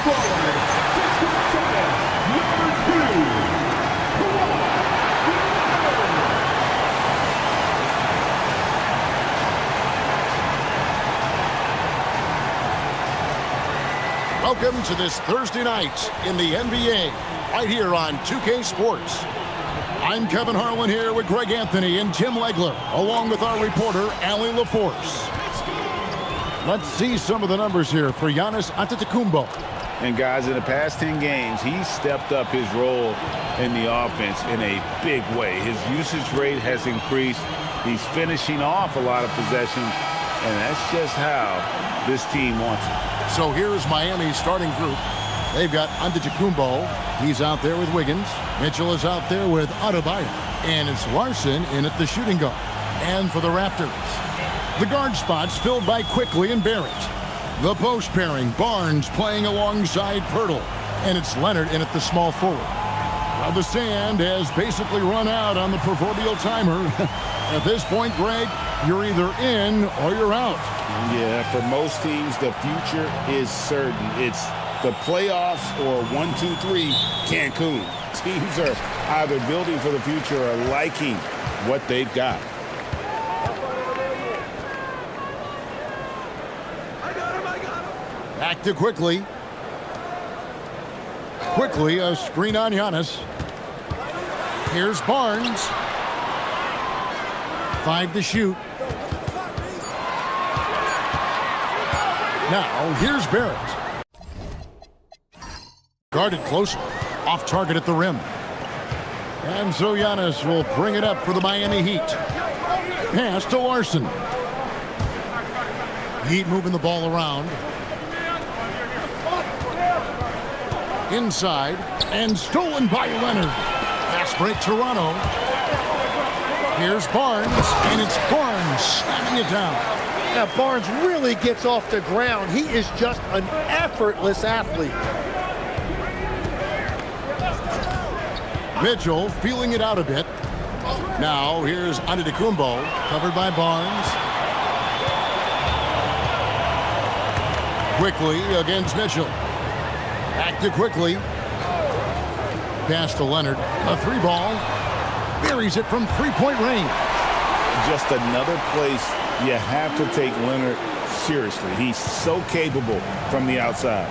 Forward, 6'7", number 2. Welcome to this Thursday night in the NBA, right here on 2K Sports. I'm Kevin Harlan here with Greg Anthony and Tim Legler, along with our reporter, Allie LaForce. Let's see some of the numbers here for Giannis Antetokounmpo. And guys, in the past 10 games, he's stepped up his role in the offense in a big way. His usage rate has increased. He's finishing off a lot of possessions, and that's just how this team wants it. So here's Miami's starting group. They've got Antetokounmpo. He's out there with Wiggins. Mitchell is out there with Adebayo. And it's Larson in at the shooting guard. And for the Raptors, the guard spots filled by Quickly and Barrett. The post pairing, Barnes playing alongside Pirtle. And it's Leonard in at the small forward. Well, the sand has basically run out on the proverbial timer. At this point, Greg, you're either in or you're out. Yeah, for most teams, the future is certain. It's the playoffs or 1, 2, 3, Cancun. Teams are either building for the future or liking what they've got. Back to Quickly. Quickly, a screen on Giannis. Here's Barnes. 5 to shoot. Now, here's Barrett. Guarded closely. Off target at the rim. And so Giannis will bring it up for the Miami Heat. Pass to Larson. Heat moving the ball around. Inside. And stolen by Leonard. Fast break Toronto. Here's Barnes. And it's Barnes slamming it down. Now, Barnes really gets off the ground. He is just an effortless athlete. Mitchell feeling it out a bit. Now, here's Antetokounmpo, covered by Barnes. Quickly against Mitchell. Back to Quickly. Pass to Leonard. A three ball. Buries it from three-point range. Just another place you have to take Leonard seriously. He's so capable from the outside.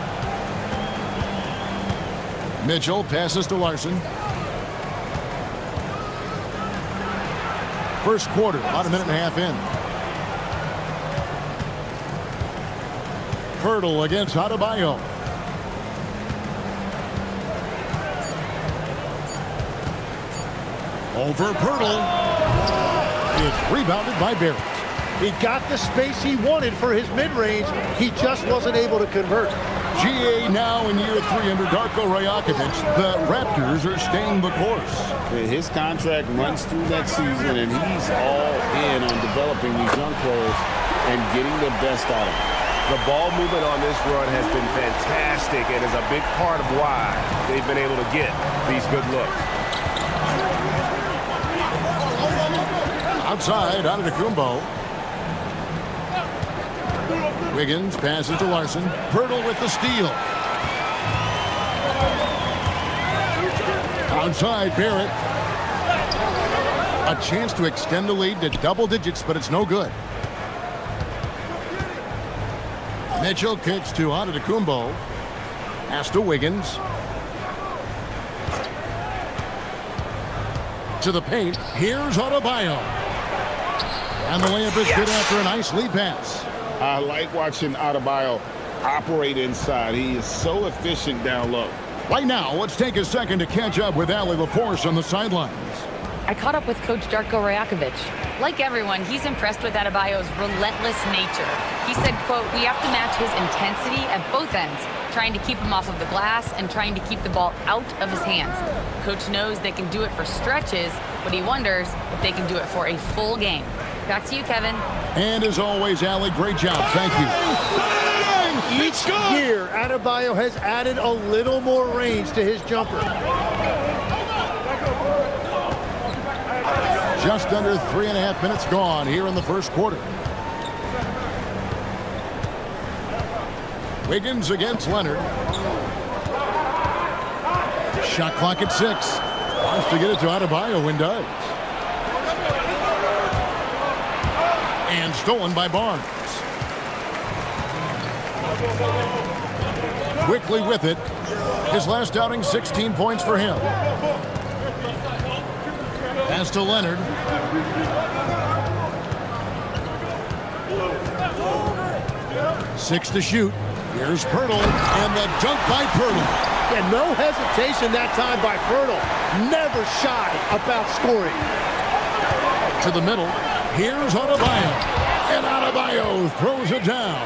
Mitchell passes to Larson. First quarter, about a minute and a half in. Pirtle against Adebayo. Over Pirtle. It's rebounded by Barrett. He got the space he wanted for his mid-range. He just wasn't able to convert. GA now in year 3 under Darko Rajakovic. The Raptors are staying the course. His contract runs through that season, and he's all in on developing these young players and getting the best out of them. The ball movement on this run has been fantastic and is a big part of why they've been able to get these good looks. Outside, Antetokounmpo. Wiggins passes to Larson. Pirtle with the steal. Outside, Barrett. A chance to extend the lead to double digits, but it's no good. Mitchell kicks to Antetokounmpo. Pass to Wiggins. To the paint. Here's Adebayo. And the layup is good after a nice lead pass. I like watching Adebayo operate inside. He is so efficient down low. Right now, let's take a second to catch up with Allie LaForce on the sidelines. I caught up with Coach Darko Rajakovic. Like everyone, he's impressed with Adebayo's relentless nature. He said, quote, "We have to match his intensity at both ends, trying to keep him off of the glass and trying to keep the ball out of his hands. Coach knows they can do it for stretches, but he wonders if they can do it for a full game." Back to you, Kevin. And as always, Allie, great job. Thank you. Each year, Adebayo has added a little more range to his jumper. Just under 3.5 minutes gone here in the first quarter. Wiggins against Leonard. Shot clock at 6. Wants to get it to Adebayo and does. And stolen by Barnes. Quickly with it. His last outing, 16 points for him. Pass to Leonard. Six to shoot. Here's Pirtle, and the dunk by Pirtle. And no hesitation that time by Pirtle. Never shy about scoring. To the middle. Here's Adebayo. And Adebayo throws it down.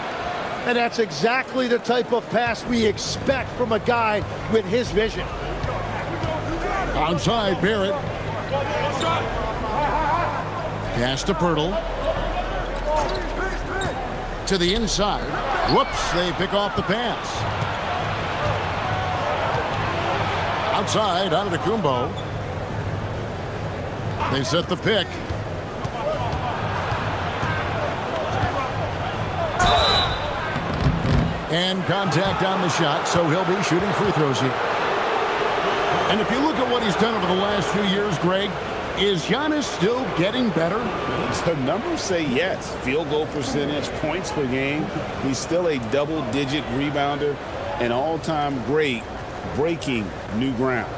And that's exactly the type of pass we expect from a guy with his vision. Outside, Barrett. Pass to Pirtle. To the inside. Whoops, they pick off the pass. Outside, Antetokounmpo. They set the pick. And contact on the shot, so he'll be shooting free throws here. And if you look at what he's done over the last few years, Greg, is Giannis still getting better? The numbers say yes. Field goal percentage, points per game. He's still a double-digit rebounder, an all-time great, breaking new ground.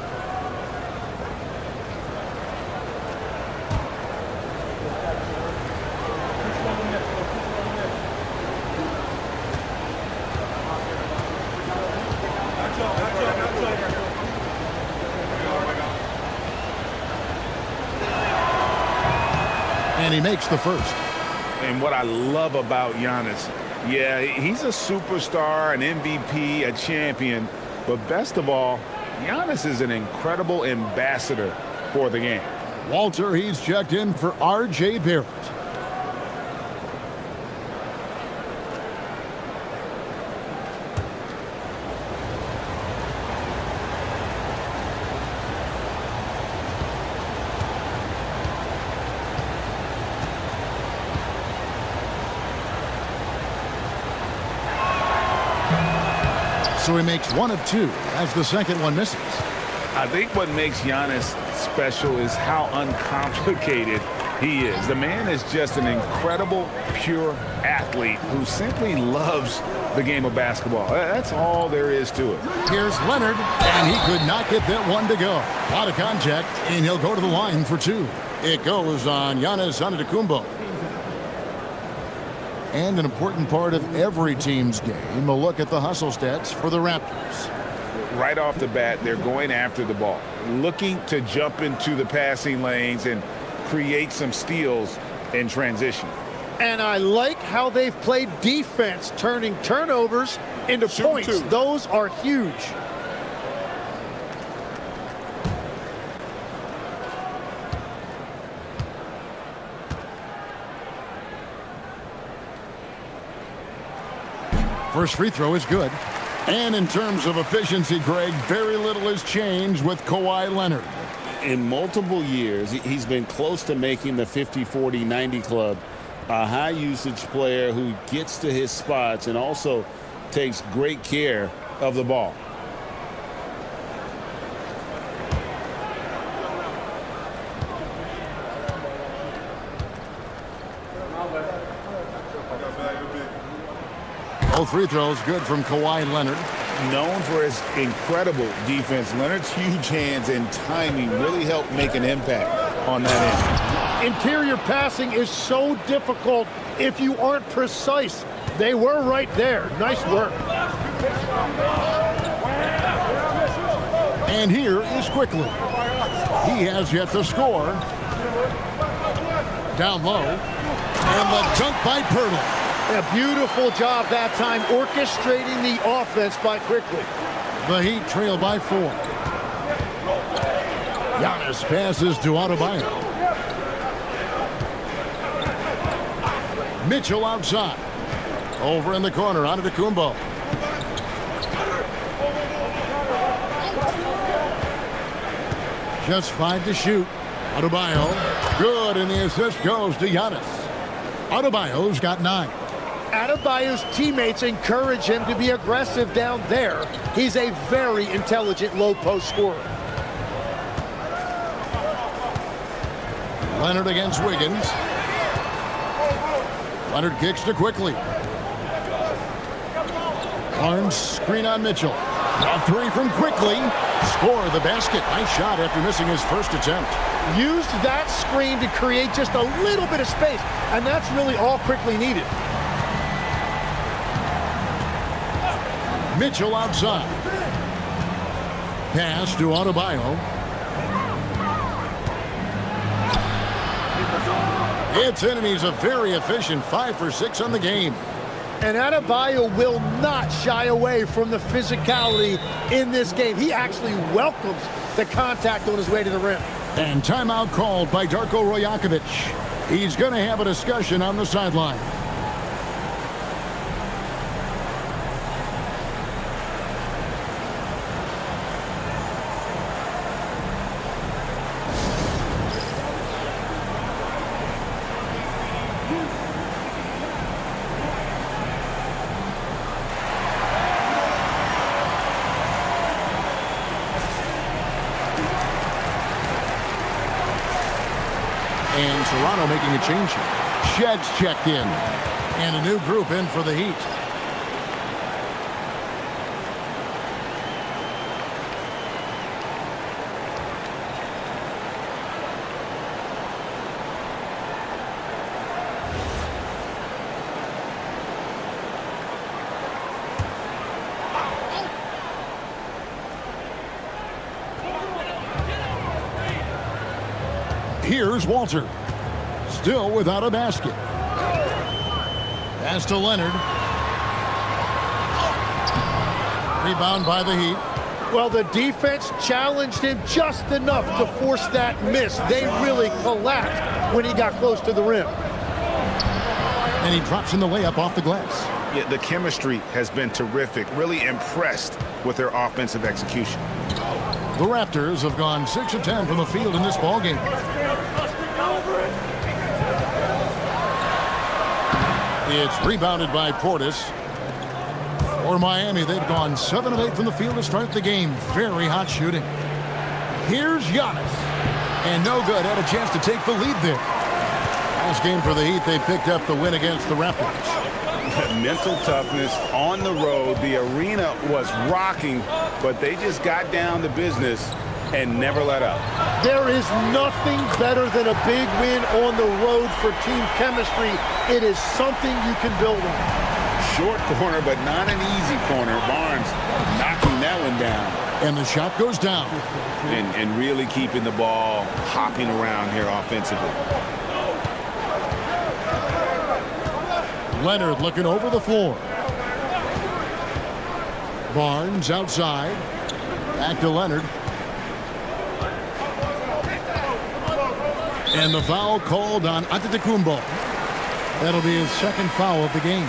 And he makes the first. And what I love about Giannis, yeah, he's a superstar, an MVP, a champion, but best of all, Giannis is an incredible ambassador for the game. Walter, he's checked in for R.J. Barrett. So he makes one of two as the second one misses. I think what makes Giannis special is how uncomplicated he is. The man is just an incredible, pure athlete who simply loves the game of basketball. That's all there is to it. Here's Leonard, and he could not get that one to go. Out of contact, and he'll go to the line for two. It goes on Giannis Antetokounmpo. And an important part of every team's game, a look at the hustle stats for the Raptors. Right off the bat, they're going after the ball, looking to jump into the passing lanes and create some steals in transition. And I like how they've played defense, turning turnovers into points. Those are huge. First free throw is good. And in terms of efficiency, Greg, very little has changed with Kawhi Leonard. In multiple years, he's been close to making the 50-40-90 club. A high-usage player who gets to his spots and also takes great care of the ball. Both free throws good from Kawhi Leonard. Known for his incredible defense, Leonard's huge hands and timing really help make an impact on that end. Interior passing is so difficult if you aren't precise. They were right there. Nice work. And here is Quickly. He has yet to score. Down low. And the dunk by Pirtle. A beautiful job that time orchestrating the offense by Quickly. The Heat trail by 4. Giannis passes to Adebayo. Mitchell outside. Over in the corner, Antetokounmpo. Just 5 to shoot. Adebayo. Good, and the assist goes to Giannis. Adebayo's got 9. Adebayo's teammates encourage him to be aggressive down there. He's a very intelligent low post scorer. Leonard against Wiggins. Leonard kicks to quickly. Barnes screen on Mitchell. A three from quickly. Score the basket. Nice shot after missing his first attempt. Used that screen to create just a little bit of space, and that's really all quickly needed. Mitchell outside. Pass to Adebayo. It's in, and he's a very efficient 5 for 6 on the game. And Adebayo will not shy away from the physicality in this game. He actually welcomes the contact on his way to the rim. And timeout called by Darko Rajakovic. He's going to have a discussion on the sideline. And Toronto making a change here. Shedd's checked in. And a new group in for the Heat. Here's Walter. Still without a basket. Pass to Leonard. Rebound by the Heat. Well, the defense challenged him just enough to force that miss. They really collapsed when he got close to the rim. And he drops in the layup off the glass. Yeah, the chemistry has been terrific. Really impressed with their offensive execution. The Raptors have gone 6 of 10 from the field in this ballgame. It's rebounded by Portis. For Miami, they've gone 7 of 8 from the field to start the game. Very hot shooting. Here's Giannis. And no good. Had a chance to take the lead there. Last game for the Heat, they picked up the win against the Raptors. Mental toughness on the road. The arena was rocking, but they just got down to business and never let up. There is nothing better than a big win on the road for team chemistry. It is something you can build on. Short corner, but not an easy corner. Barnes knocking that one down. And the shot goes down. And really keeping the ball hopping around here offensively. Leonard looking over the floor. Barnes outside. Back to Leonard. And the foul called on Antetokounmpo. That'll be his second foul of the game.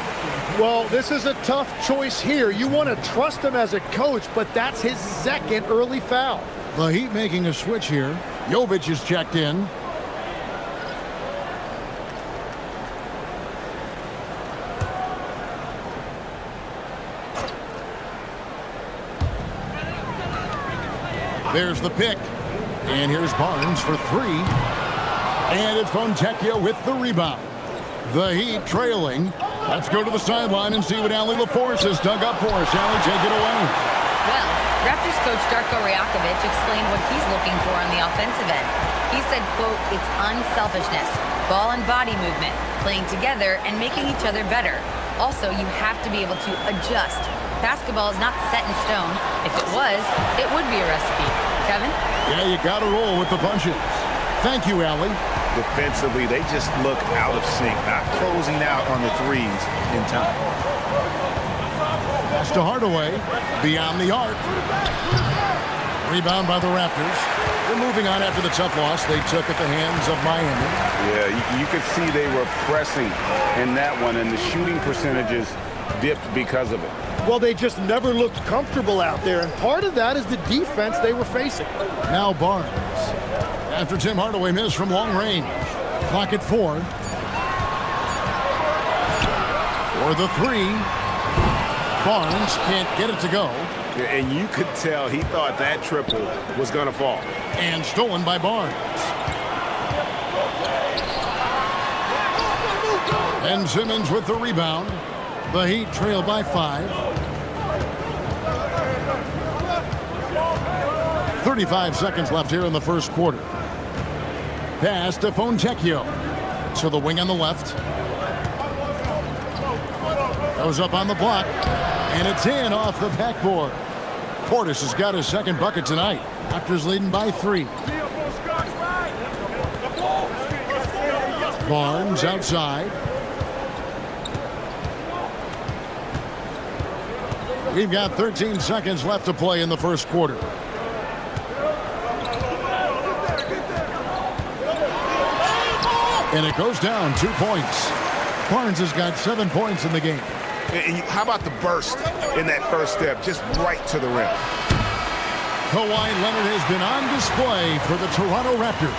Well, this is a tough choice here. You want to trust him as a coach, but that's his second early foul. The Heat making a switch here. Jovic is checked in. There's the pick. And here's Barnes for 3. And it's Fontecchio with the rebound. The Heat trailing. Let's go to the sideline and see what Allie LaForce has dug up for us. Allie, take it away. Well, Raptors coach Darko Rajakovic explained what he's looking for on the offensive end. He said, quote, it's unselfishness, ball and body movement, playing together and making each other better. Also, you have to be able to adjust. Basketball is not set in stone. If it was, it would be a recipe. Kevin? Yeah, you got to roll with the punches. Thank you, Allie. Defensively, they just look out of sync, not closing out on the threes in time. Pass to Hardaway. Beyond the arc. Rebound by the Raptors. They're moving on after the tough loss they took at the hands of Miami. Yeah, you could see they were pressing in that one, and the shooting percentages dipped because of it. Well, they just never looked comfortable out there, and part of that is the defense they were facing. Now Barnes. After Tim Hardaway missed from long range. Clock at 4. For the three. Barnes can't get it to go. And you could tell he thought that triple was going to fall. And stolen by Barnes. And Simmons with the rebound. The Heat trail by 5. 35 seconds left here in the first quarter. Pass to Fontecchio. To the wing on the left. Goes up on the block. And it's in off the backboard. Portis has got his second bucket tonight. Raptors leading by 3. Barnes outside. We've got 13 seconds left to play in the first quarter. And it goes down 2 points. Barnes has got 7 points in the game. And how about the burst in that first step, just right to the rim? Kawhi Leonard has been on display for the Toronto Raptors.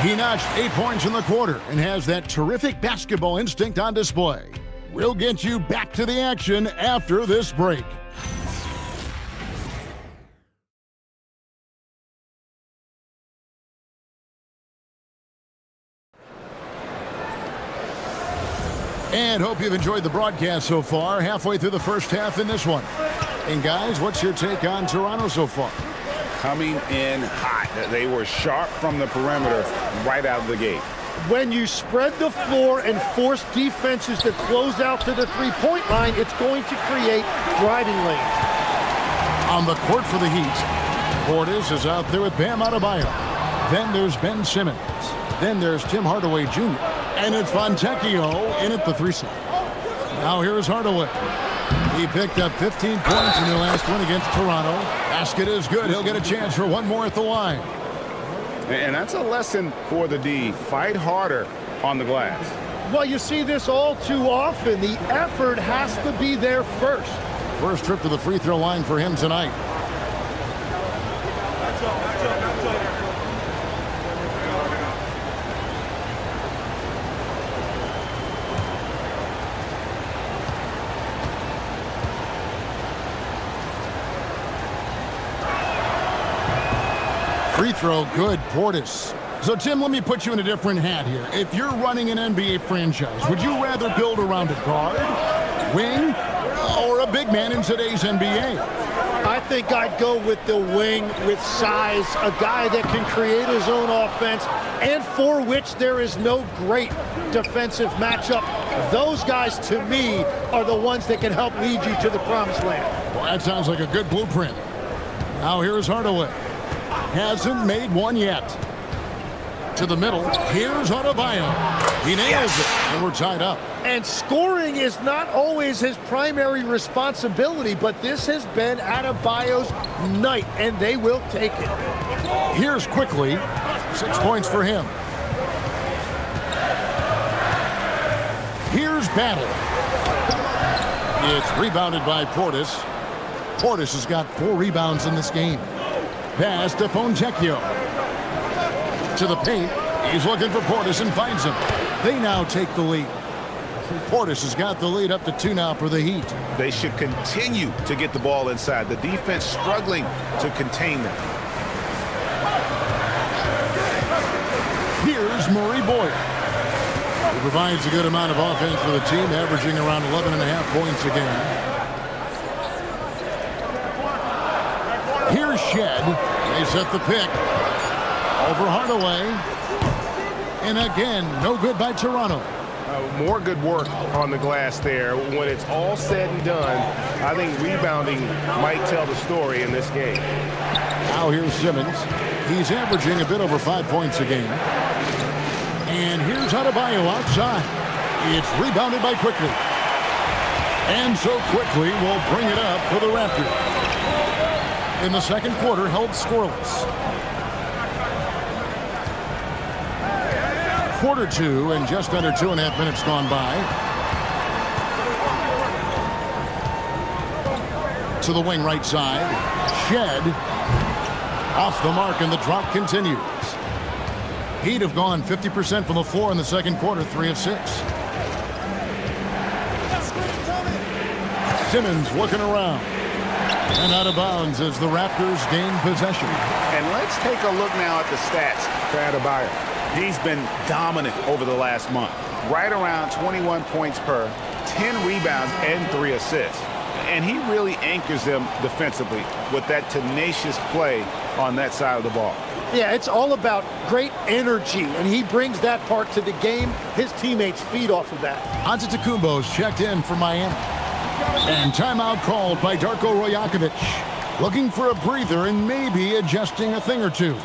He notched 8 points in the quarter and has that terrific basketball instinct on display. We'll get you back to the action after this break. And hope you've enjoyed the broadcast so far. Halfway through the first half in this one. And guys, what's your take on Toronto so far? Coming in hot. They were sharp from the perimeter right out of the gate. When you spread the floor and force defenses to close out to the three-point line, it's going to create driving lanes. On the court for the Heat, Portis is out there with Bam Adebayo. Then there's Ben Simmons. Then there's Tim Hardaway Jr. And it's Fontecchio in at the 3 side. Now here's Hardaway. He picked up 15 points in their last win against Toronto. Basket is good. He'll get a chance for one more at the line. And that's a lesson for the D. Fight harder on the glass. Well, you see this all too often. The effort has to be there first. First trip to the free throw line for him tonight. Free throw, good, Portis. So, Tim, let me put you in a different hat here. If you're running an NBA franchise, would you rather build around a guard, wing, or a big man in today's NBA? I think I'd go with the wing with size, a guy that can create his own offense and for which there is no great defensive matchup. Those guys, to me, are the ones that can help lead you to the promised land. Well, that sounds like a good blueprint. Now here's Hardaway. Hasn't made one yet. To the middle. Here's Adebayo. He nails it, and we're tied up. And scoring is not always his primary responsibility, but this has been Adebayo's night, and they will take it. Here's quickly. 6 points for him. Here's Battle. It's rebounded by Portis. Portis has got 4 rebounds in this game. Pass to Fontecchio. To the paint. He's looking for Portis and finds him. They now take the lead. Portis has got the lead up to 2 now for the Heat. They should continue to get the ball inside. The defense struggling to contain them. Here's Murray Boyd. He provides a good amount of offense for the team, averaging around 11.5 points a game. Here's Shed. They set the pick. Over Hardaway. And again, no good by Toronto. More good work on the glass there. When it's all said and done, I think rebounding might tell the story in this game. Now here's Simmons. He's averaging a bit over 5 points a game. And here's Adebayo outside. It's rebounded by Quickly. And so Quickly will bring it up for the Raptors. In the second quarter, held scoreless. Quarter 2 and just under 2.5 minutes gone by. To the wing right side. Shed. Off the mark and the drop continues. Heat have gone 50% from the floor in the second quarter, 3 of 6. Simmons looking around. And out of bounds as the Raptors gain possession. And let's take a look now at the stats for Adebayo. He's been dominant over the last month. Right around 21 points per, 10 rebounds, and 3 assists. And he really anchors them defensively with that tenacious play on that side of the ball. Yeah, it's all about great energy, and he brings that part to the game. His teammates feed off of that. Antetokounmpo's checked in for Miami. And timeout called by Darko Rajakovic. Looking for a breather and maybe adjusting a thing or two.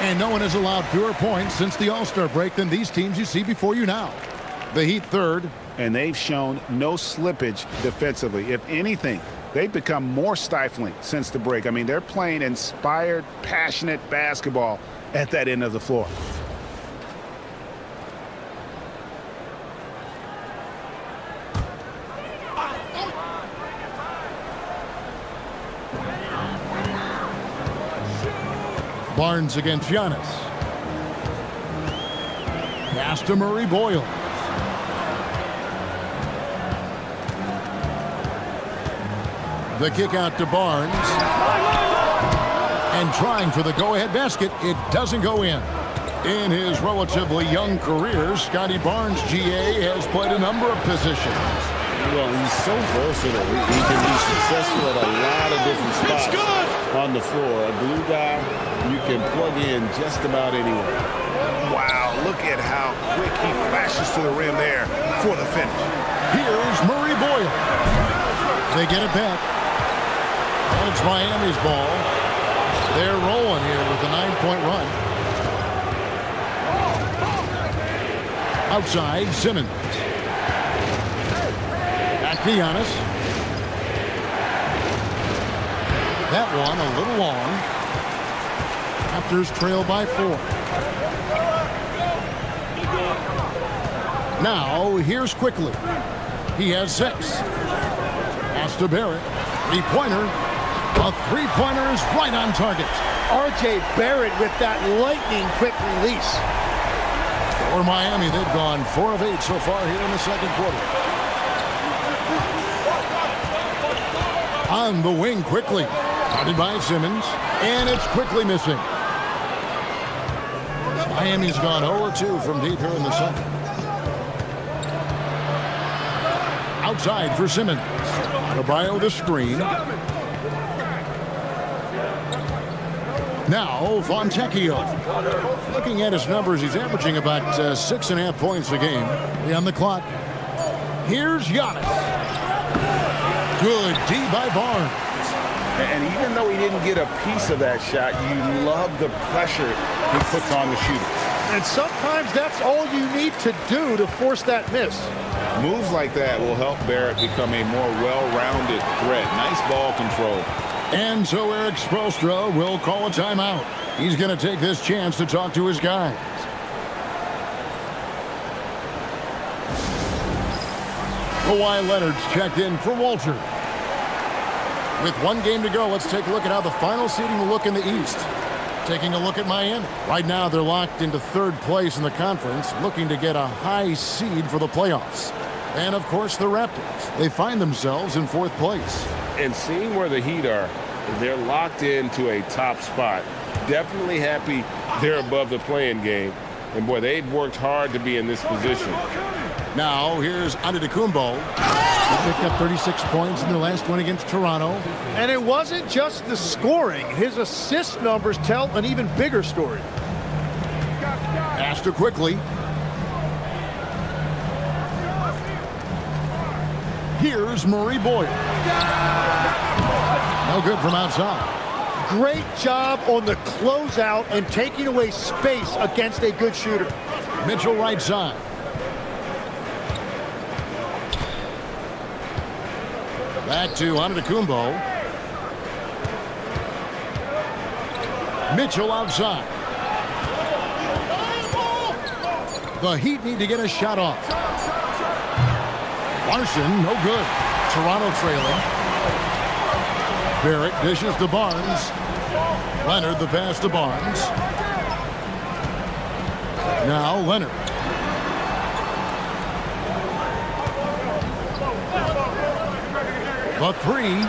And no one has allowed fewer points since the All-Star break than these teams you see before you now. The Heat third. And they've shown no slippage defensively. If anything, they've become more stifling since the break. I mean, they're playing inspired, passionate basketball at that end of the floor. Barnes against Giannis. Pass to Murray Boyle. The kick out to Barnes. And trying for the go-ahead basket, it doesn't go in. In his relatively young career, Scotty Barnes, GA, has played a number of positions. Well, he's so versatile. He can be successful at a lot of different spots on the floor. A glue guy, you can plug in just about anywhere. Wow, look at how quick he flashes to the rim there for the finish. Here's Murray Boyle. They get it back. And it's Miami's ball. They're rolling here with a 9-point run. Outside, Simmons. Back to Giannis. That one a little long. Raptors trail by 4. Now, here's Quickly. He has 6. Pass to Barrett. Three-pointer. A three-pointer is right on target. R.J. Barrett with that lightning-quick release. For Miami, they've gone 4 of 8 so far here in the second quarter. On the wing quickly. Guarded by Simmons. And it's quickly missing. Miami's gone 0-2 from deep here in the second. Outside for Simmons. Adebayo the screen. Now Fontecchio. Looking at his numbers, he's averaging about 6.5 points a game. 3 on the clock. Here's Giannis. Good D by Barnes. And even though he didn't get a piece of that shot, you love the pressure he puts on the shooter. And sometimes that's all you need to do to force that miss. Moves like that will help Barrett become a more well-rounded threat. Nice ball control. And so Eric Spoelstra will call a timeout. He's going to take this chance to talk to his guys. Kawhi Leonard's checked in for Walter. With 1 game to go, let's take a look at how the final seeding will look in the East. Taking a look at Miami. Right now, they're locked into 3rd place in the conference, looking to get a high seed for the playoffs. And, of course, the Raptors. They find themselves in 4th place. And seeing where the Heat are, they're locked into a top spot. Definitely happy they're above the play-in game. And, boy, they've worked hard to be in this position. Now, here's Antetokounmpo. He picked up 36 points in their last one against Toronto. And it wasn't just the scoring. His assist numbers tell an even bigger story. Pass to Quickly. Here's Murray Boyle. No good from outside. Great job on the closeout and taking away space against a good shooter. Mitchell right side. Back to Antetokounmpo. Mitchell outside. The Heat need to get a shot off. Larson, no good. Toronto trailing. Barrett dishes to Barnes. Leonard the pass to Barnes. Now Leonard. The three.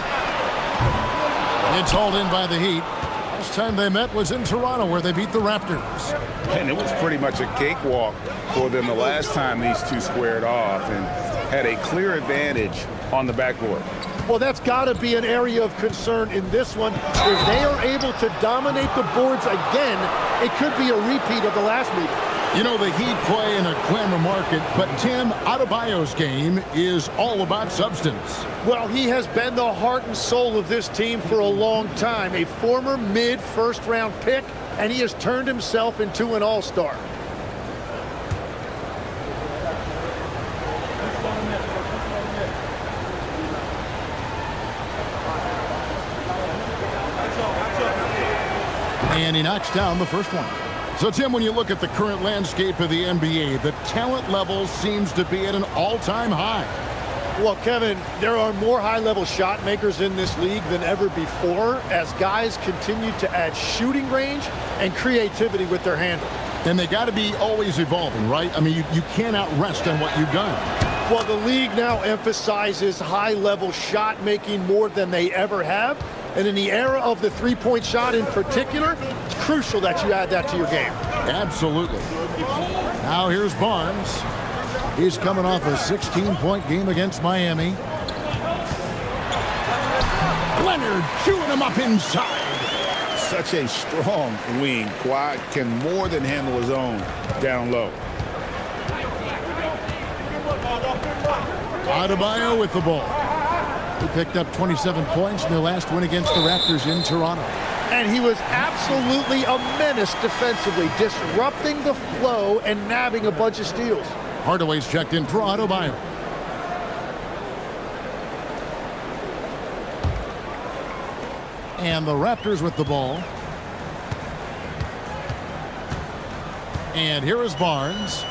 It's hauled in by the Heat. Last time they met was in Toronto where they beat the Raptors. And it was pretty much a cakewalk for them the last time these two squared off and had a clear advantage on the backboard. Well, that's got to be an area of concern in this one. If they are able to dominate the boards again, it could be a repeat of the last meeting. You know, the Heat play in a glamour market, but Tim, Adebayo's game is all about substance. Well, he has been the heart and soul of this team for a long time. A former mid-first-round pick, and he has turned himself into an all-star. And he knocks down the first one. So, Tim, when you look at the current landscape of the NBA, the talent level seems to be at an all-time high. Well, Kevin, there are more high-level shot makers in this league than ever before as guys continue to add shooting range and creativity with their handle. And they got to be always evolving, right? I mean, you cannot rest on what you've done. Well, the league now emphasizes high-level shot making more than they ever have. And in the era of the three-point shot in particular, it's crucial that you add that to your game. Absolutely. Now here's Barnes. He's coming off a 16-point game against Miami. Leonard chewing him up inside. Such a strong wing. Kawhi can more than handle his own down low. Adebayo with the ball. He picked up 27 points in their last win against the Raptors in Toronto. And he was absolutely a menace defensively, disrupting the flow and nabbing a bunch of steals. Hardaway's checked in for Adebayo. And the Raptors with the ball. And here is Barnes.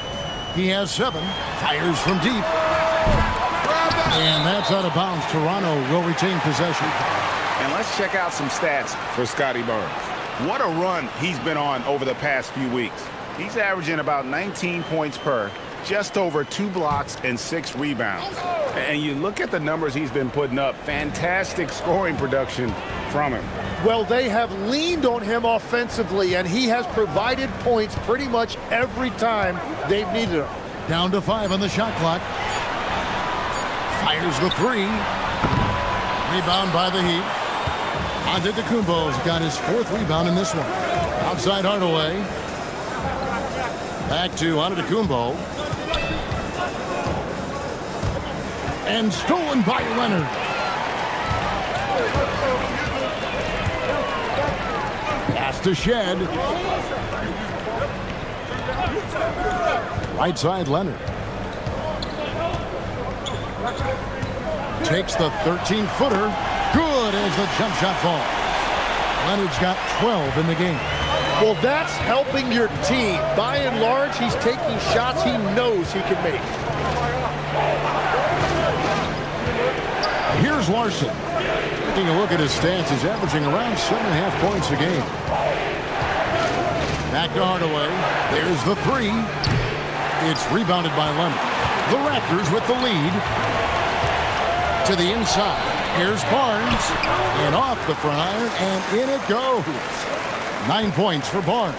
He has 7. Fires from deep. And that's out of bounds. Toronto will retain possession. And let's check out some stats for Scotty Barnes. What a run he's been on over the past few weeks. He's averaging about 19 points per, just over 2 blocks and 6 rebounds. And you look at the numbers he's been putting up, fantastic scoring production from him. Well, they have leaned on him offensively, and he has provided points pretty much every time they've needed him. Down to 5 on the shot clock. Fires the 3. Rebound by the Heat. Antetokounmpo's got his 4th rebound in this one. Outside Hardaway. Back to Antetokounmpo. And stolen by Leonard. Pass to Shed. Right side Leonard. Takes the 13-footer. Good as the jump shot falls. Leonard's got 12 in the game. Well, that's helping your team. By and large, he's taking shots he knows he can make. Here's Larson. Taking a look at his stats, he's averaging around 7.5 points a game. Back to Hardaway. There's the 3. It's rebounded by Leonard. The Raptors with the lead. To the inside. Here's Barnes. And off the front iron, and in it goes. 9 points for Barnes.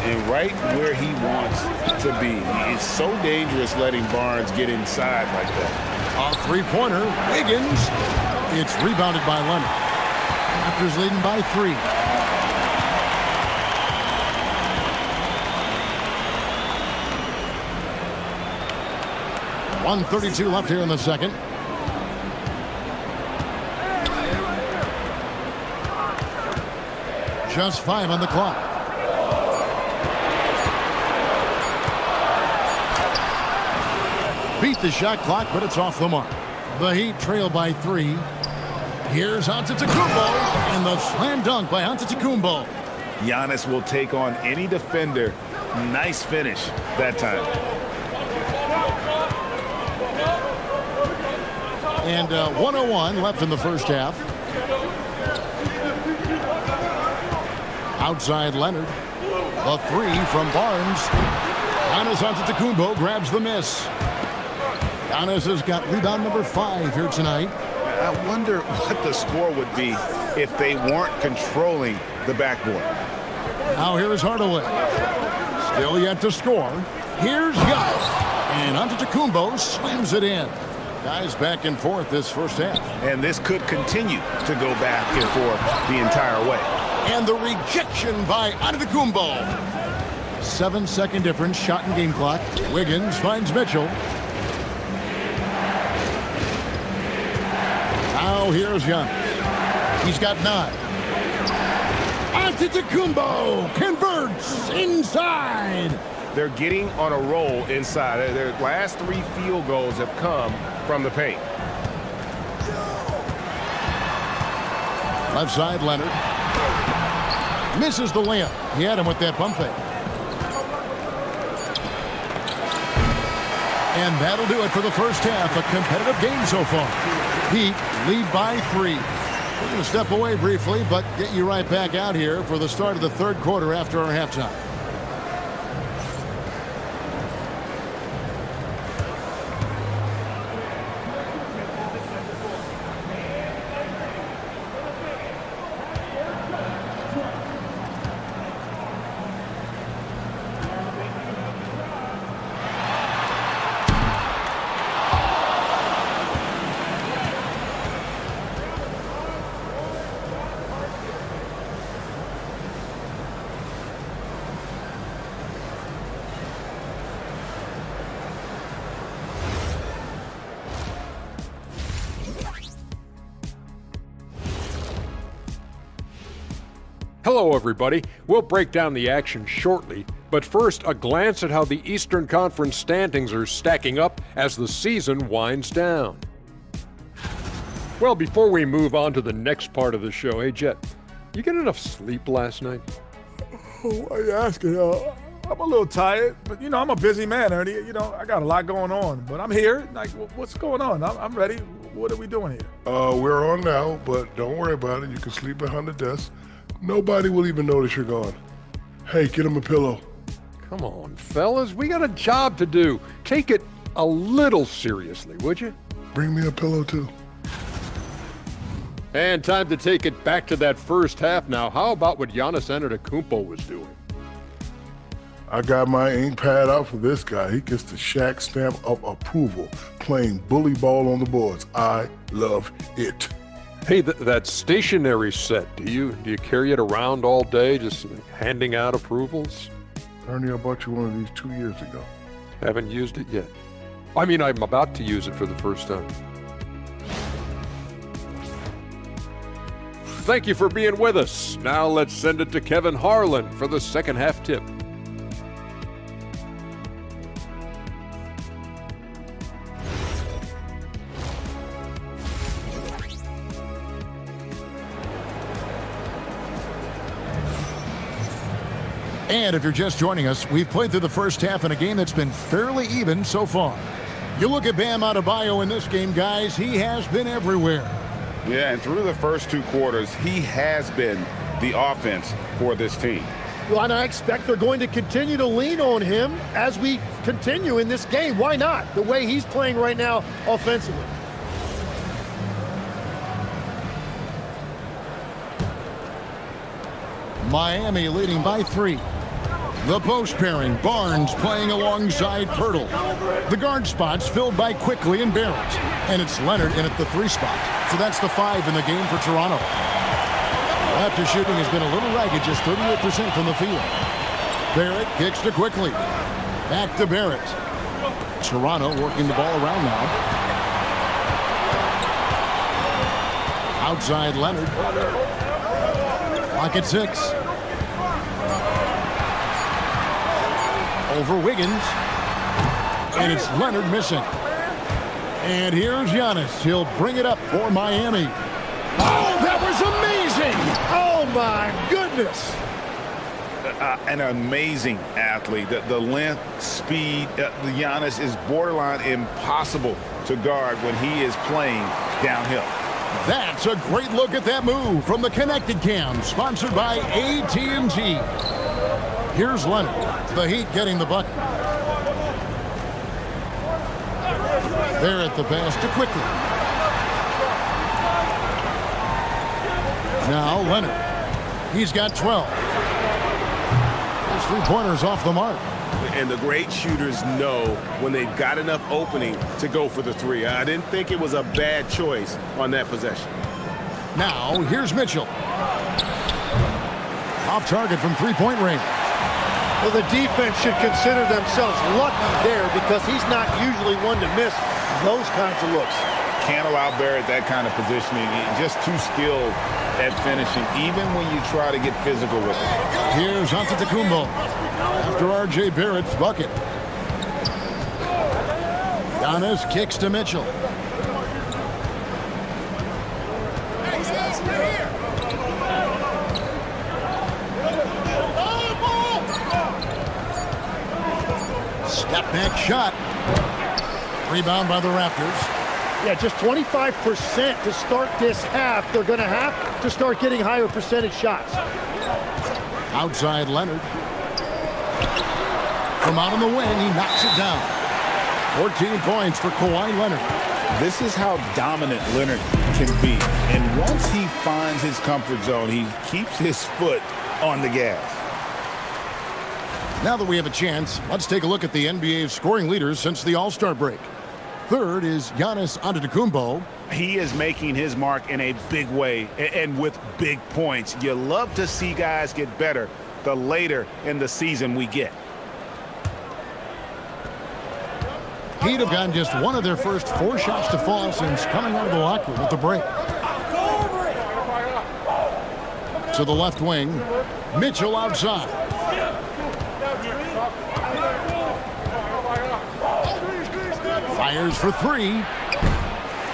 And right where he wants to be. It's so dangerous letting Barnes get inside like that. A three-pointer. Wiggins. It's rebounded by Leonard. Raptors leading by 3. .132 left here in the second. Just 5 on the clock. Beat the shot clock, but it's off the mark. The Heat trail by 3. Here's Antetokounmpo, and the slam dunk by Antetokounmpo. Giannis will take on any defender. Nice finish that time. And 1:01 left in the first half. Outside Leonard. A 3 from Barnes. Giannis Antetokounmpo grabs the miss. Giannis has got rebound number 5 here tonight. I wonder what the score would be if they weren't controlling the backboard. Now here is Hardaway. Still yet to score. Here's Giannis. And Antetokounmpo slams it in. Guys back and forth this first half. And this could continue to go back and forth the entire way. And the rejection by Antetokounmpo. 7-second difference, shot and game clock. Wiggins finds Mitchell. Now here's Giannis. He's got 9. Antetokounmpo converts inside. They're getting on a roll inside. Their last 3 field goals have come from the paint. Left side, Leonard. Misses the layup. He had him with that pump fake. And that'll do it for the first half. A competitive game so far. Heat lead by 3. We're going to step away briefly, but get you right back out here for the start of the third quarter after our halftime. Hello, everybody. We'll break down the action shortly, but first, a glance at how the Eastern Conference standings are stacking up as the season winds down. Well, before we move on to the next part of the show, hey, Jet, you get enough sleep last night? Why are you asking? I'm a little tired, but, I'm a busy man, Ernie. I got a lot going on, but I'm here. Like, what's going on? I'm ready. What are we doing here? We're on now, but don't worry about it. You can sleep behind the desk. Nobody will even notice you're gone. Hey, get him a pillow. Come on, fellas. We got a job to do. Take it a little seriously, would you? Bring me a pillow, too. And time to take it back to that first half now. How about what Giannis Antetokounmpo was doing? I got my ink pad out for this guy. He gets the Shaq stamp of approval, playing bully ball on the boards. I love it. Hey, that stationery set, do you carry it around all day, just handing out approvals? Ernie, I bought you one of these 2 years ago. Haven't used it yet. I mean, I'm about to use it for the first time. Thank you for being with us. Now let's send it to Kevin Harlan for the second half tip. And if you're just joining us, we've played through the first half in a game that's been fairly even so far. You look at Bam Adebayo in this game, guys, he has been everywhere. Yeah, and through the first 2 quarters, he has been the offense for this team. Well, and I expect they're going to continue to lean on him as we continue in this game. Why not? The way he's playing right now offensively. Miami leading by 3. The post pairing, Barnes playing alongside Pirtle. The guard spots filled by Quickly and Barrett. And it's Leonard in at the 3 spot. So that's the 5 in the game for Toronto. After shooting has been a little ragged, just 38% from the field. Barrett kicks to Quickly. Back to Barrett. Toronto working the ball around now. Outside Leonard. Clock at 6. Over Wiggins. And it's Leonard missing. And here's Giannis. He'll bring it up for Miami. Oh, that was amazing! Oh, my goodness. An amazing athlete. The length, speed, the Giannis is borderline impossible to guard when he is playing downhill. That's a great look at that move from the Connected Cam, sponsored by AT&T. Here's Leonard. The Heat getting the bucket. Barrett the pass to quickly. Now Leonard. He's got 12. His three-pointers off the mark. And the great shooters know when they've got enough opening to go for the three. I didn't think it was a bad choice on that possession. Now here's Mitchell. Off target from three-point range. Well, the defense should consider themselves lucky there because he's not usually one to miss those kinds of looks. Can't allow Barrett that kind of positioning. He's just too skilled at finishing, even when you try to get physical with him. Here's Antetokounmpo after R.J. Barrett's bucket. Giannis kicks to Mitchell. Step back shot. Rebound by the Raptors. Yeah, just 25% to start this half. They're going to have to start getting higher percentage shots. Outside Leonard. From out on the wing, he knocks it down. 14 points for Kawhi Leonard. This is how dominant Leonard can be. And once he finds his comfort zone, he keeps his foot on the gas. Now that we have a chance, let's take a look at the NBA's scoring leaders since the All-Star break. Third is Giannis Antetokounmpo. He is making his mark in a big way and with big points. You love to see guys get better the later in the season we get. Heat have gotten just one of their first 4 shots to fall since coming out of the locker room at the break. To the left wing, Mitchell outside. Fires for 3.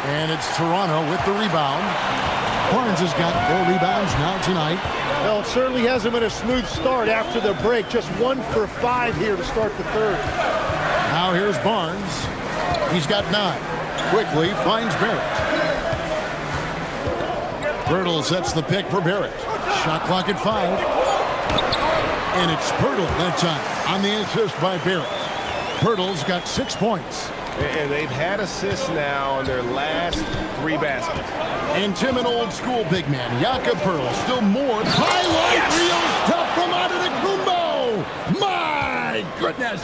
And it's Toronto with the rebound. Barnes has got 4 rebounds now tonight. Well, it certainly hasn't been a smooth start after the break. Just 1 for 5 here to start the third. Now here's Barnes. He's got 9. Quickly finds Barrett. Pirtle sets the pick for Barrett. Shot clock at 5. And it's Pirtle that time on the assist by Barrett. Pirtle's got 6 points. And they've had assists now on their last 3 baskets. And Tim, an old school big man, Jakob Pirtle, still more. Highlight real stuff from Antetokounmpo. My goodness.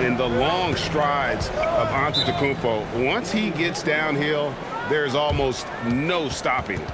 In the long strides of Antetokounmpo, once he gets downhill, there's almost no stopping him.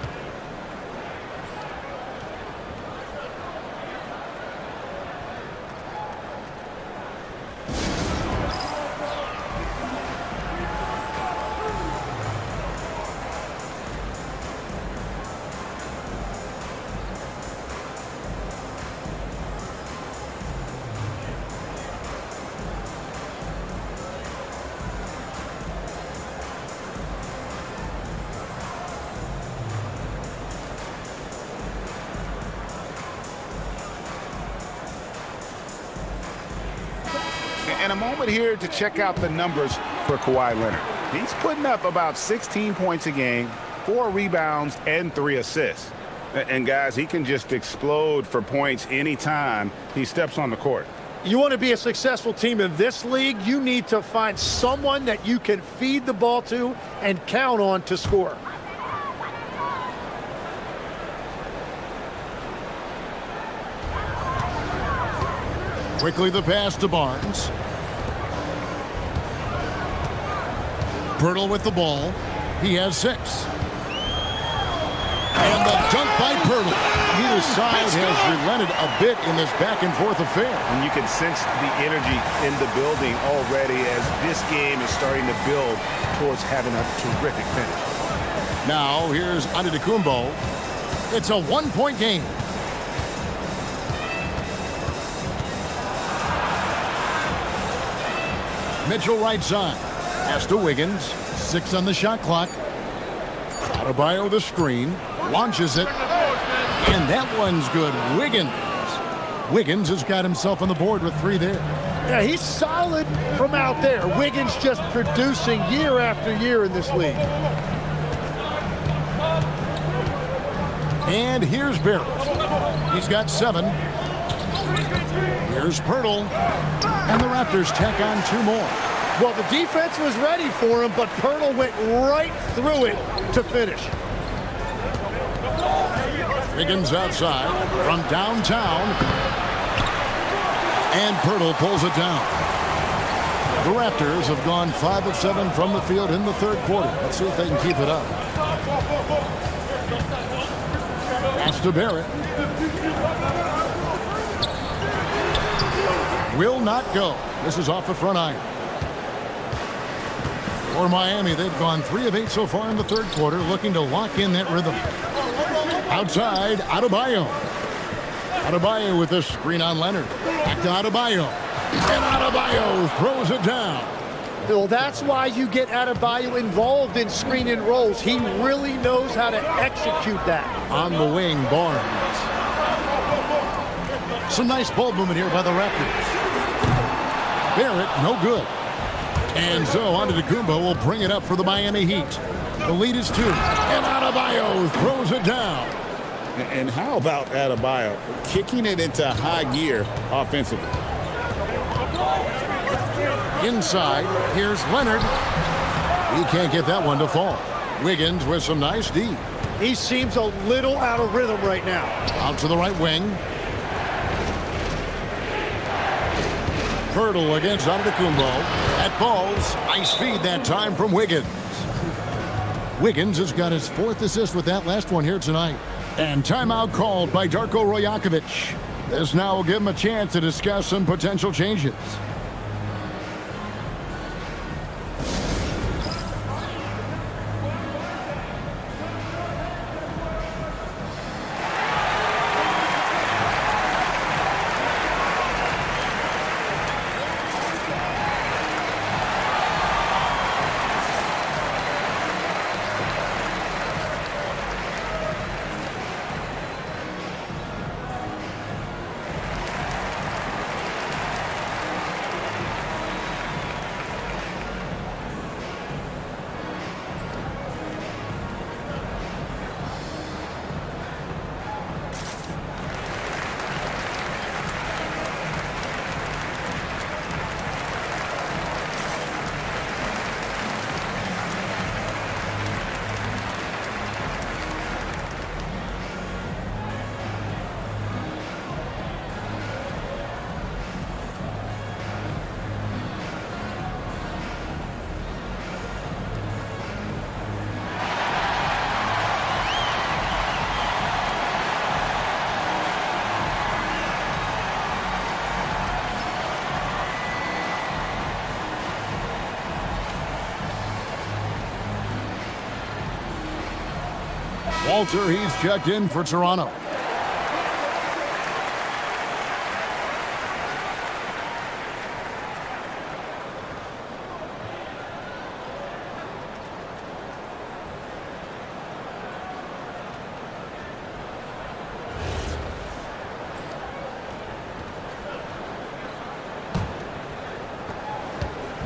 And a moment here to check out the numbers for Kawhi Leonard. He's putting up about 16 points a game, 4 rebounds, and 3 assists. And guys, he can just explode for points anytime he steps on the court. You want to be a successful team in this league, you need to find someone that you can feed the ball to and count on to score. Quickly the pass to Barnes. Pirtle with the ball. He has 6. And the dunk by Pirtle. Neither side has relented a bit in this back-and-forth affair. And you can sense the energy in the building already as this game is starting to build towards having a terrific finish. Now here's Antetokounmpo. It's a 1-point game. Mitchell right side. Pass to Wiggins. 6 on the shot clock. Adebayo the screen. Launches it. And that one's good. Wiggins has got himself on the board with 3 there. Yeah, he's solid from out there. Wiggins just producing year after year in this league. And here's Barrett. He's got 7. Here's Pirtle. And the Raptors tack on 2 more. Well, the defense was ready for him, but Pirtle went right through it to finish. Wiggins outside from downtown. And Pirtle pulls it down. The Raptors have gone 5 of 7 from the field in the third quarter. Let's see if they can keep it up. Pass to Barrett. Will not go. This is off the front iron. For Miami, they've gone 3 of 8 so far in the third quarter, looking to lock in that rhythm. Outside, Adebayo. Adebayo with a screen on Leonard. Back to Adebayo. And Adebayo throws it down. Well, that's why you get Adebayo involved in screen and rolls. He really knows how to execute that. On the wing, Barnes. Some nice ball movement here by the Raptors. Barrett, no good. And so Antetokounmpo will bring it up for the Miami Heat. The lead is 2. And Adebayo throws it down. And how about Adebayo kicking it into high gear offensively? Inside, here's Leonard. He can't get that one to fall. Wiggins with some nice D. He seems a little out of rhythm right now. Out to the right wing. Pirtle against Antetokounmpo. That falls. Nice feed that time from Wiggins. Wiggins has got his 4th assist with that last one here tonight. And timeout called by Darko Rajakovic. This now will give him a chance to discuss some potential changes. Walter, he's checked in for Toronto.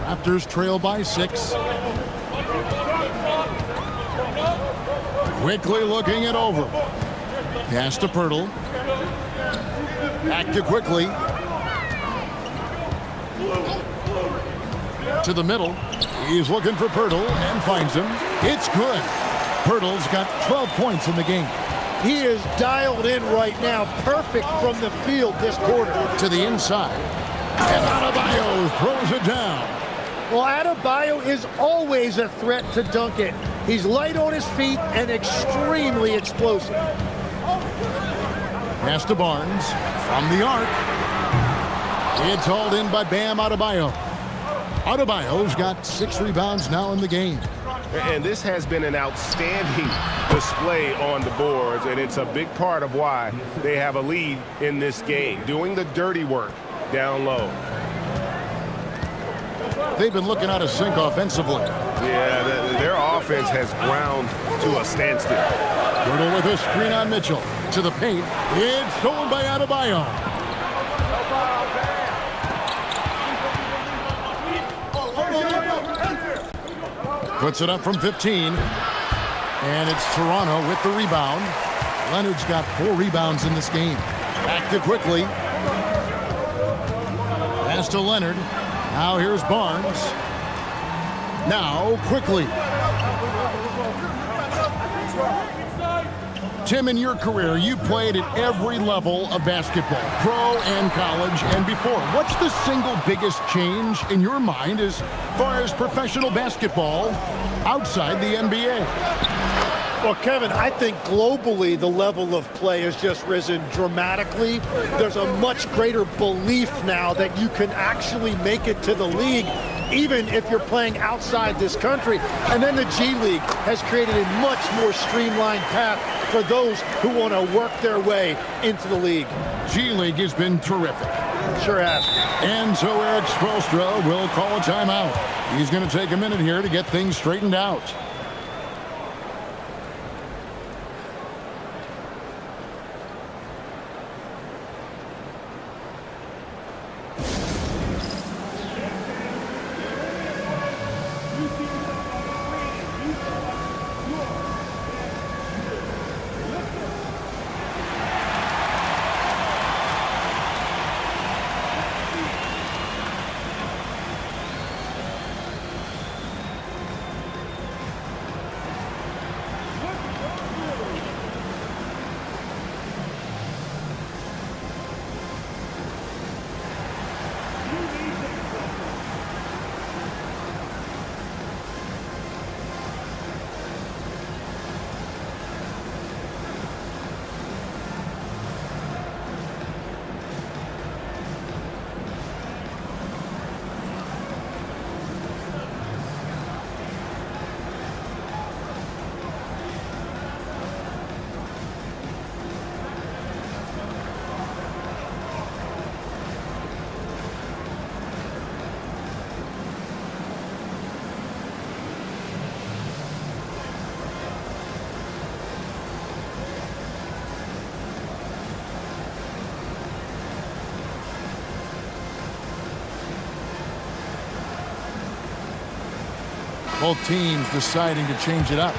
Raptors trail by 6. Quickly looking it over. Pass to Pirtle. Back to Quickly. To the middle. He's looking for Pirtle and finds him. It's good. Pirtle's got 12 points in the game. He is dialed in right now. Perfect from the field this quarter. To the inside. And Adebayo throws it down. Well, Adebayo is always a threat to dunk it. He's light on his feet and extremely explosive. Pass to Barnes from the arc. It's hauled in by Bam Adebayo. Adebayo's got 6 rebounds now in the game. And this has been an outstanding display on the boards, and it's a big part of why they have a lead in this game, doing the dirty work down low. they've been looking out of sync offensively. Yeah, their offense has ground to a standstill. Girdle with a screen on Mitchell. To the paint. It's stolen by Adebayo. Puts it up from 15. And it's Toronto with the rebound. Leonard's got 4 rebounds in this game. Back to quickly. Pass to Leonard. Now here's Barnes. Now quickly. Tim, in your career, you played at every level of basketball, pro and college and before. What's the single biggest change in your mind as far as professional basketball outside the NBA? Well, Kevin, I think globally the level of play has just risen dramatically. There's a much greater belief now that you can actually make it to the league, even if you're playing outside this country. And then the G League has created a much more streamlined path for those who want to work their way into the league. G League has been terrific. Sure has. And so Eric Spoelstra will call a timeout. He's going to take a minute here to get things straightened out. Both teams deciding to change it up.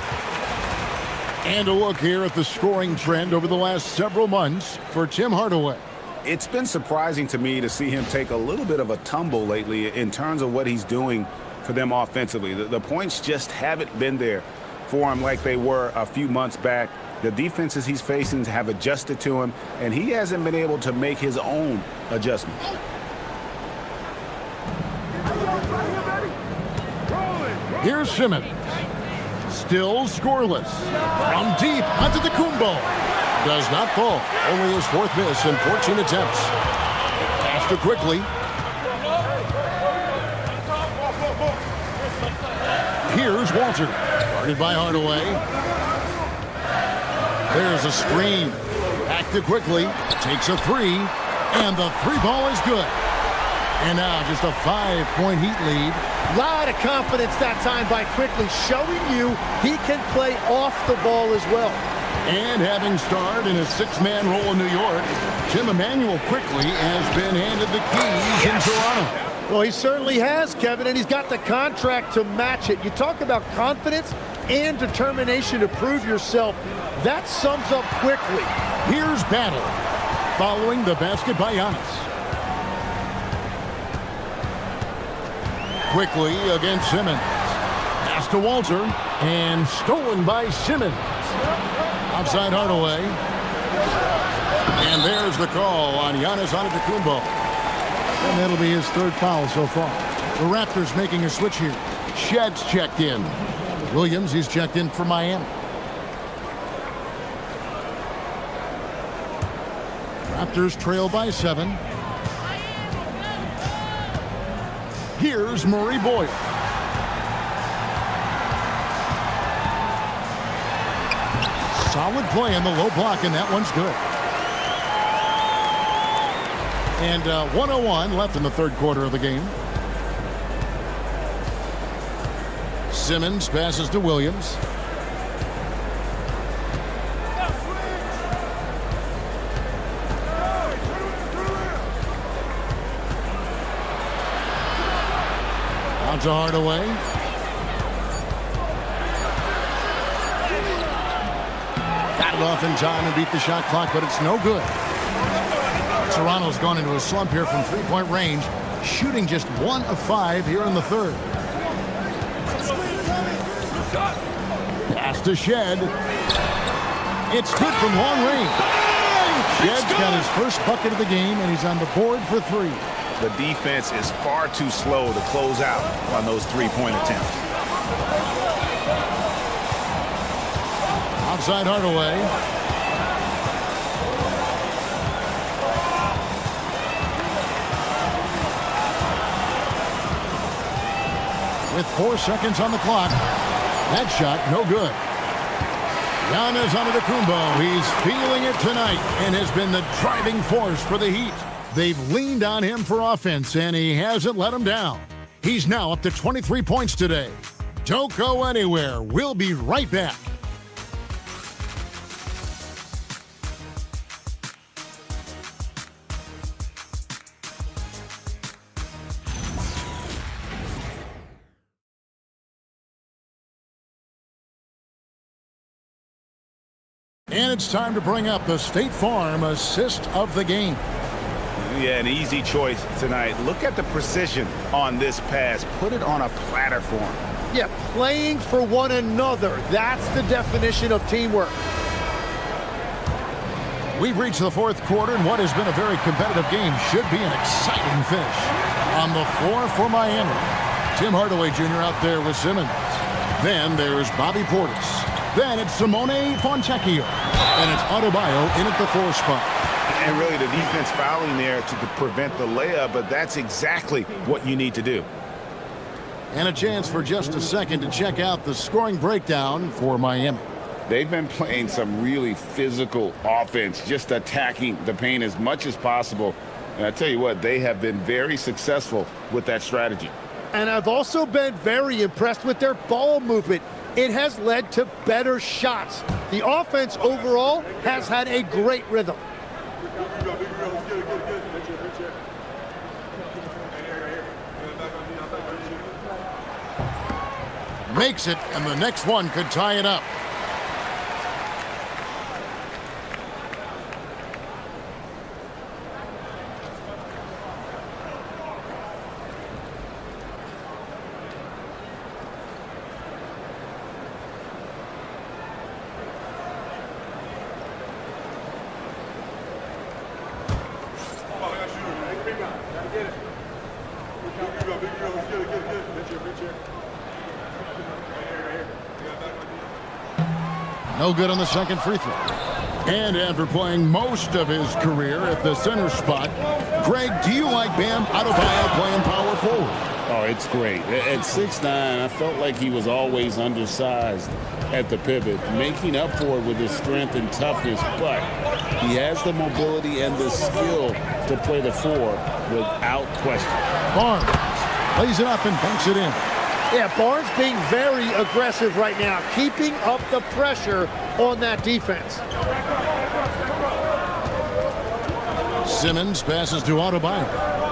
And a look here at the scoring trend over the last several months for Tim Hardaway. It's been surprising to me to see him take a little bit of a tumble lately in terms of what he's doing for them offensively. The points just haven't been there for him like they were a few months back. The defenses he's facing have adjusted to him, and he hasn't been able to make his own adjustments. Here's Simmons. Still scoreless. From deep onto the Kumbo. Does not fall. Only his 4th miss in 14 attempts. Pass to quickly. Here's Walter. Guarded by Hardaway. There's a screen. Back to quickly. Takes a 3. And the 3-ball is good. And now just a 5-point Heat lead. Lot of confidence that time by Quickly, showing you he can play off the ball as well. And having starred in a 6-man role in New York, Tim Emmanuel Quickly has been handed the keys in Toronto. Well, he certainly has, Kevin, and he's got the contract to match it. You talk about confidence and determination to prove yourself. That sums up Quickly. Here's Battle, following the basket by Giannis. Quickly against Simmons. Pass to Walter. And stolen by Simmons. Outside Hardaway. And there's the call on Giannis Antetokounmpo. And that'll be his 3rd foul so far. The Raptors making a switch here. Shedd's checked in. Williams, he's checked in for Miami. Raptors trail by 7. Here's Murray Boyle. Solid play in the low block, and that one's good. And 1:01 left in the 3rd quarter of the game. Simmons passes to Williams. Out to Hardaway. Got it off in time and beat the shot clock, but it's no good. Toronto's gone into a slump here from three-point range, shooting just 1 of 5 here in the third. Pass to Shed. It's good from long range. Shed's got his first bucket of the game, and he's on the board for 3. The defense is far too slow to close out on those three-point attempts. Outside Hardaway. With 4 seconds on the clock. That shot, no good. Giannis Antetokounmpo, he's feeling it tonight and has been the driving force for the Heat. They've leaned on him for offense, and he hasn't let them down. He's now up to 23 points today. Don't go anywhere. We'll be right back. And it's time to bring up the State Farm assist of the game. Yeah, an easy choice tonight. Look at the precision on this pass. Put it on a platter for him. Yeah, playing for one another. That's the definition of teamwork. We've reached the fourth quarter, and what has been a very competitive game should be an exciting finish. On the floor for Miami, Tim Hardaway Jr. out there with Simmons. Then there's Bobby Portis. Then it's Simone Fontecchio. And it's Adebayo in at the 4 spot. And really the defense fouling there to prevent the layup, but that's exactly what you need to do. And a chance for just a second to check out the scoring breakdown for Miami. They've been playing some really physical offense, just attacking the paint as much as possible. And I tell you what, they have been very successful with that strategy. And I've also been very impressed with their ball movement. It has led to better shots. The offense overall has had a great rhythm. Makes it, and the next one could tie it up. No good on the second free throw. And after playing most of his career at the center spot, Greg, do you like Bam Adebayo playing power forward? Oh, it's great. At 6'9", I felt like he was always undersized at the pivot, making up for it with his strength and toughness, but he has the mobility and the skill to play the 4 without question. Barnes lays it up and banks it in. Yeah, Barnes being very aggressive right now, keeping up the pressure on that defense. Simmons passes to Adebayo.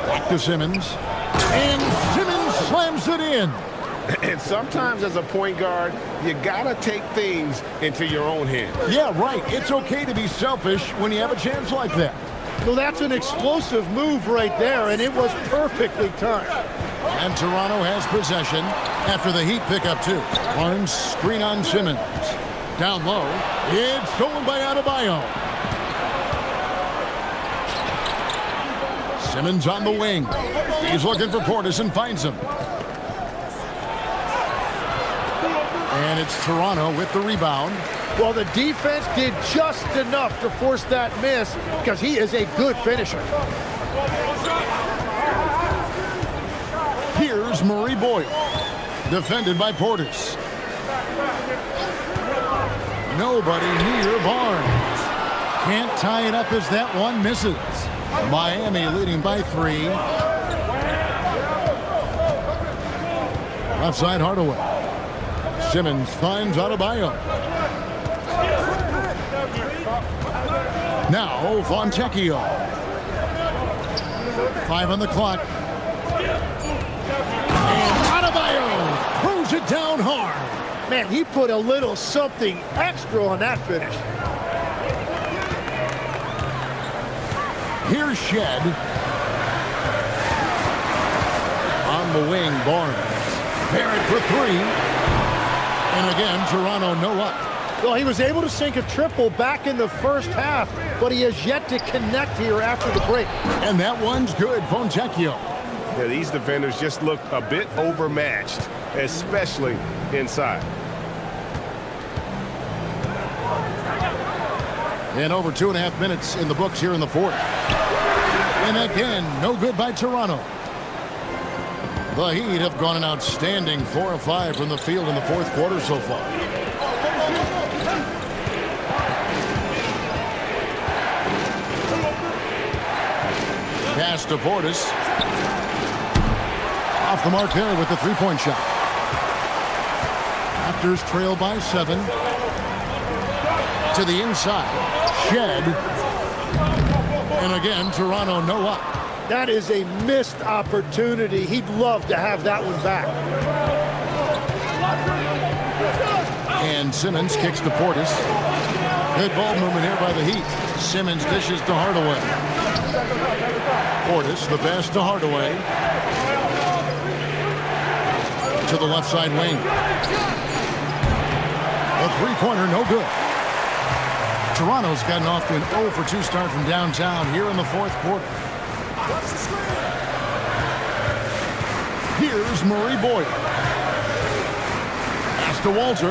Back to Simmons. And Simmons slams it in. And sometimes as a point guard, you gotta take things into your own hands. Yeah, right. It's okay to be selfish when you have a chance like that. Well, that's an explosive move right there, and it was perfectly timed. And Toronto has possession after the Heat pick up 2. Barnes screen on Simmons. Down low. It's stolen by Adebayo. Simmons on the wing. He's looking for Portis and finds him. And it's Toronto with the rebound. Well, the defense did just enough to force that miss because he is a good finisher. Here's Murray Boyle. Defended by Portis. Nobody near Barnes. Can't tie it up as that one misses. Miami leading by 3. Left side Hardaway. Simmons finds Adebayo. Now Fontecchio. 5 on the clock. And Adebayo throws it down hard. Man, he put a little something extra on that finish. Here's Shed. On the wing, Barnes. Barrett for 3. And again, Toronto no up. Well, he was able to sink a triple back in the first half, but he has yet to connect here after the break. And that one's good, Fontecchio. Yeah, these defenders just look a bit overmatched, especially inside. And over 2.5 minutes in the books here in the fourth. And again, no good by Toronto. The Heat have gone an outstanding 4 of 5 from the field in the fourth quarter so far. Pass to Portis. Off the mark there with the three-point shot. Raptors trail by 7. To the inside. Shed. And again, Toronto no up. That is a missed opportunity. He'd love to have that one back. And Simmons kicks to Portis. Good ball movement here by the Heat. Simmons dishes to Hardaway. Portis, the pass to Hardaway. To the left side wing. A three-pointer, no good. Toronto's gotten off to an 0 for 2 start from downtown here in the fourth quarter. Here's Murray Boyle. Pass to Walter.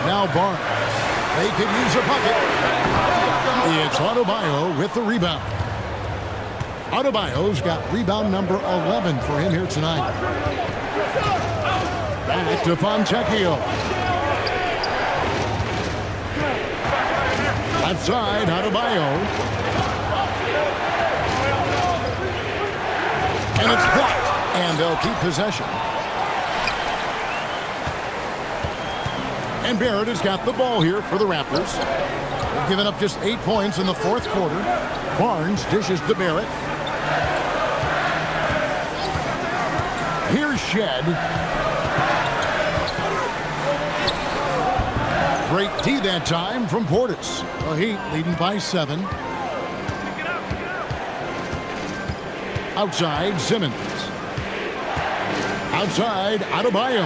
Now Barnes. They could use a bucket. It's Adebayo with the rebound. Adebayo's got rebound number 11 for him here tonight. Back to Fontecchio. Outside, Adebayo. And it's blocked. And they'll keep possession. And Barrett has got the ball here for the Raptors. They've given up just 8 points in the fourth quarter. Barnes dishes to Barrett. Here's Shed. Great D that time from Portis. The Heat leading by 7. Outside, Simmons. Outside, Adebayo.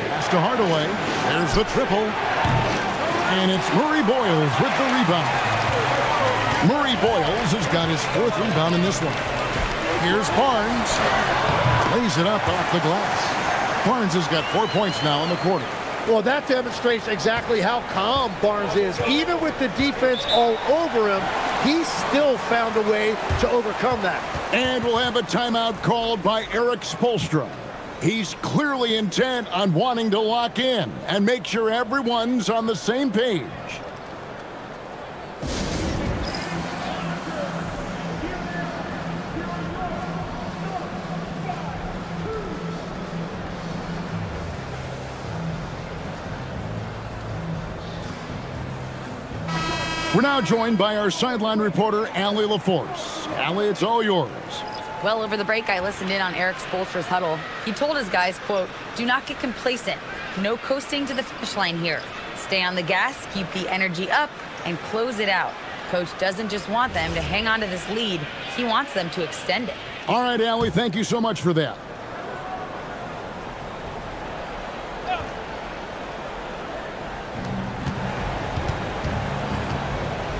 Pass to Hardaway. There's the triple. And it's Murray Boyles with the rebound. Murray Boyles has got his 4th rebound in this one. Here's Barnes. Lays it up off the glass. Barnes has got 4 points now in the quarter. Well, that demonstrates exactly how calm Barnes is. Even with the defense all over him, he still found a way to overcome that. And we'll have a timeout called by Eric Spoelstra. He's clearly intent on wanting to lock in and make sure everyone's on the same page. We're now joined by our sideline reporter, Allie LaForce. Allie, it's all yours. Well, over the break, I listened in on Eric Spoelstra's huddle. He told his guys, quote, "Do not get complacent. No coasting to the finish line here. Stay on the gas, keep the energy up, and close it out." Coach doesn't just want them to hang on to this lead. He wants them to extend it. All right, Allie, thank you so much for that.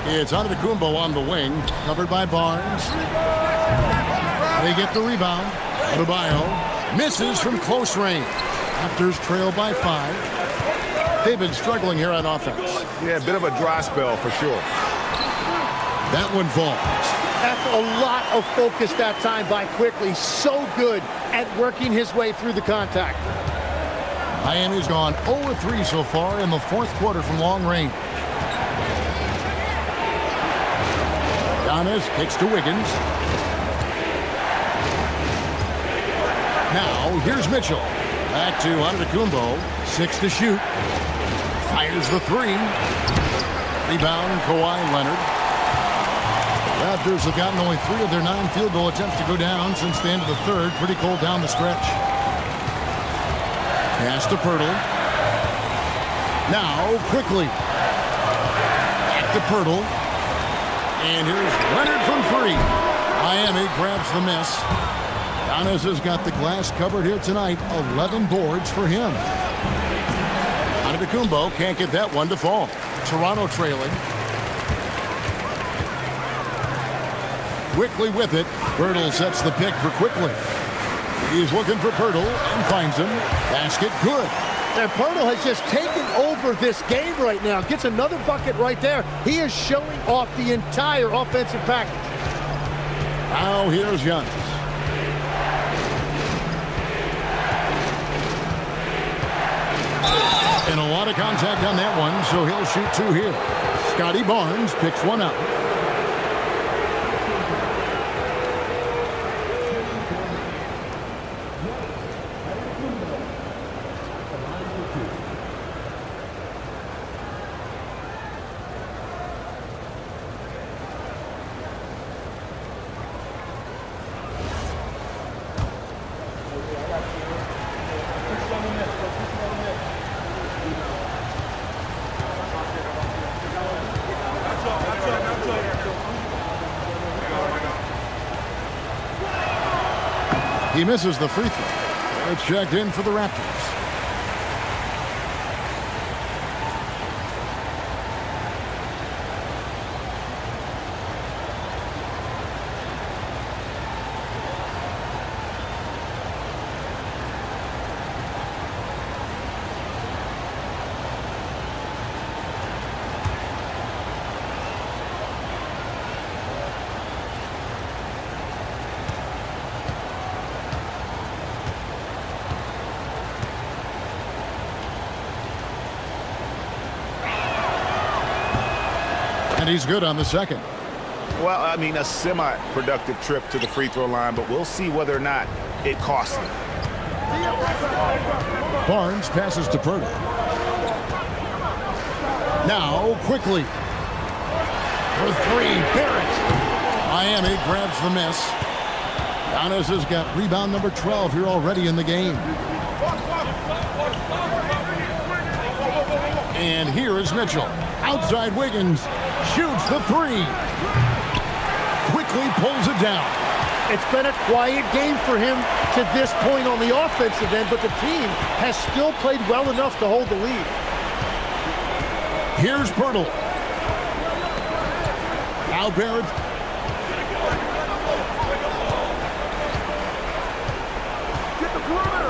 It's Antetokounmpo on the wing, covered by Barnes. They get the rebound. Adebayo misses from close range. Raptors trail by 5. They've been struggling here on offense. Yeah, a bit of a dry spell for sure. That one falls. That's a lot of focus that time by Quickly. So good at working his way through the contact. Miami's gone 0-3 so far in the fourth quarter from long range. Giannis kicks to Wiggins. Now, here's Mitchell. Back to Antetokounmpo. 6 to shoot. Fires the 3. Rebound, Kawhi Leonard. The Raptors have gotten only 3 of their 9 field goal attempts to go down since the end of the third. Pretty cold down the stretch. Pass to Pirtle. Now, quickly. Back to Pirtle. And here's Leonard from 3. Miami grabs the miss. Giannis has got the glass covered here tonight. 11 boards for him. Antetokounmpo can't get that one to fall. Toronto trailing. Quickly with it. Pirtle sets the pick for Quickly. He's looking for Pirtle and finds him. Basket good. And Pirtle has just taken over this game right now. Gets another bucket right there. He is showing off the entire offensive package. Now here's Giannis. And a lot of contact on that one, so he'll shoot 2 here. Scotty Barnes picks one up. He misses the free throw. It's checked in for the Raptors. And he's good on the second. Well, I mean, a semi-productive trip to the free throw line, but we'll see whether or not it costs him. Barnes passes to Pirtle. Now, quickly. For 3, Barrett. Miami grabs the miss. Giannis has got rebound number 12 here already in the game. And here is Mitchell. Outside Wiggins. Shoots the 3. Quickly pulls it down. It's been a quiet game for him to this point on the offensive end, but the team has still played well enough to hold the lead. Here's Pirtle. Now Barrett.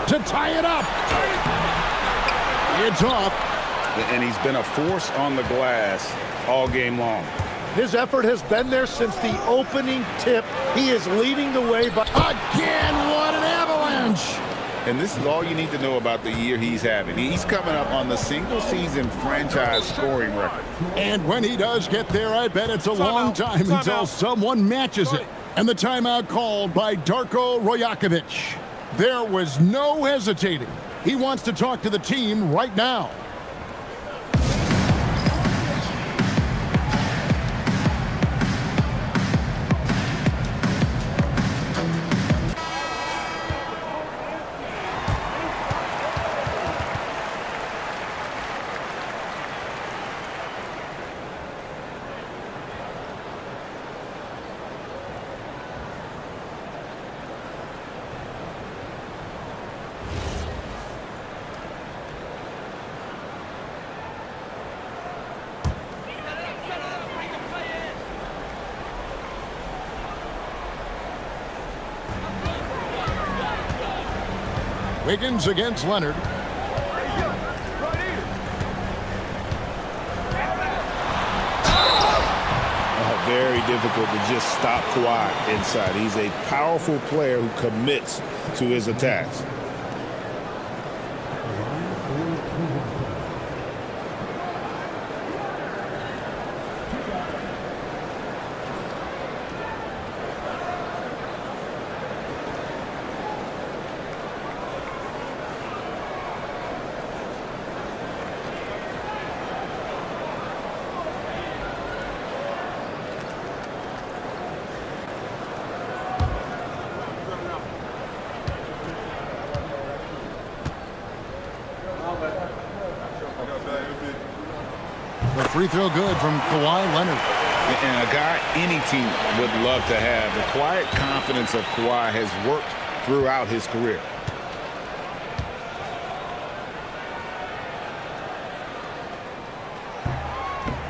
To tie it up. It's off. And he's been a force on the glass all game long. His effort has been there since the opening tip. He is leading the way. Again, what an avalanche! And this is all you need to know about the year he's having. He's coming up on the single-season franchise scoring record. And when he does get there, I bet it's a long time until someone matches it. And the timeout called by Darko Rajakovic. There was no hesitating. He wants to talk to the team right now. Wiggins against Leonard. Very difficult to just stop Kawhi inside. He's a powerful player who commits to his attacks. The free throw good from Kawhi Leonard. And a guy any team would love to have. The quiet confidence of Kawhi has worked throughout his career.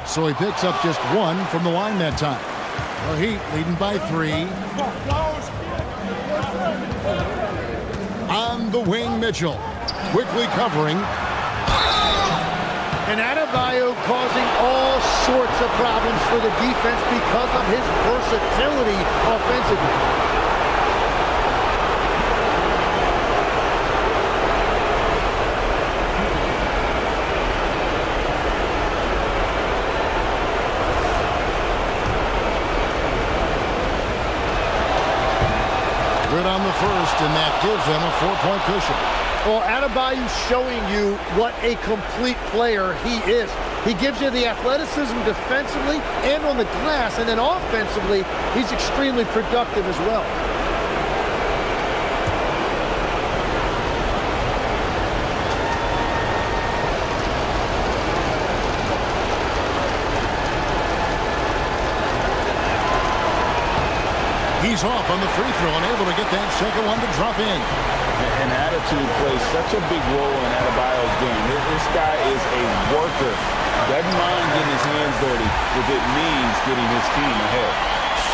So he picks up just one from the line that time. The Heat leading by 3. On the wing, Mitchell. Quickly covering. And Adebayo causing all sorts of problems for the defense because of his versatility offensively. Good on the first, and that gives them a 4-point cushion. Well, Adebayo's showing you what a complete player he is. He gives you the athleticism defensively and on the glass, and then offensively, he's extremely productive as well. He's off on the free throw and able to get that second one to drop in. And attitude plays such a big role in Adebayo's game. This guy is a worker. Doesn't mind getting his hands dirty if it means getting his team ahead.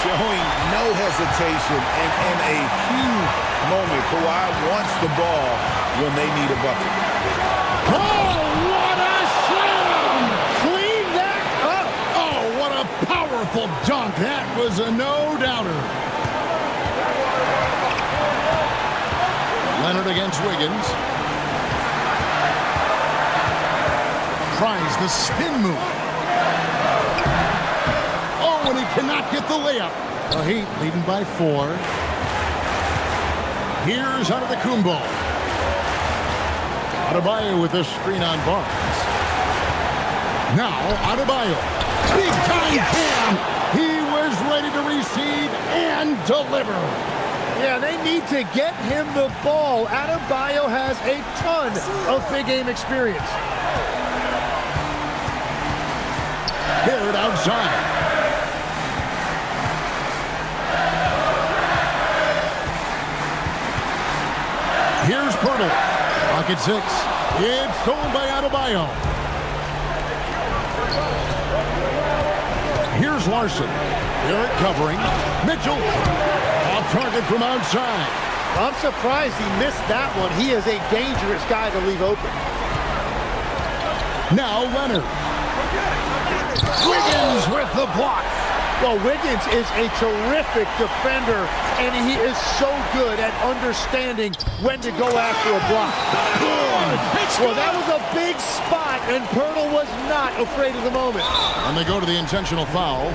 Showing no hesitation and in a huge moment. Kawhi wants the ball when they need a bucket. Oh, what a slam! Clean that up! Oh, what a powerful dunk. That was a no-doubter. Leonard against Wiggins. Tries the spin move. Oh, and he cannot get the layup. The Heat leading by 4. Here's Antetokounmpo. Adebayo with the screen on Barnes. Now Adebayo. Big time jam. He was ready to receive and deliver. Yeah, they need to get him the ball. Adebayo has a ton of big game experience. Hit it outside. Here's Pirtle. Pocket 6. It's stolen by Adebayo. Here's Larson. Barrett covering. Mitchell. Off target from outside. I'm surprised he missed that one. He is a dangerous guy to leave open. Now Leonard. Wiggins with the block. Well, Wiggins is a terrific defender, and he is so good at understanding when to go after a block. Good. Well, that was a big spot, and Pirtle was not afraid of the moment. And they go to the intentional foul.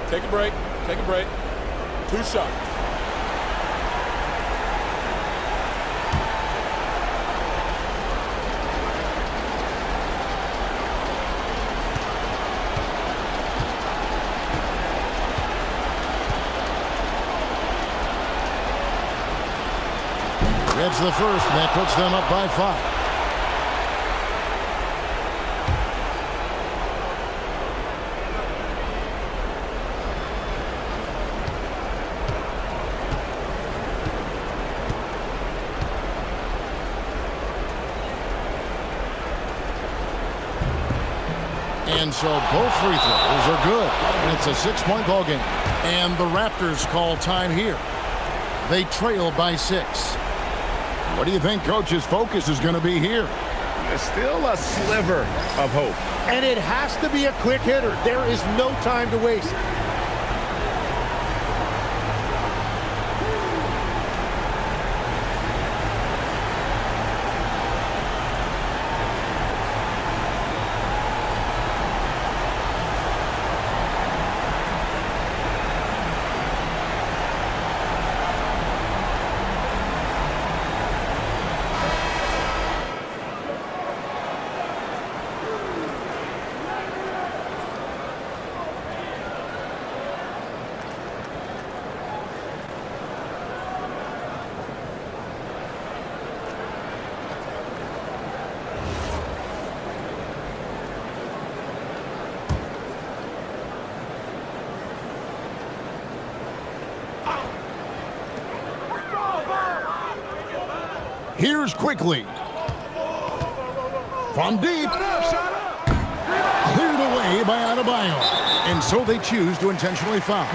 Take a break. Take a break. 2 shots. Gets the first, and that puts them up by 5. And so both free throws are good. And it's a 6-point ball game. And the Raptors call time here. They trail by 6. What do you think Coach's focus is going to be here? There's still a sliver of hope. And it has to be a quick hitter. There is no time to waste. Here's Quickly. From deep. Cleared away by Adebayo. And so they choose to intentionally foul.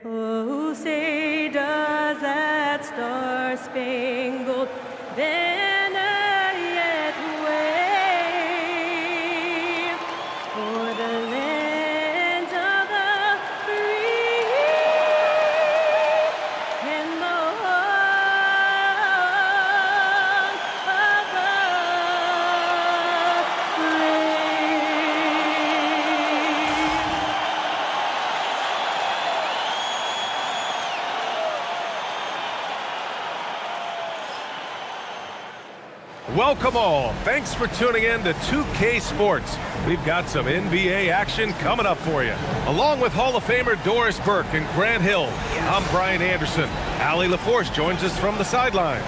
Oh, say does that star-spangled banner yet wave o'er the land of the free and the home of the Welcome all. Thanks for tuning in to 2K Sports. We've got some NBA action coming up for you. Along with Hall of Famer Doris Burke and Grant Hill, I'm Brian Anderson. Allie LaForce joins us from the sidelines.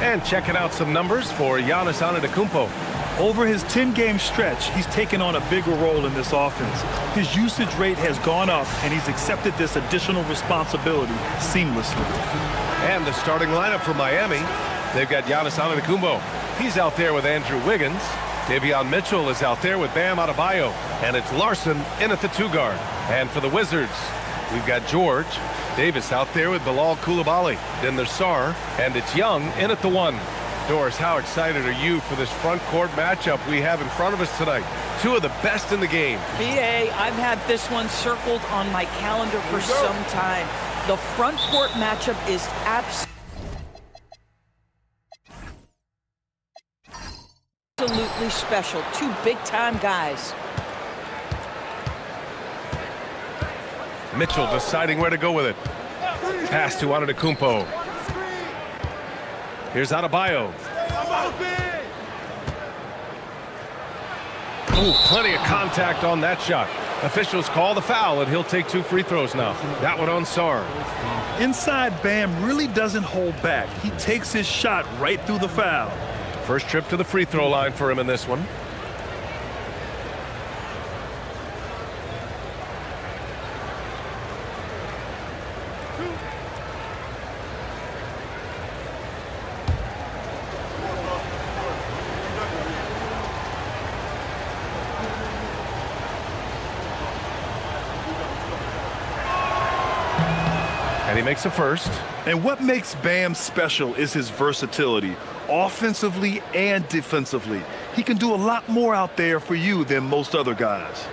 And checking out some numbers for Giannis Antetokounmpo. Over his 10-game stretch, he's taken on a bigger role in this offense. His usage rate has gone up, and he's accepted this additional responsibility seamlessly. And the starting lineup for Miami. They've got Giannis Antetokounmpo. He's out there with Andrew Wiggins. Davion Mitchell is out there with Bam Adebayo. And it's Larson in at the 2 guard. And for the Wizards, we've got George. Davis out there with Bilal Coulibaly. Then there's Sarr. And it's Young in at the 1. Doris, how excited are you for this front court matchup we have in front of us tonight? Two of the best in the game. BA, I've had this one circled on my calendar for some time. The front court matchup is absolutely special. Two big-time guys. Mitchell deciding where to go with it. Pass to Antetokounmpo. Here's Adebayo. Oh, plenty of contact on that shot. Officials call the foul, and he'll take 2 free throws now. That one on Sarr. Inside, Bam really doesn't hold back. He takes his shot right through the foul. First trip to the free throw line for him in this one. And he makes a first. And what makes Bam special is his versatility, offensively and defensively. He can do a lot more out there for you than most other guys.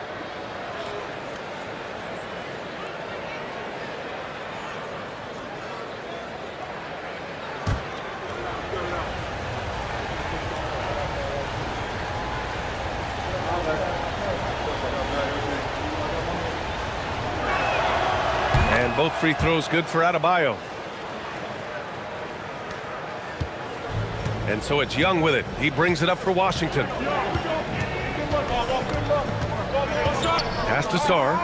And both free throws good for Adebayo. And so it's Young with it. He brings it up for Washington. Pass to Sarr.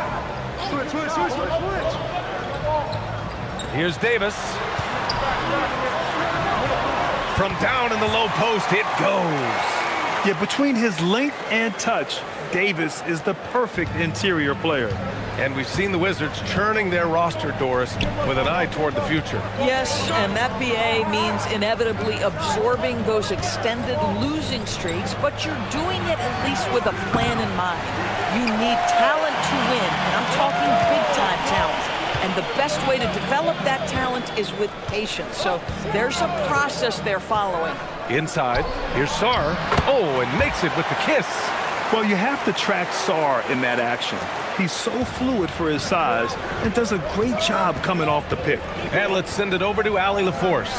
Here's Davis. From down in the low post, it goes. Yeah, between his length and touch, Davis is the perfect interior player. And we've seen the Wizards churning their roster, Doris, with an eye toward the future. Yes, and that BA means inevitably absorbing those extended losing streaks, but you're doing it at least with a plan in mind. You need talent to win, and I'm talking big-time talent. And the best way to develop that talent is with patience. So there's a process they're following. Inside, here's Sarr. Oh, and makes it with the kiss. Well, you have to track Sarr in that action. He's so fluid for his size and does a great job coming off the pick. And let's send it over to Allie LaForce.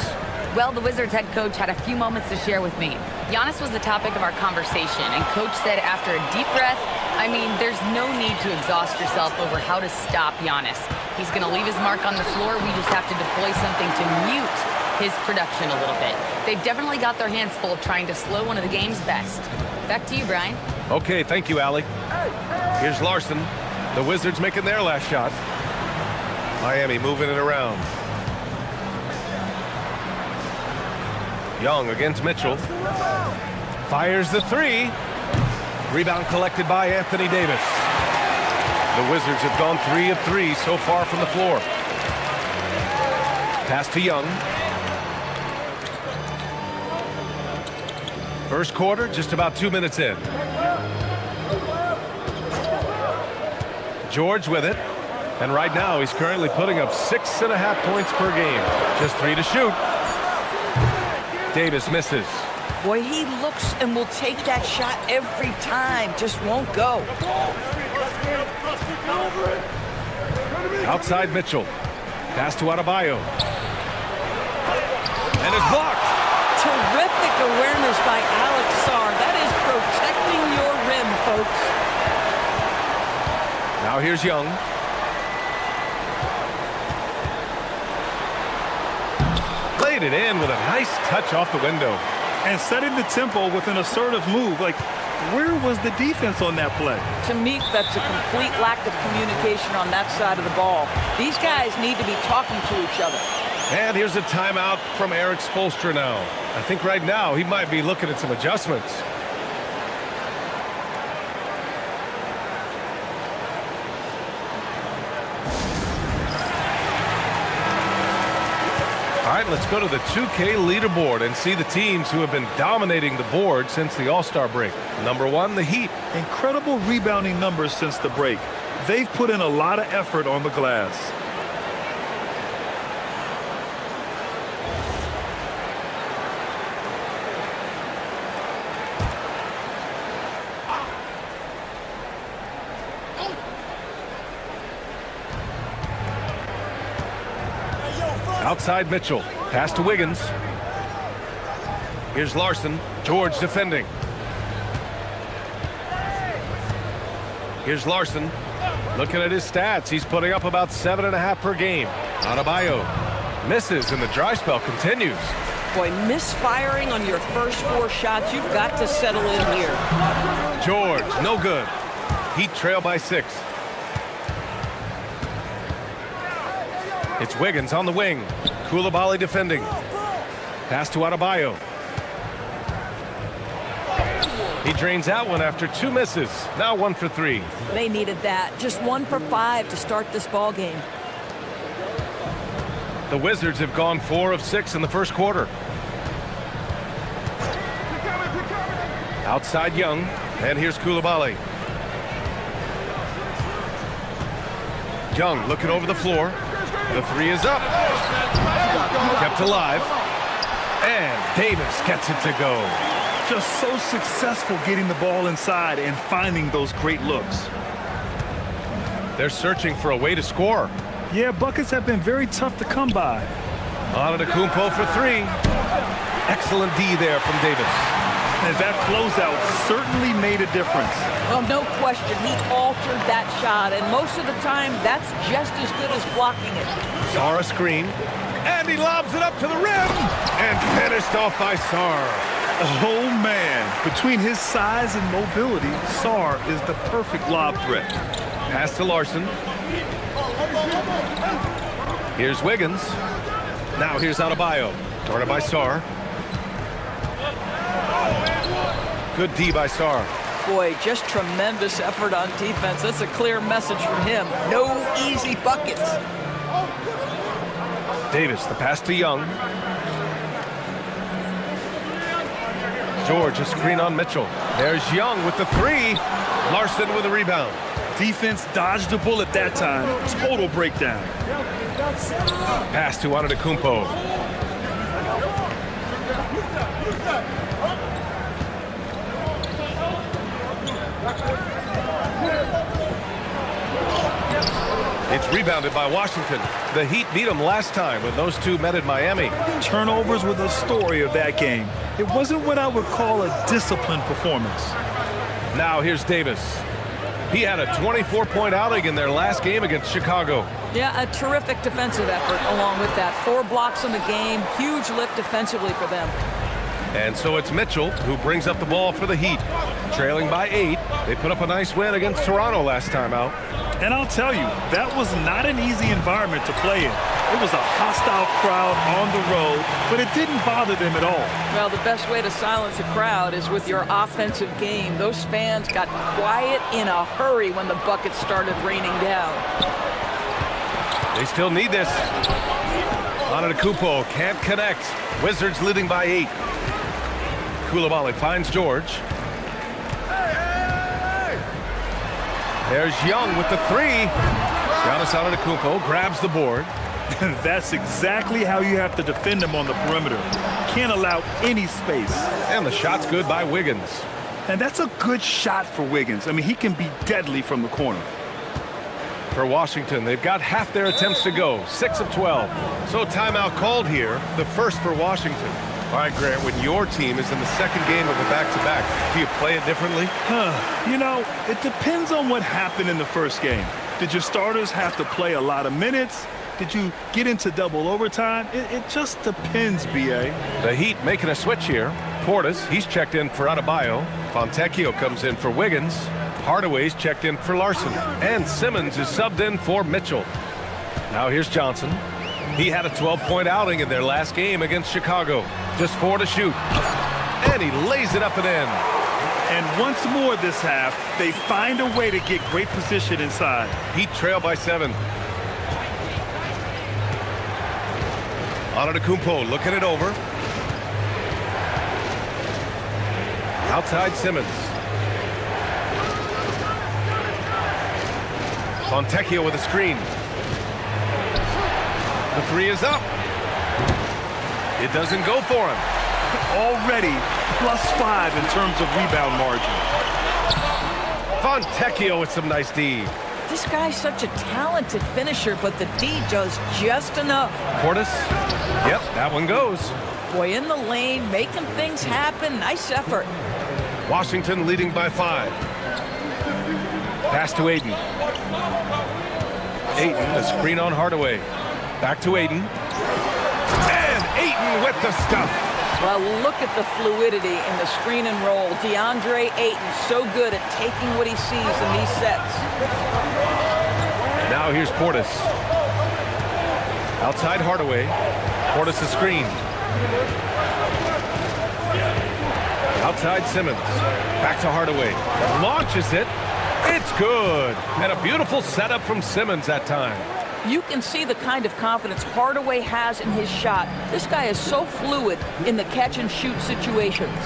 Well, the Wizards head coach had a few moments to share with me. Giannis was the topic of our conversation, and coach said after a deep breath, I mean, there's no need to exhaust yourself over how to stop Giannis. He's going to leave his mark on the floor. We just have to deploy something to mute his production a little bit. They've definitely got their hands full trying to slow one of the game's best. Back to you, Brian. Okay, thank you, Allie. Here's Larson. The Wizards making their last shot. Miami moving it around. Young against Mitchell. Fires the three. Rebound collected by Anthony Davis. The Wizards have gone 3 of 3 so far from the floor. Pass to Young. First quarter, just about 2 minutes in. George with it. And right now, he's currently putting up 6.5 points per game. Just 3 to shoot. Davis misses. Boy, he looks and will take that shot every time. Just won't go. Outside Mitchell. Pass to Adebayo. And it's blocked. Terrific awareness by Alex Sarr. That is protecting your rim, folks. Now here's Young. Laid it in with a nice touch off the window. And setting the tempo with an assertive move. Like, where was the defense on that play? To me, that's a complete lack of communication on that side of the ball. These guys need to be talking to each other. And here's a timeout from Eric Spoelstra now. I think right now he might be looking at some adjustments. All right, let's go to the 2K leaderboard and see the teams who have been dominating the board since the All-Star break. Number 1, the Heat. Incredible rebounding numbers since the break. They've put in a lot of effort on the glass. Outside Mitchell. Pass to Wiggins. Here's Larson. George defending. Here's Larson. Looking at his stats, he's putting up about 7.5 per game. Adebayo misses, and the dry spell continues. Boy, misfiring on your first 4 shots, you've got to settle in here. George, no good. Heat trail by 6. It's Wiggins on the wing. Koulibaly defending. Pass to Adebayo. He drains that one after 2 misses. Now 1 for 3. They needed that. Just 1 for 5 to start this ball game. The Wizards have gone 4 of 6 in the first quarter. Outside Young. And here's Koulibaly. Young looking over the floor. The 3 is up. Kept alive. And Davis gets it to go. Just so successful getting the ball inside and finding those great looks. They're searching for a way to score. Yeah, buckets have been very tough to come by. Antetokounmpo for 3. Excellent D there from Davis. And that closeout certainly made a difference. Oh, no question. He altered that shot, and most of the time, that's just as good as blocking it. Sarr a screen. And he lobs it up to the rim. And finished off by Sarr. Oh, man. Between his size and mobility, Sarr is the perfect lob threat. Pass to Larson. Here's Wiggins. Now here's Adebayo. Guarded by Sarr. Good D by Sarr. Boy, just tremendous effort on defense. That's a clear message from him. No easy buckets. Davis, the pass to Young. George, a screen on Mitchell. There's Young with the 3. Larson with a rebound. Defense dodged a bullet that time. Total breakdown. Pass to Antetokounmpo. It's rebounded by Washington. The Heat beat them last time when those two met at Miami. Turnovers were the story of that game. It wasn't what I would call a disciplined performance. Now here's Davis. He had a 24-point outing in their last game against Chicago. Yeah, a terrific defensive effort along with that. 4 blocks in the game. Huge lift defensively for them. And so it's Mitchell who brings up the ball for the Heat. Trailing by 8. They put up a nice win against Toronto last time out. And I'll tell you, that was not an easy environment to play in. It was a hostile crowd on the road, but it didn't bother them at all. Well, the best way to silence a crowd is with your offensive game. Those fans got quiet in a hurry when the buckets started raining down. They still need this. Antetokounmpo can't connect. Wizards leading by 8. Coulibaly finds George. There's Young with the 3. Giannis Antetokounmpo grabs the board. That's exactly how you have to defend him on the perimeter. Can't allow any space. And the shot's good by Wiggins. And that's a good shot for Wiggins. I mean, he can be deadly from the corner. For Washington, they've got half their attempts to go, 6 of 12. So timeout called here, the first for Washington. All right, Grant, when your team is in the second game of a back-to-back, do you play it differently? You know, it depends on what happened in the first game. Did your starters have to play a lot of minutes? Did you get into double overtime? It just depends, B.A. The Heat making a switch here. Portis, he's checked in for Adebayo. Fontecchio comes in for Wiggins. Hardaway's checked in for Larson. And Simmons is subbed in for Mitchell. Now here's Johnson. He had a 12-point outing in their last game against Chicago. Just 4 to shoot. And he lays it up and in. And once more this half, they find a way to get great position inside. Heat trail by 7. Antetokounmpo looking it over. Outside Simmons. Fontecchio with a screen. The 3 is up. It doesn't go for him. Already +5 in terms of rebound margin. Fontecchio with some nice D. This guy's such a talented finisher, but the D does just enough. Portis. Yep, that one goes. Boy, in the lane, making things happen. Nice effort. Washington leading by 5. Pass to Aiden. Ayton, the screen on Hardaway. Back to Aiden. And Ayton with the stuff. Well, look at the fluidity in the screen and roll. DeAndre Ayton so good at taking what he sees in these sets. Now here's Portis. Outside Hardaway. Portis the screen. Outside Simmons. Back to Hardaway. Launches it. It's good. And a beautiful setup from Simmons that time. You can see the kind of confidence Hardaway has in his shot. This guy is so fluid in the catch-and-shoot situations.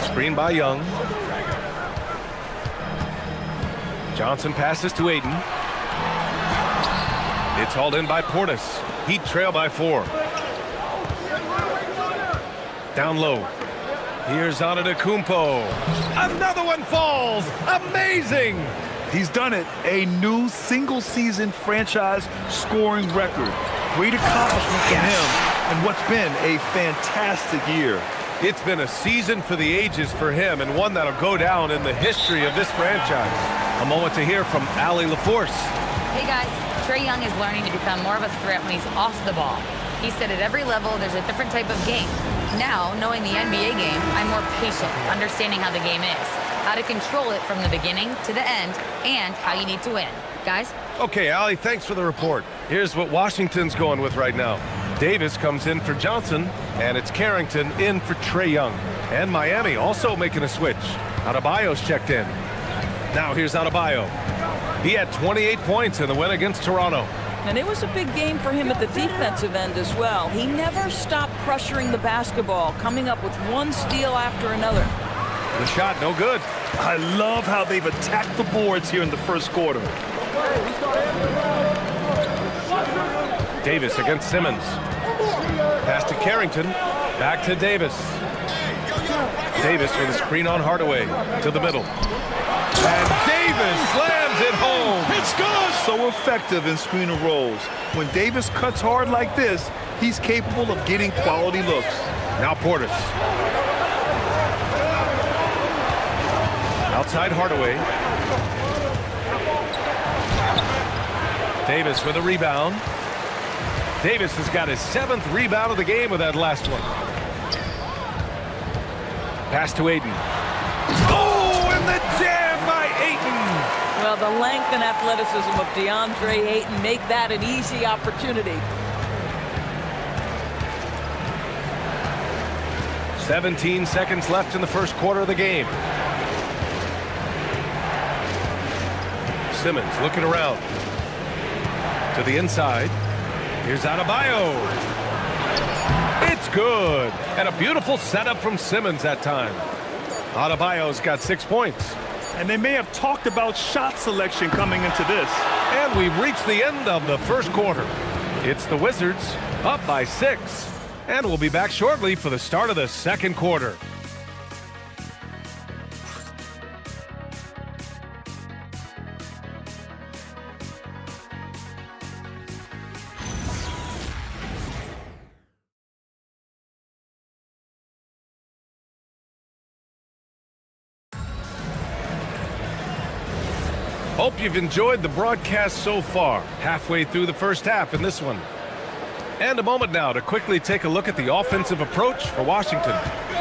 Screen by Young. Johnson passes to Aiden. It's hauled in by Portis. Heat trail by 4. Down low. Here's Antetokounmpo. Another one falls. Amazing. He's done it. A new single-season franchise scoring record. Great accomplishment for him and what's been a fantastic year. It's been a season for the ages for him and one that'll go down in the history of this franchise. A moment to hear from Allie LaForce. Hey guys, Trae Young is learning to become more of a threat when he's off the ball. He said at every level there's a different type of game. Now, knowing the NBA game, I'm more patient, understanding how the game is, how to control it from the beginning to the end, and how you need to win. Guys? Okay, Allie, thanks for the report. Here's what Washington's going with right now. Davis comes in for Johnson, and it's Carrington in for Trae Young. And Miami also making a switch. Adebayo's checked in. Now here's Adebayo. He had 28 points in the win against Toronto. And it was a big game for him at the defensive end as well. He never stopped pressuring the basketball, coming up with one steal after another. The shot, no good. I love how they've attacked the boards here in the first quarter. Davis against Simmons. Pass to Carrington. Back to Davis. Davis with a screen on Hardaway to the middle. And Davis slams it home. It's good. So effective in screen and rolls. When Davis cuts hard like this, he's capable of getting quality looks. Now Portis. Outside Hardaway. Davis with a rebound. Davis has got his 7th rebound of the game with that last one. Pass to Ayton. Oh, and the jam by Ayton. Well, the length and athleticism of DeAndre Ayton make that an easy opportunity. 17 seconds left in the first quarter of the game. Simmons looking around. To the inside. Here's Adebayo. It's good. And a beautiful setup from Simmons that time. Adebayo's got 6 points. And they may have talked about shot selection coming into this. And we've reached the end of the first quarter. It's the Wizards up by 6. And we'll be back shortly for the start of the second quarter. Hope you've enjoyed the broadcast so far. Halfway through the first half in this one. And a moment now to quickly take a look at the offensive approach for Washington.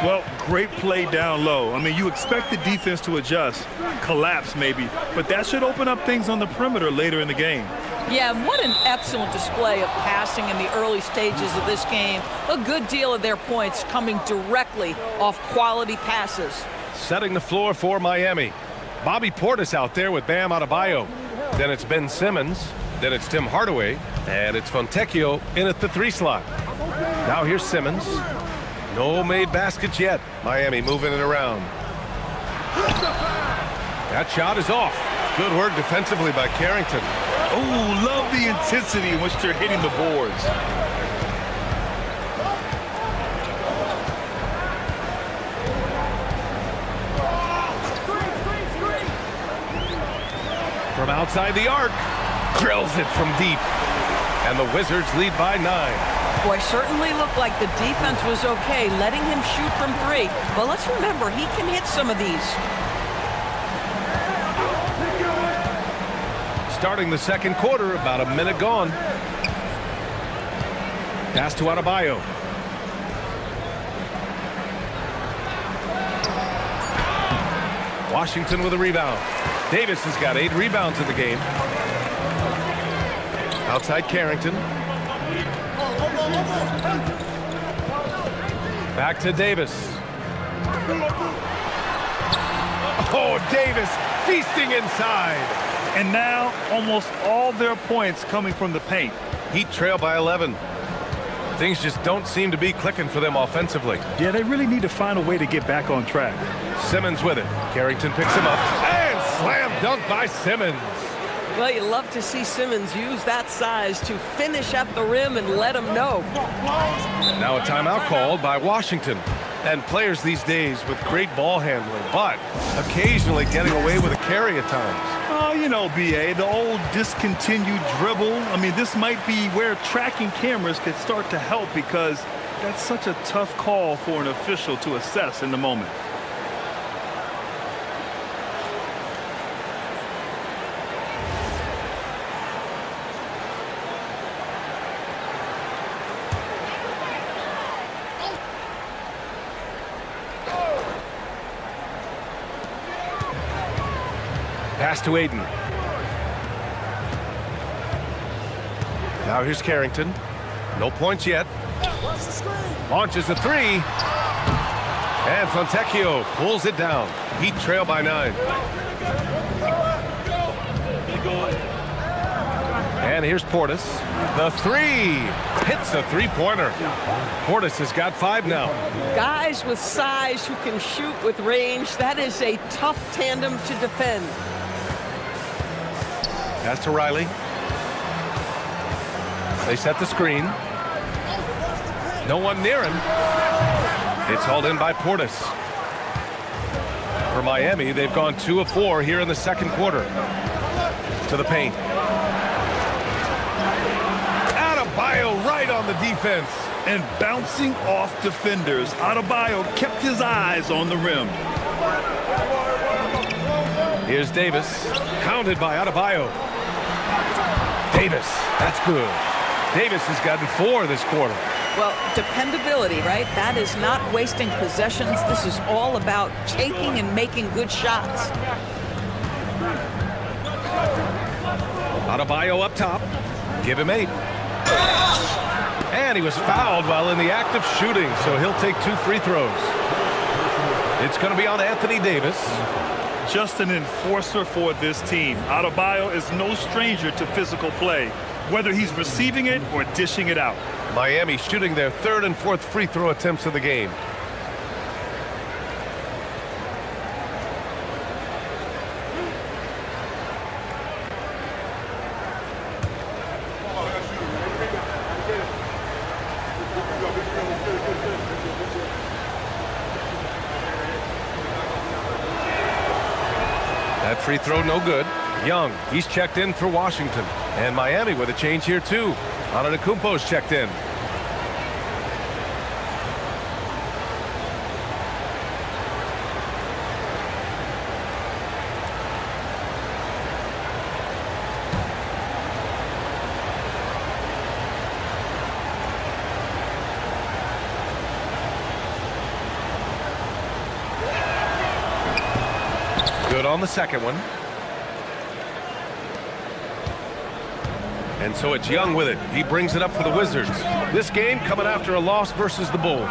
Well, great play down low. I mean, you expect the defense to adjust, collapse maybe, but that should open up things on the perimeter later in the game. Yeah, what an excellent display of passing in the early stages of this game. A good deal of their points coming directly off quality passes. Setting the floor for Miami. Bobby Portis out there with Bam Adebayo. Then it's Ben Simmons. Then it's Tim Hardaway. And it's Fontecchio in at the 3 slot. Now here's Simmons. No made baskets yet. Miami moving it around. That shot is off. Good work defensively by Carrington. Oh, love the intensity in which they're hitting the boards. From outside the arc, drills it from deep. And the Wizards lead by 9. Boy, certainly looked like the defense was okay, letting him shoot from 3. But let's remember, he can hit some of these. Starting the second quarter, about a minute gone. Pass to Adebayo. Washington with a rebound. Davis has got 8 rebounds in the game. Outside Carrington. Back to Davis. Oh, Davis feasting inside. And now almost all their points coming from the paint. Heat trail by 11. Things just don't seem to be clicking for them offensively. Yeah, they really need to find a way to get back on track. Simmons with it. Carrington picks him up. And slam dunk by Simmons. Well, you love to see Simmons use that size to finish at the rim and let him know. Now a timeout called by Washington. And players these days with great ball handling, but occasionally getting away with a carry at times. Oh, you know, B.A., the old discontinued dribble. I mean, this might be where tracking cameras could start to help because that's such a tough call for an official to assess in the moment. Pass to Ayton. Now here's Carrington. No points yet. Launches a 3. And Fontecchio pulls it down. Heat trail by 9. And here's Portis. The 3 hits a 3-pointer. Portis has got 5 now. Guys with size who can shoot with range, that is a tough tandem to defend. Pass to Riley. They set the screen. No one near him. It's hauled in by Portis. For Miami, they've gone 2 of 4 here in the second quarter. To the paint. Adebayo right on the defense. And bouncing off defenders, Adebayo kept his eyes on the rim. Here's Davis. Counted by Adebayo. Davis. That's good. Davis has gotten 4 this quarter. Well, dependability, right? That is not wasting possessions. This is all about taking and making good shots. Adebayo up top. Give him 8. And he was fouled while in the act of shooting, so he'll take 2 free throws. It's going to be on Anthony Davis. Just an enforcer for this team. Adebayo is no stranger to physical play, whether he's receiving it or dishing it out. Miami shooting their 3rd and 4th free throw attempts of the game. That free throw no good. Young, he's checked in for Washington. And Miami with a change here too. Antetokounmpo's checked in. Good on the second one. And so it's Young with it. He brings it up for the Wizards. This game coming after a loss versus the Bulls.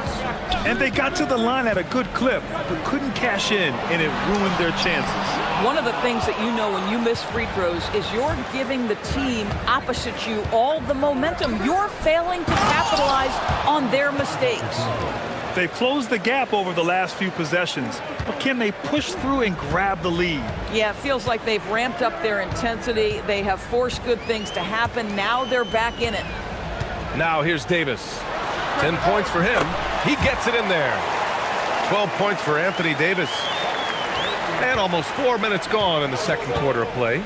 And they got to the line at a good clip, but couldn't cash in, and it ruined their chances. One of the things that you know when you miss free throws is you're giving the team opposite you all the momentum. You're failing to capitalize on their mistakes. They've closed the gap over the last few possessions, but can they push through and grab the lead? Yeah, it feels like they've ramped up their intensity. They have forced good things to happen. Now they're back in it. Now here's Davis. 10 points for him. He gets it in there. 12 points for Anthony Davis. And almost 4 minutes gone in the second quarter of play.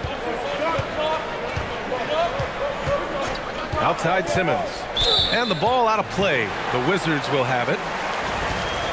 Outside Simmons. And the ball out of play. The Wizards will have it.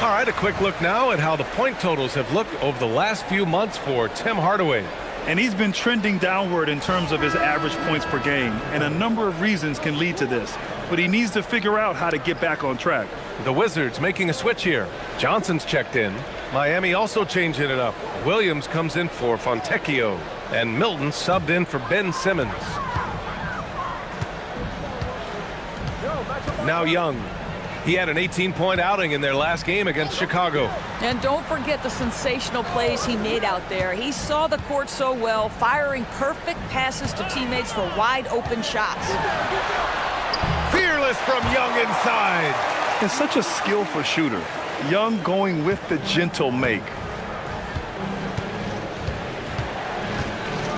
All right, a quick look now at how the point totals have looked over the last few months for Tim Hardaway. And he's been trending downward in terms of his average points per game, and a number of reasons can lead to this. But he needs to figure out how to get back on track. The Wizards making a switch here. Johnson's checked in. Miami also changing it up. Williams comes in for Fontecchio, and Milton subbed in for Ben Simmons. Now Young. He had an 18-point outing in their last game against Chicago. And don't forget the sensational plays he made out there. He saw the court so well, firing perfect passes to teammates for wide-open shots. Fearless from Young inside. It's such a skillful shooter. Young going with the gentle make.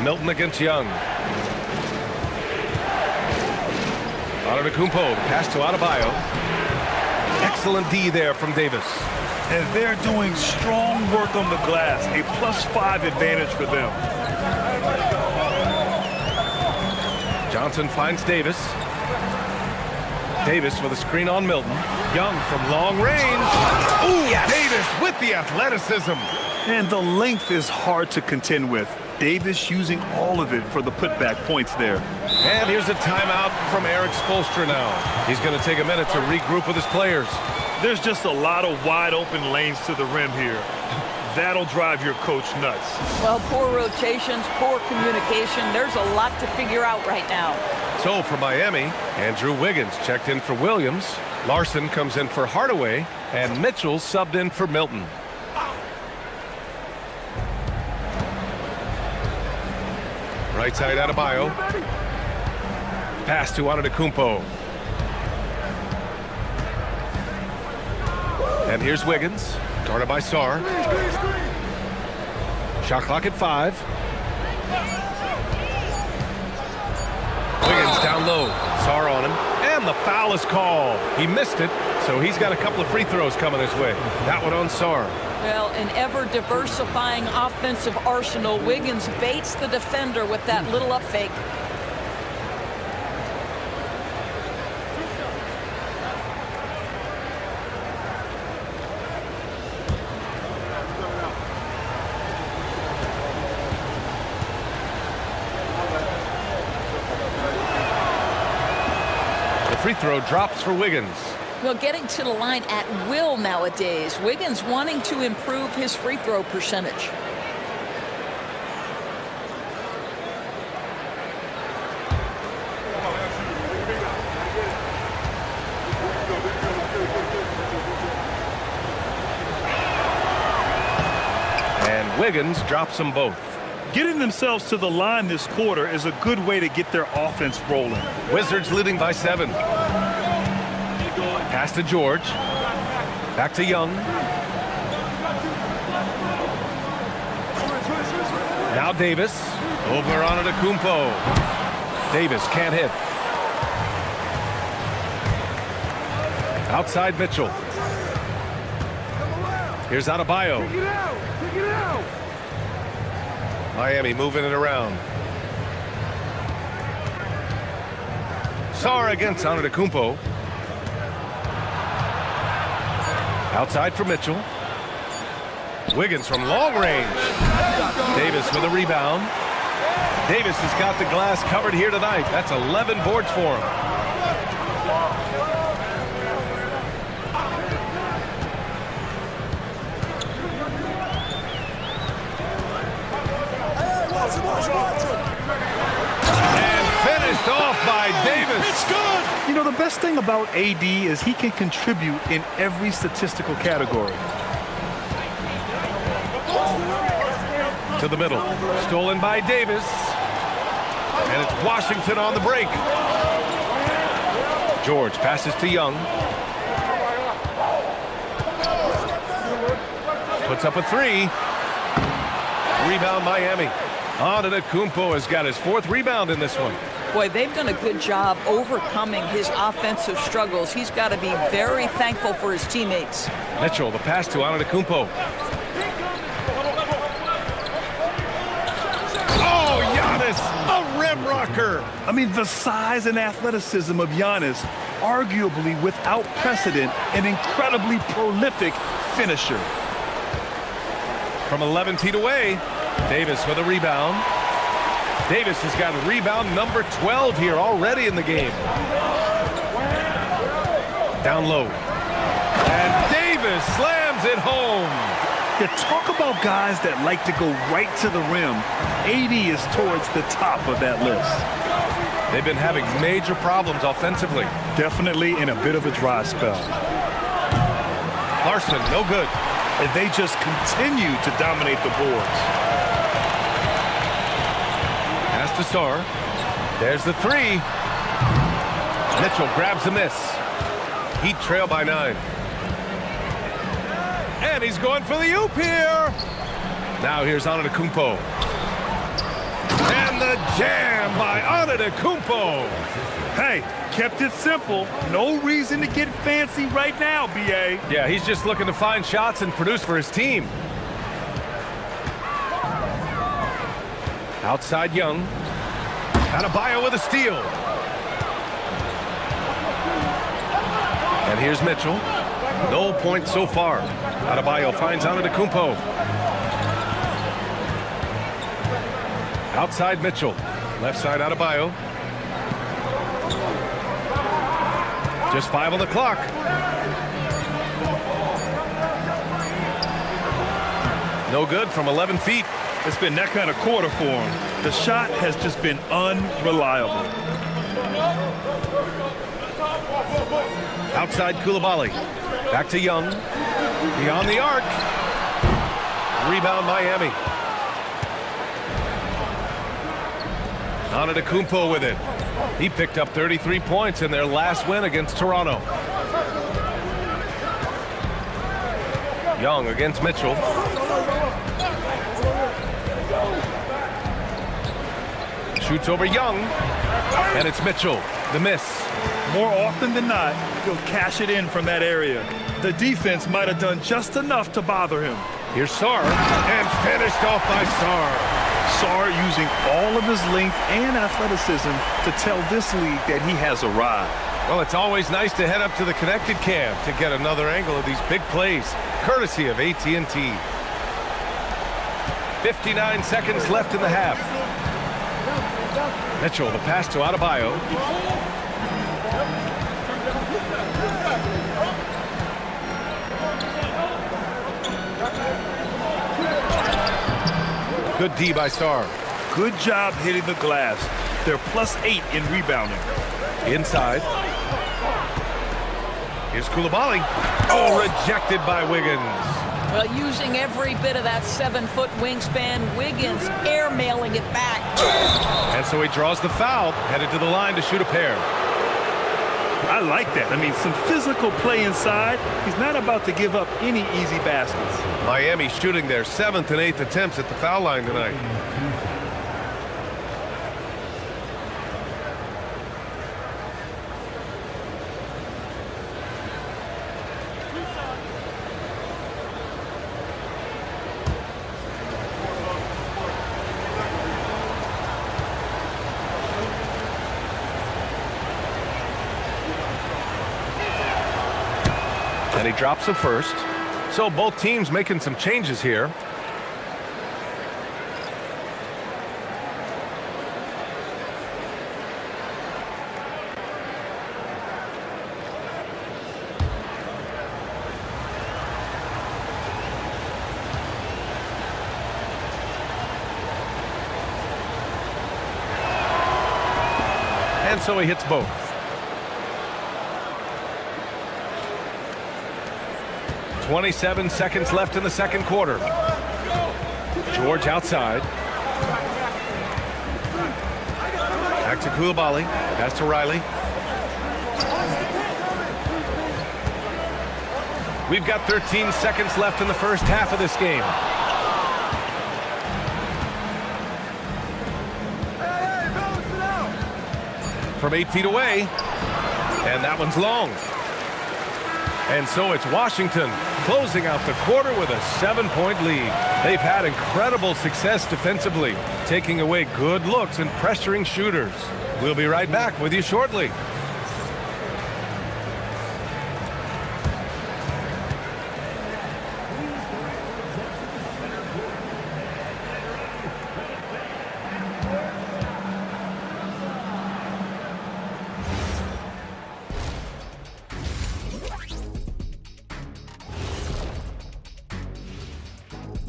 Milton against Young. Antetokounmpo, pass to Adebayo. Excellent D there from Davis. And they're doing strong work on the glass. A +5 advantage for them. Johnson finds Davis. Davis with a screen on Milton. Young from long range. Ooh, yes. Davis with the athleticism. And the length is hard to contend with. Davis using all of it for the putback points there. And here's a timeout from Eric Spoelstra now. He's going to take a minute to regroup with his players. There's just a lot of wide open lanes to the rim here. That'll drive your coach nuts. Well, poor rotations, poor communication. There's a lot to figure out right now. So for Miami, Andrew Wiggins checked in for Williams. Larson comes in for Hardaway. And Mitchell subbed in for Milton. Right side Adebayo. Pass to Antetokounmpo. And here's Wiggins, guarded by Sarr. Shot clock at 5. Wiggins down low. Sarr on him. And the foul is called. He missed it, so he's got a couple of free throws coming his way. That one on Sarr. Well, an ever-diversifying offensive arsenal. Wiggins baits the defender with that little up fake. The free throw drops for Wiggins. Well, getting to the line at will nowadays. Wiggins wanting to improve his free throw percentage. And Wiggins drops them both. Getting themselves to the line this quarter is a good way to get their offense rolling. Wizards leading by 7. Pass to George. Back to Young. Now Davis. Over on Antetokounmpo. Davis can't hit. Outside Mitchell. Here's Adebayo. Miami moving it around. Sarr against Antetokounmpo. Outside for Mitchell. Wiggins from long range. Davis with a rebound. Davis has got the glass covered here tonight. That's 11 boards for him. And finished off by Davis. It's good. You know, the best thing about AD is he can contribute in every statistical category. To the middle. Stolen by Davis. And it's Washington on the break. George passes to Young. Puts up a 3. Rebound Miami. Antetokounmpo has got his 4th rebound in this one. Boy, they've done a good job overcoming his offensive struggles. He's got to be very thankful for his teammates. Mitchell, the pass to Antetokounmpo. Oh, Giannis, a rim rocker. I mean, the size and athleticism of Giannis, arguably without precedent, an incredibly prolific finisher. From 11 feet away, Davis with a rebound. Davis has got rebound number 12 here already in the game. Down low. And Davis slams it home. You talk about guys that like to go right to the rim. AD is towards the top of that list. They've been having major problems offensively. Definitely in a bit of a dry spell. Larson, no good. And they just continue to dominate the boards. Pass to Sarr. There's the 3. Mitchell grabs a miss. Heat trail by 9. And he's going for the oop here. Now here's Antetokounmpo. And the jam by Antetokounmpo. Hey, kept it simple. No reason to get fancy right now, B.A. Yeah, he's just looking to find shots and produce for his team. Outside Young. Adebayo with a steal. And here's Mitchell. No points so far. Adebayo finds Antetokounmpo. Outside Mitchell. Left side Adebayo. Just 5 on the clock. No good from 11 feet. It's been that kind of quarter for him. The shot has just been unreliable. Outside Coulibaly. Back to Young. Beyond the arc. Rebound Miami. Antetokounmpo with it. He picked up 33 points in their last win against Toronto. Young against Mitchell. Shoots over Young. And it's Mitchell. The miss. More often than not, he'll cash it in from that area. The defense might have done just enough to bother him. Here's Sarr, and finished off by Sarr. Sarr using all of his length and athleticism to tell this league that he has arrived. Well, it's always nice to head up to the connected cam to get another angle of these big plays, courtesy of AT&T. 59 seconds left in the half. Mitchell, the pass to Adebayo. Good D by Sarr. Good job hitting the glass. They're +8 in rebounding. Inside. Here's Coulibaly. Oh, rejected by Wiggins. Well, using every bit of that 7-foot wingspan, Wiggins airmailing it back. And so he draws the foul, headed to the line to shoot a pair. I like that. I mean, some physical play inside. He's not about to give up any easy baskets. Miami shooting their 7th and 8th attempts at the foul line tonight. And he drops the first. So both teams making some changes here. And so he hits both. .27 seconds left in the second quarter. George outside. Back to Coulibaly. Pass to Riley. We've got 13 seconds left in the first half of this game. From 8 feet away. And that one's long. And so it's Washington closing out the quarter with a 7-point lead. They've had incredible success defensively, taking away good looks and pressuring shooters. We'll be right back with you shortly.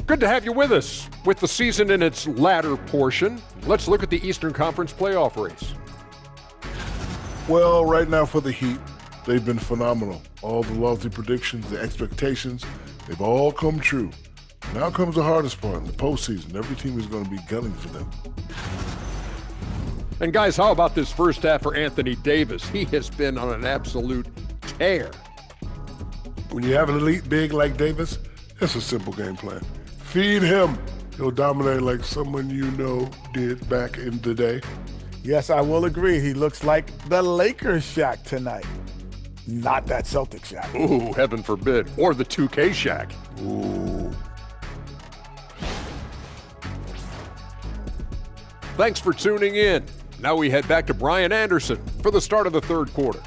Good to have you with us. With the season in its latter portion, let's look at the Eastern Conference playoff race. Well, right now for the Heat, they've been phenomenal. All the lofty predictions, the expectations, they've all come true. Now comes the hardest part in the postseason. Every team is going to be gunning for them. And guys, how about this first half for Anthony Davis? He has been on an absolute tear. When you have an elite big like Davis, it's a simple game plan. Feed him. He'll dominate like someone you know did back in the day. Yes, I will agree. He looks like the Lakers Shaq tonight. Not that Celtic Shaq. Ooh, heaven forbid. Or the 2K Shaq. Ooh. Thanks for tuning in. Now we head back to Brian Anderson for the start of the third quarter.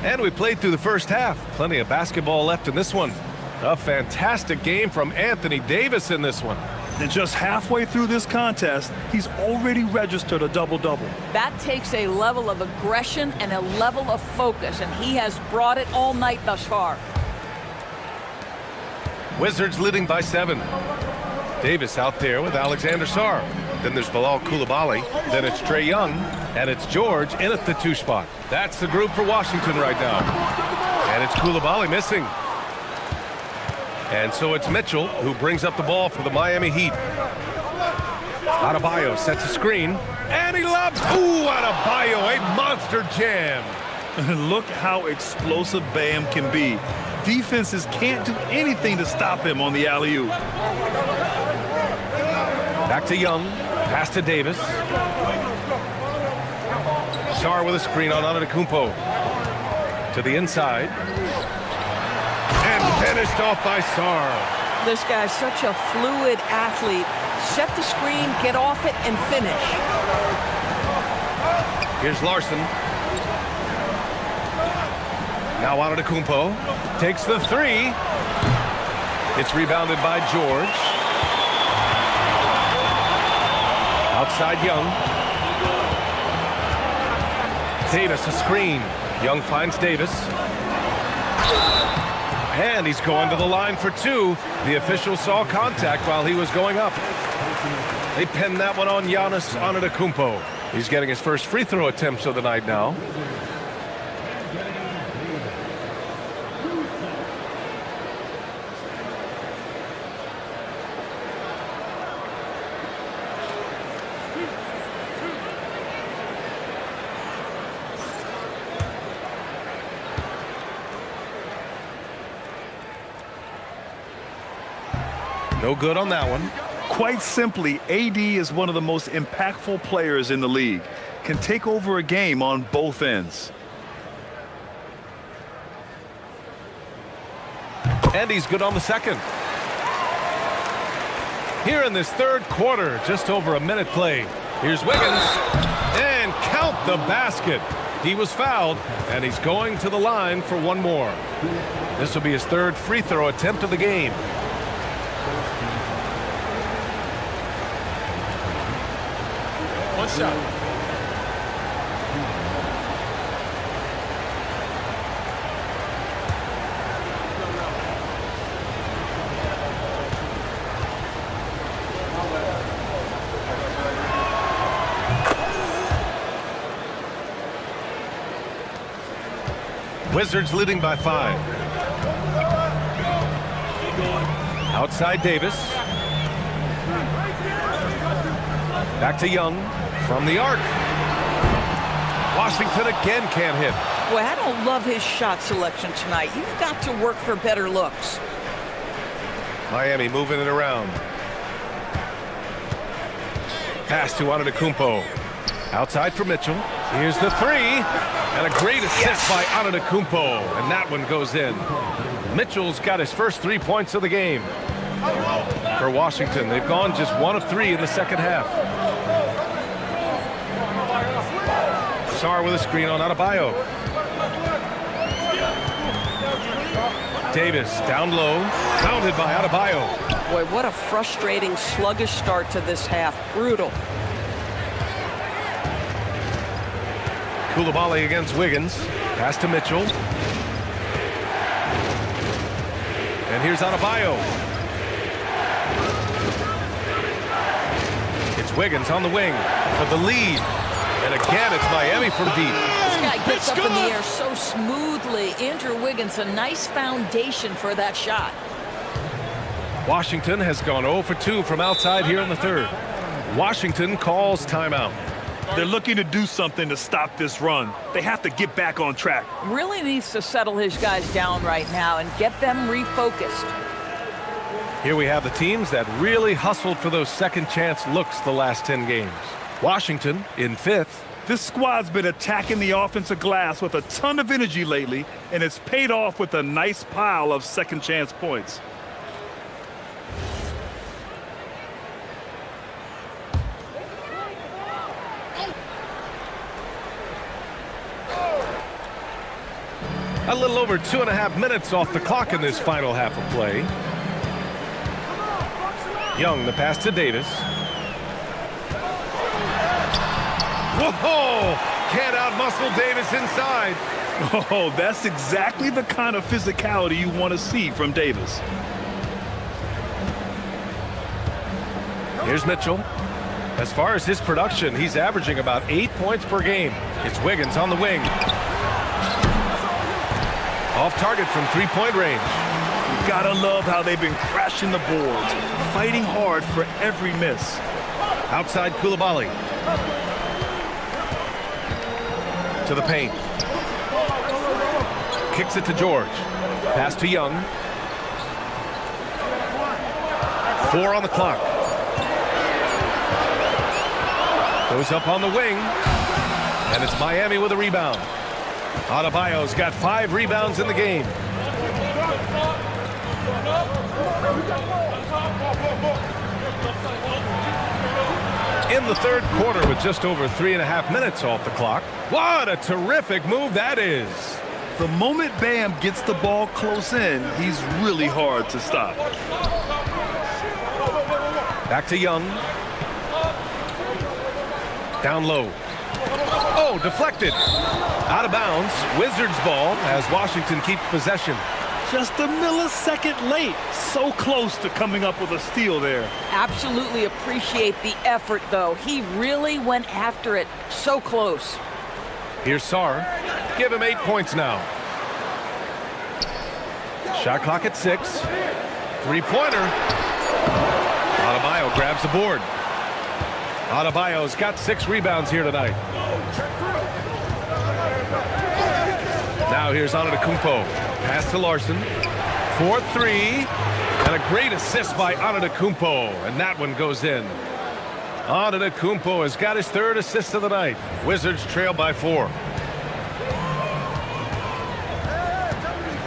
And we played through the first half. Plenty of basketball left in this one. A fantastic game from Anthony Davis in this one. And just halfway through this contest, he's already registered a double-double. That takes a level of aggression and a level of focus, and he has brought it all night thus far. Wizards leading by 7. Davis out there with Alexander Sarr. Then there's Bilal Coulibaly. Then it's Trae Young. And it's George in at the 2 spot. That's the group for Washington right now. And it's Coulibaly missing. And so it's Mitchell who brings up the ball for the Miami Heat. Adebayo sets a screen. And he lobs. Ooh, Adebayo, a monster jam. And look how explosive Bam can be. Defenses can't do anything to stop him on the alley-oop. Back to Young. Pass to Davis. Sarr with a screen on Antetokounmpo. To the inside. And finished off by Sarr. This guy's such a fluid athlete. Set the screen, get off it, and finish. Here's Larson. Now Antetokounmpo takes the three. It's rebounded by George. Outside Young. Davis a screen. Young finds Davis. And he's going to the line for two. The official saw contact while he was going up. They pinned that one on Giannis Antetokounmpo. He's getting his first free throw attempts of the night now. No good on that one. Quite simply, AD is one of the most impactful players in the league. Can take over a game on both ends. And he's good on the second. Here in this third quarter, just over a minute play. Here's Wiggins. And count the basket. He was fouled, and he's going to the line for one more. This will be his third free throw attempt of the game. One shot. Wizards leading by 5. Outside Davis. Back to Young. From the arc. Washington again can't hit. Boy, I don't love his shot selection tonight. You've got to work for better looks. Miami moving it around. Pass to Antetokounmpo. Outside for Mitchell. Here's the three. And a great assist by Antetokounmpo. And that one goes in. Mitchell's got his first 3 points of the game. For Washington, they've gone just 1 of 3 in the second half. Sarr with a screen on Adebayo. Davis down low, pounded by Adebayo. Boy, what a frustrating, sluggish start to this half. Brutal. Coulibaly against Wiggins. Pass to Mitchell. And here's Adebayo. It's Wiggins on the wing for the lead. And again, it's Miami from deep. This guy gets up in the air so smoothly. Andrew Wiggins, a nice foundation for that shot. Washington has gone 0 for 2 from outside here in the third. Washington calls timeout. They're looking to do something to stop this run. They have to get back on track. Really needs to settle his guys down right now and get them refocused. Here we have the teams that really hustled for those second chance looks the last 10 games. Washington in 5th. This squad's been attacking the offensive glass with a ton of energy lately, and it's paid off with a nice pile of second chance points. A little over 2.5 minutes off the clock in this final half of play. Young, the pass to Davis. Whoa! Can't outmuscle Davis inside. Oh, that's exactly the kind of physicality you want to see from Davis. Here's Mitchell. As far as his production, he's averaging about 8 points per game. It's Wiggins on the wing. Off target from three-point range. You gotta love how they've been crashing the boards, fighting hard for every miss. Outside Coulibaly. To the paint. kicks it to George. Pass to Young. 4 on the clock. Goes up on the wing. And it's Miami with a rebound. Adebayo's got 5 rebounds in the game. In the third quarter with just over 3.5 minutes off the clock. What a terrific move that is. The moment Bam gets the ball close in, he's really hard to stop. Back to Young. Down low. Oh, deflected. Out of bounds. Wizards ball as Washington keeps possession. Just a millisecond late. So close to coming up with a steal there. Absolutely appreciate the effort, though. He really went after it. So close. Here's Sarr. Give him 8 points now. Shot clock at 6. Three-pointer. Adebayo grabs the board. Adebayo's got 6 rebounds here tonight. Now here's Antetokounmpo. Pass to Larson. 4-3. And a great assist by Antetokounmpo. And that one goes in. Antetokounmpo has got his 3rd assist of the night. Wizards trail by 4.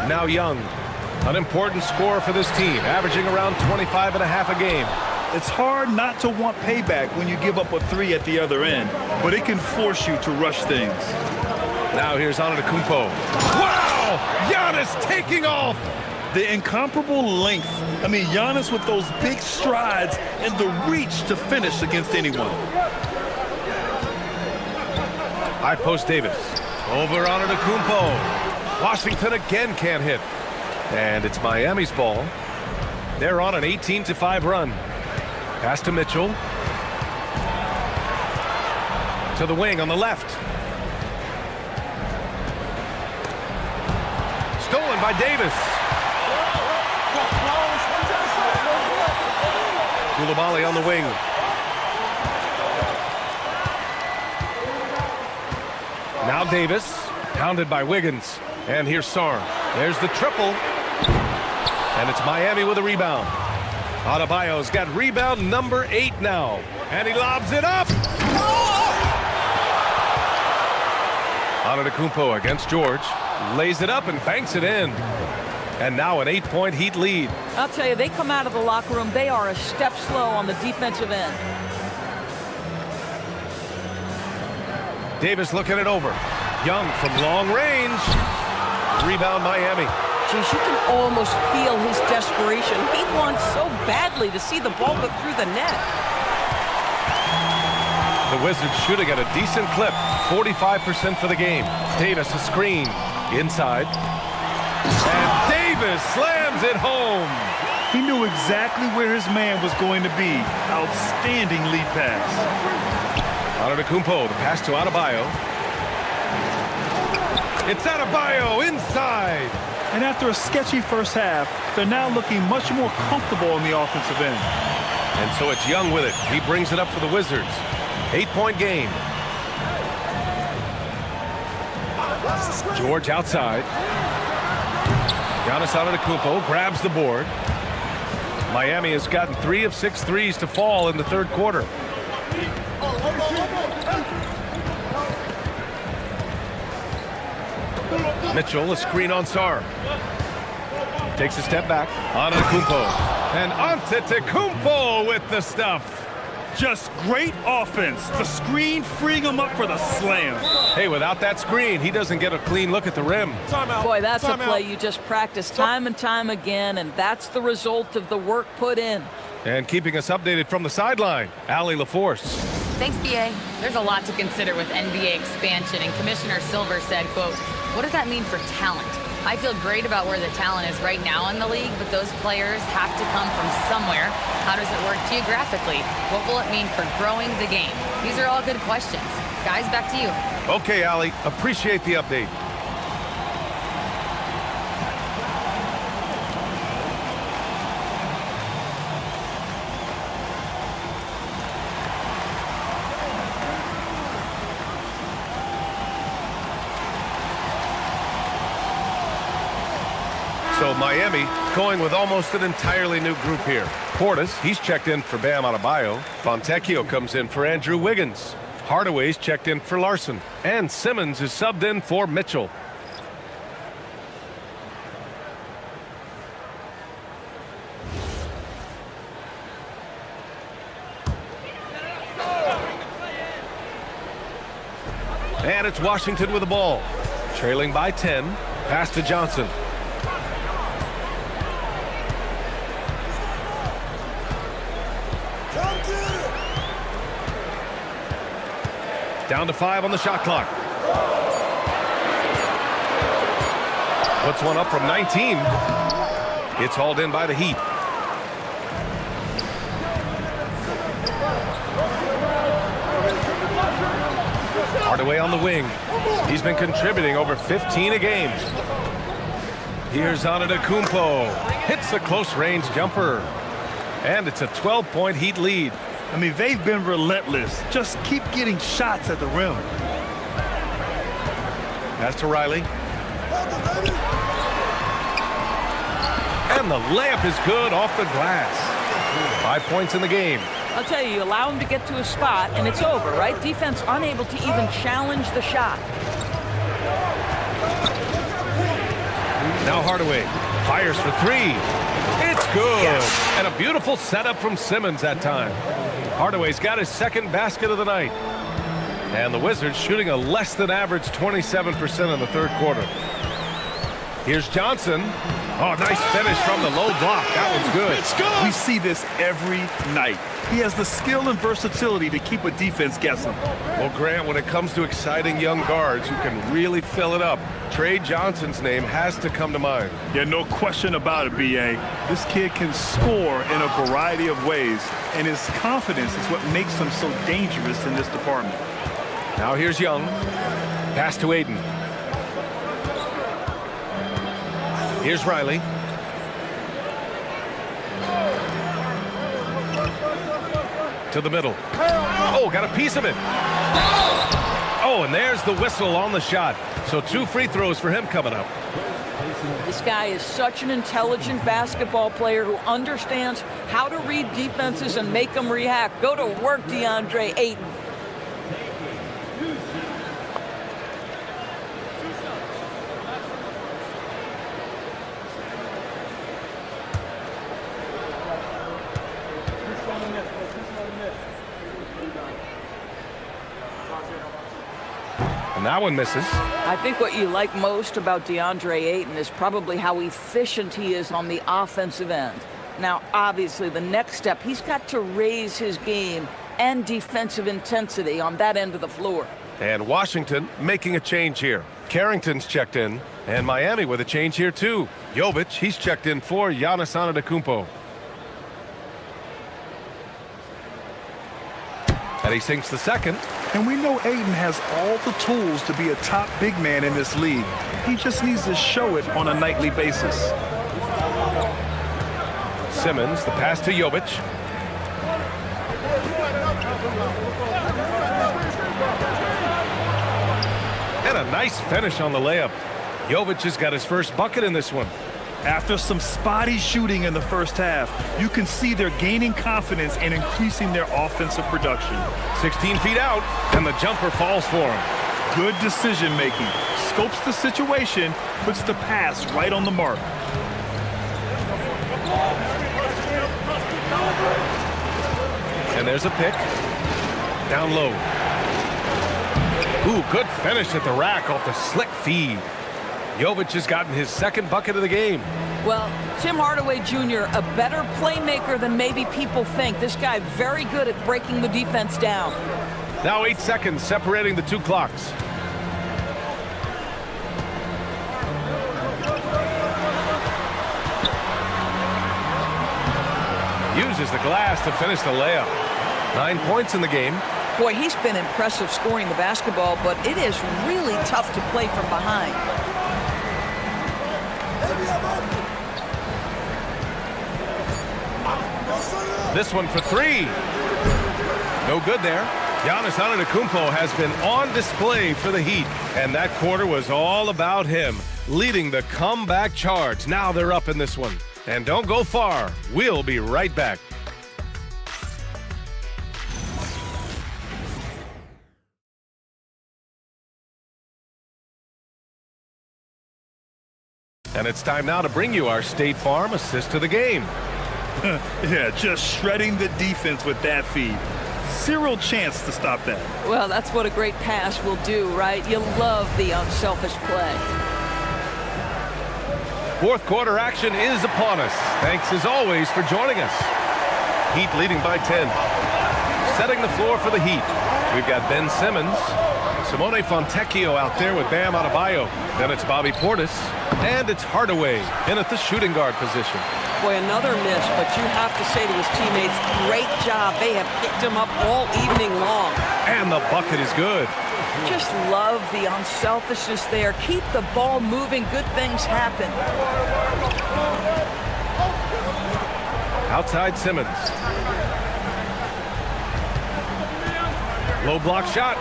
Now Young. An important scorer for this team. Averaging around 25.5 a game. It's hard not to want payback when you give up a 3 at the other end, but it can force you to rush things. Now here's Antetokounmpo. Wow! Giannis taking off! The incomparable length. I mean, Giannis with those big strides and the reach to finish against anyone. High post Davis. Over Antetokounmpo. Washington again can't hit. And it's Miami's ball. They're on an 18-5 run. Pass to Mitchell. To the wing on the left. Stolen by Davis. Koulibaly on the wing. Now Davis. Pounded by Wiggins. And here's Sarr. There's the triple. And it's Miami with a rebound. Adebayo's got rebound number 8 now. And he lobs it up. Antetokounmpo against George. Lays it up and banks it in. And now an 8-point Heat lead. I'll tell you, they come out of the locker room, they are a step slow on the defensive end. Davis looking it over. Young from long range. Rebound Miami. Geez, you can almost feel his desperation. He wants so badly to see the ball go through the net. The Wizards shooting at a decent clip. 45% for the game. Davis a screen. Inside. And Davis slams it home. He knew exactly where his man was going to be. Outstanding lead pass. Antetokounmpo, the pass to Adebayo. It's Adebayo inside. And after a sketchy first half, they're now looking much more comfortable on the offensive end. And so it's Young with it. He brings it up for the Wizards. 8-point game. George outside. Giannis Antetokounmpo grabs the board. Miami has gotten 3 of 6 threes to fall in the third quarter. Mitchell, a screen on Sarr. Takes a step back. Antetokounmpo. And Antetokounmpo with the stuff. Just great offense. The screen freeing him up for the slam. Hey, without that screen, he doesn't get a clean look at the rim. Boy, that's a play you just practice time and time again, and that's the result of the work put in. And keeping us updated from the sideline, Allie LaForce. Thanks, BA. There's a lot to consider with NBA expansion, and Commissioner Silver said, quote, "What does that mean for talent? I feel great about where the talent is right now in the league, but those players have to come from somewhere. How does it work geographically? What will it mean for growing the game?" These are all good questions. Guys, back to you. Okay, Allie. Appreciate the update. So Miami going with almost an entirely new group here. Portis, he's checked in for Bam Adebayo. Fontecchio comes in for Andrew Wiggins. Hardaway's checked in for Larson. And Simmons is subbed in for Mitchell. And it's Washington with the ball. Trailing by 10. Pass to Johnson. Down to 5 on the shot clock. Puts one up from 19. It's hauled in by the Heat. Hardaway on the wing. He's been contributing over 15 a game. Here's Antetokounmpo. Hits a close-range jumper. And it's a 12-point Heat lead. I mean, they've been relentless. Just keep getting shots at the rim. Pass to Riley. And the layup is good off the glass. 5 points in the game. I'll tell you, you allow him to get to a spot, and it's over, right? Defense unable to even challenge the shot. Now Hardaway fires for 3. It's good. Yes. And a beautiful setup from Simmons that time. Hardaway's got his second basket of the night. And the Wizards shooting a less than average 27% in the third quarter. Here's Johnson. Oh, nice finish from the low block. That one's good. It's good. We see this every night. He has the skill and versatility to keep a defense guessing. Well, Grant, when it comes to exciting young guards who can really fill it up, Trey Johnson's name has to come to mind. Yeah, no question about it, B.A. This kid can score in a variety of ways, and his confidence is what makes him so dangerous in this department. Now here's Young. Pass to Aiden. Here's Riley. To the middle. Oh, got a piece of it. Oh, and there's the whistle on the shot. So 2 free throws for him coming up. This guy is such an intelligent basketball player who understands how to read defenses and make them react. Go to work, DeAndre Ayton. And that one misses. I think what you like most about DeAndre Ayton is probably how efficient he is on the offensive end. Now, obviously, the next step, he's got to raise his game and defensive intensity on that end of the floor. And Washington making a change here. Carrington's checked in, and Miami with a change here too. Jovic, he's checked in for Giannis Antetokounmpo. And he sinks the second. And we know Ayton has all the tools to be a top big man in this league. He just needs to show it on a nightly basis. Simmons, the pass to Jovic. And a nice finish on the layup. Jovic has got his first bucket in this one. After some spotty shooting in the first half, you can see they're gaining confidence and increasing their offensive production. 16 feet out, and the jumper falls for him. Good decision making. Scopes the situation, puts the pass right on the mark. And there's a pick. Down low. Ooh, good finish at the rack off the slick feed. Jovic has gotten his second bucket of the game. Well, Tim Hardaway Jr., a better playmaker than maybe people think. This guy very good at breaking the defense down. Now 8 seconds separating the 2 clocks. Uses the glass to finish the layup. 9 points in the game. Boy, he's been impressive scoring the basketball, but it is really tough to play from behind. This one for 3. No good there. Giannis Antetokounmpo has been on display for the Heat, and that quarter was all about him. leading the comeback charge. Now they're up in this one. And don't go far. We'll be right back. And it's time now to bring you our State Farm assist to the game. Yeah, just shredding the defense with that feed. Zero chance to stop that. Well, that's what a great pass will do, right? You love the unselfish play. Fourth quarter action is upon us. Thanks as always for joining us. Heat leading by 10. Setting the floor for the Heat. We've got Ben Simmons, Simone Fontecchio out there with Bam Adebayo. Then it's Bobby Portis, and it's Hardaway in at the shooting guard position. Boy, another miss, but you have to say to his teammates, great job. They have picked him up all evening long. And the bucket is good. Just love the unselfishness there. Keep the ball moving. Good things happen. Outside Simmons. Low block shot.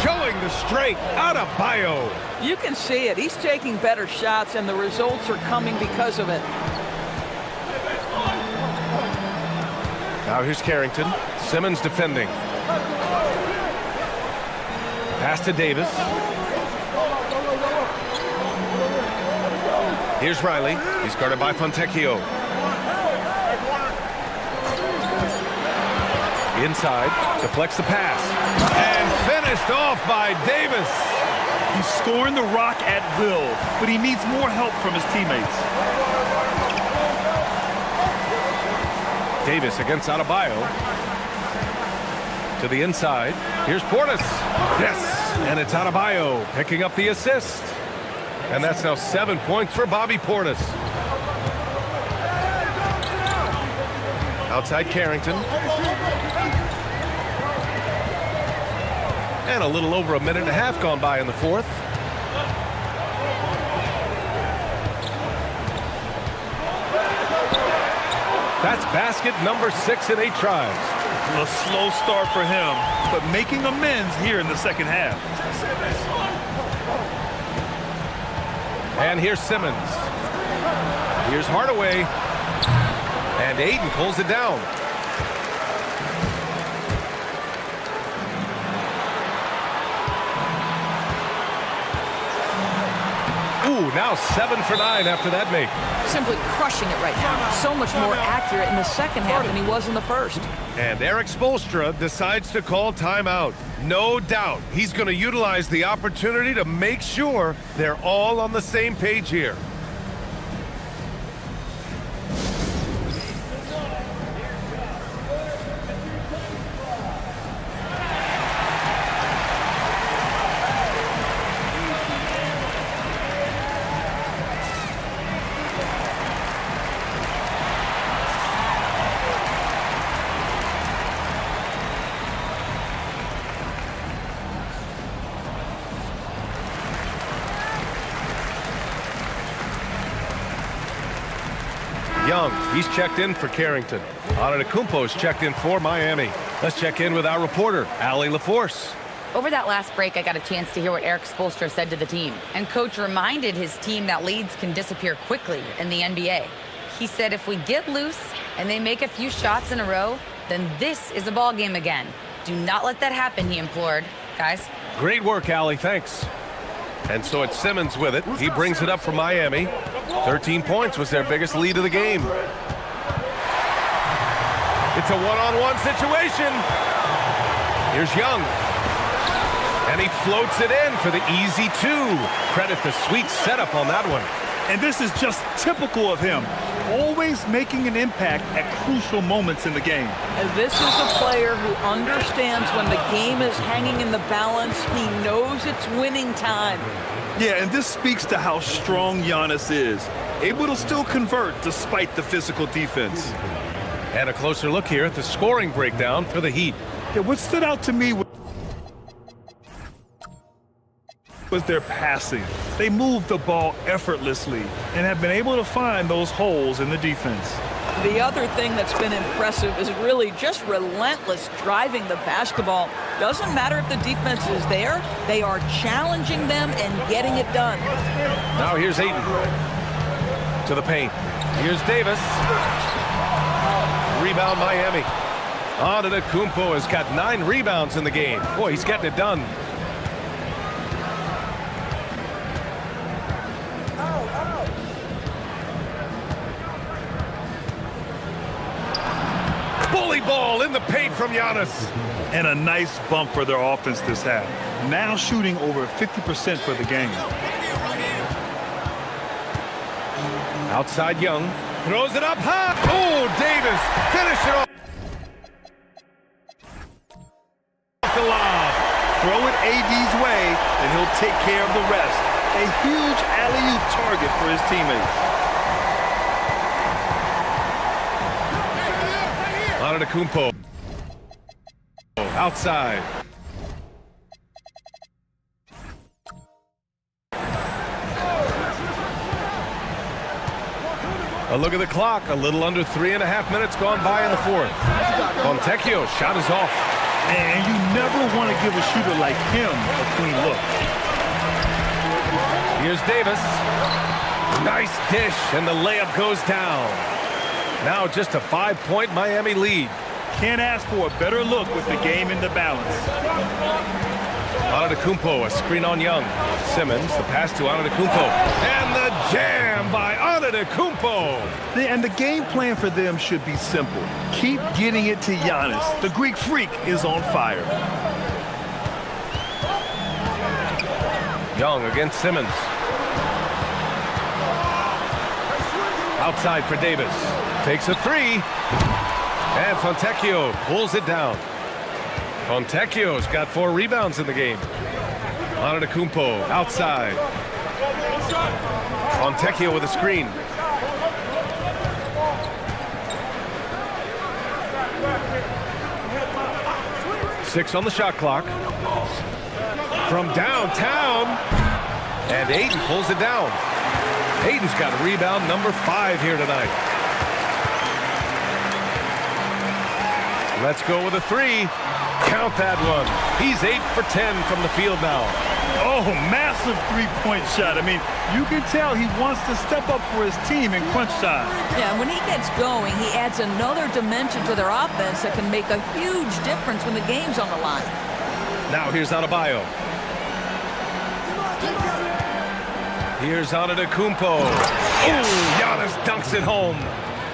Showing the strength. Adebayo. You can see it. He's taking better shots, and the results are coming because of it. Now here's Carrington. Simmons defending. Pass to Davis. Here's Riley. He's guarded by Fontecchio. Inside. Deflects the pass. And finished off by Davis. He's scoring the rock at will, but he needs more help from his teammates. Davis against Adebayo. To the inside. Here's Portis. Yes, and it's Adebayo picking up the assist. And that's now 7 points for Bobby Portis. Outside Carrington. And a little over a minute and a half gone by in the fourth. That's basket number 6 in 8 tries. A slow start for him, but making amends here in the second half. And here's Simmons. Here's Hardaway. And Ayton pulls it down. Ooh, now 7 for 9 after that make. Simply crushing it right now. So much more accurate in the second half than he was in the first. And Eric Spoelstra decides to call timeout. No doubt he's going to utilize the opportunity to make sure they're all on the same page here. Young, he's checked in for Carrington. Antetokounmpo's checked in for Miami. Let's check in with our reporter, Allie LaForce. Over that last break, I got a chance to hear what Eric Spoelstra said to the team. And Coach reminded his team that leads can disappear quickly in the NBA. He said if we get loose and they make a few shots in a row, then this is a ball game again. Do not let that happen, he implored. Guys. Great work, Allie. Thanks. And so it's Simmons with it. He brings it up for Miami. 13 points was their biggest lead of the game. It's a one-on-one situation. Here's Young. And he floats it in for the easy 2. Credit the sweet setup on that one. And this is just typical of him. Always making an impact at crucial moments in the game. And this is a player who understands when the game is hanging in the balance. He knows it's winning time. Yeah, and this speaks to how strong Giannis is. Able to still convert despite the physical defense. And a closer look here at the scoring breakdown for the Heat. Yeah, what stood out to me was their passing. They moved the ball effortlessly and have been able to find those holes in the defense. The other thing that's been impressive is really just relentless driving the basketball. Doesn't matter if the defense is there, they are challenging them and getting it done. Now here's Ayton to the paint. Here's Davis. Rebound Miami. Antetokounmpo has got 9 rebounds in the game. Boy, he's getting it done. Bully ball in the paint from Giannis. And a nice bump for their offense this half. Now shooting over 50% for the game. Outside Young. Throws it up high. Oh, Davis. Finish it off. The lob. Throw it AD's way, and he'll take care of the rest. A huge alley-oop target for his teammates. Antetokounmpo. Outside. A look at the clock. A little under 3.5 minutes gone by in the fourth. Fontecchio's shot is off. And you never want to give a shooter like him a clean look. Here's Davis. Nice dish, and the layup goes down. Now just a 5-point Miami lead. Can't ask for a better look with the game in the balance. Antetokounmpo, a screen on Young. Simmons, the pass to Antetokounmpo. And the jam by Antetokounmpo. And the game plan for them should be simple. Keep getting it to Giannis. The Greek freak is on fire. Young against Simmons. Outside for Davis. Takes a 3. And Fontecchio pulls it down. Fontecchio's got 4 rebounds in the game. Antetokounmpo outside. Fontecchio with a screen. Six on the shot clock. From downtown. And Ayton pulls it down. Ayton's got rebound number 5 here tonight. Let's go with a 3. Count that one. He's 8 for 10 from the field now. Oh, massive three-point shot. I mean, you can tell he wants to step up for his team in crunch time. Yeah, when he gets going, he adds another dimension to their offense that can make a huge difference when the game's on the line. Now here's Adebayo. Here's Antetokounmpo. Oh, Giannis dunks it home.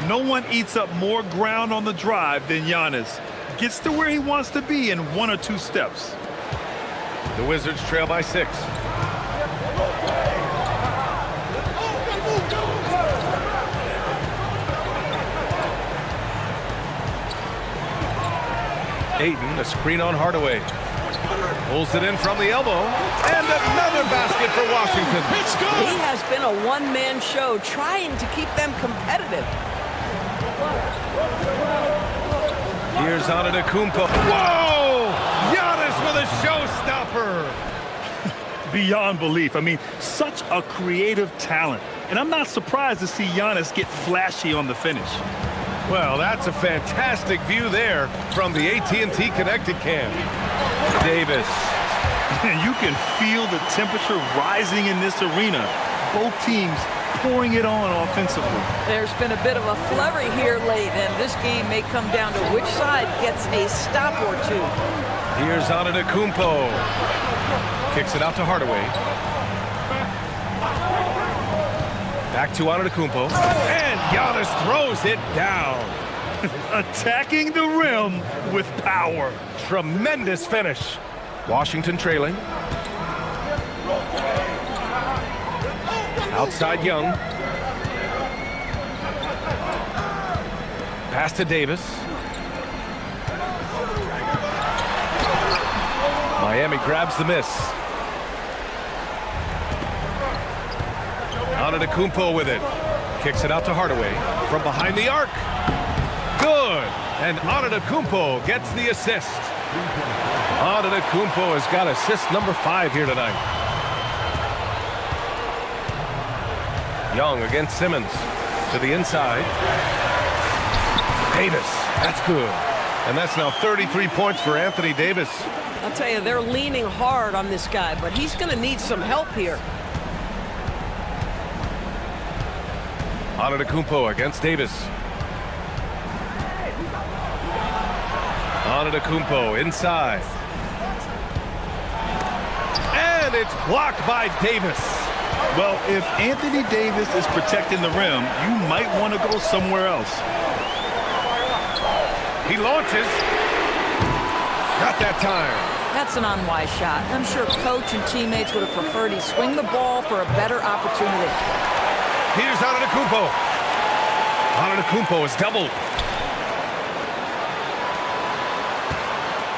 No one eats up more ground on the drive than Giannis. Gets to where he wants to be in 1 or 2 steps. The Wizards trail by 6. Ayton, a screen on Hardaway. Pulls it in from the elbow. And another basket for Washington. He has been a one-man show trying to keep them competitive. Here's Antetokounmpo. Whoa! Giannis with a showstopper. Beyond belief. I mean, such a creative talent. And I'm not surprised to see Giannis get flashy on the finish. Well, that's a fantastic view there from the AT&T Connected Cam. Davis. You can feel the temperature rising in this arena. Both teams pouring it on offensively. There's been a bit of a flurry here late, and this game may come down to which side gets a stop or 2. Here's Antetokounmpo. Kicks it out to Hardaway. Back to Antetokounmpo. And Giannis throws it down. Attacking the rim with power. Tremendous finish. Washington trailing. Outside Young. Pass to Davis. Miami grabs the miss. Antetokounmpo with it. Kicks it out to Hardaway. From behind the arc. Good. And Antetokounmpo gets the assist. Antetokounmpo has got assist number 5 here tonight. Young against Simmons. To the inside. Davis, that's good. And that's now 33 points for Anthony Davis. I'll tell you, they're leaning hard on this guy, but he's going to need some help here. Antetokounmpo against Davis. Antetokounmpo inside. And it's blocked by Davis. Well, if Anthony Davis is protecting the rim, you might want to go somewhere else. He launches. Not that time. That's an unwise shot. I'm sure coach and teammates would have preferred he swing the ball for a better opportunity. Here's Antetokounmpo. Antetokounmpo is doubled.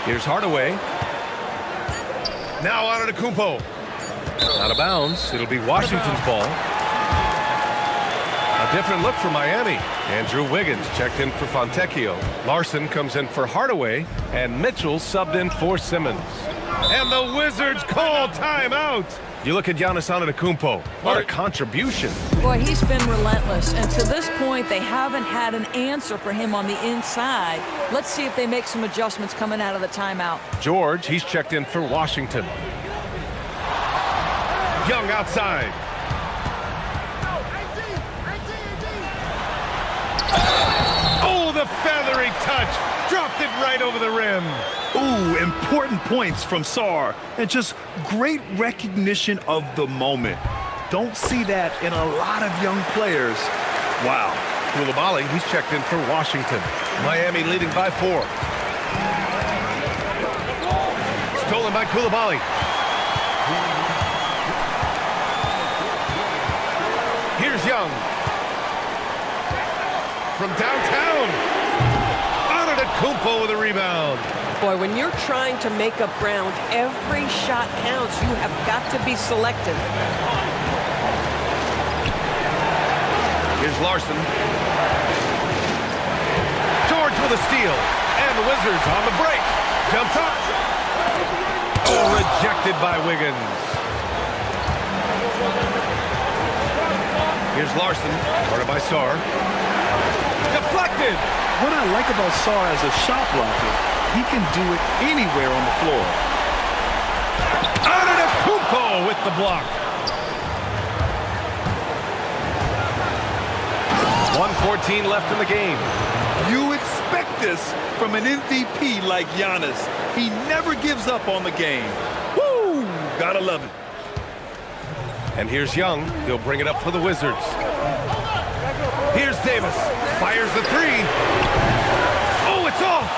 Here's Hardaway. Now Antetokounmpo. Out of bounds. It'll be Washington's ball. A different look for Miami. Andrew Wiggins checked in for Fontecchio. Larson comes in for Hardaway. And Mitchell subbed in for Simmons. And the Wizards call timeout. You look at Giannis Antetokounmpo. What a contribution. Boy, he's been relentless. And to this point, they haven't had an answer for him on the inside. Let's see if they make some adjustments coming out of the timeout. George, he's checked in for Washington. Young outside. Oh, the feathery touch. Dropped it right over the rim. Ooh, important points from Sarr. And just great recognition of the moment. Don't see that in a lot of young players. Wow. Coulibaly, he's checked in for Washington. Miami leading by 4. Stolen by Coulibaly. Here's Young. From downtown. Antetokounmpo with a rebound. Boy, when you're trying to make up ground, every shot counts. You have got to be selective. Here's Larson. George with a steal. And the Wizards on the break. Jumps up. Oh, rejected by Wiggins. Here's Larson. Guarded by Sarr. Deflected. What I like about Sarr as a shot blocker, he can do it anywhere on the floor. Antetokounmpo with the block. 1:14 left in the game. You expect this from an MVP like Giannis. He never gives up on the game. Woo! Gotta love it. And here's Young. He'll bring it up for the Wizards. Here's Davis. Fires the 3. Oh, it's off.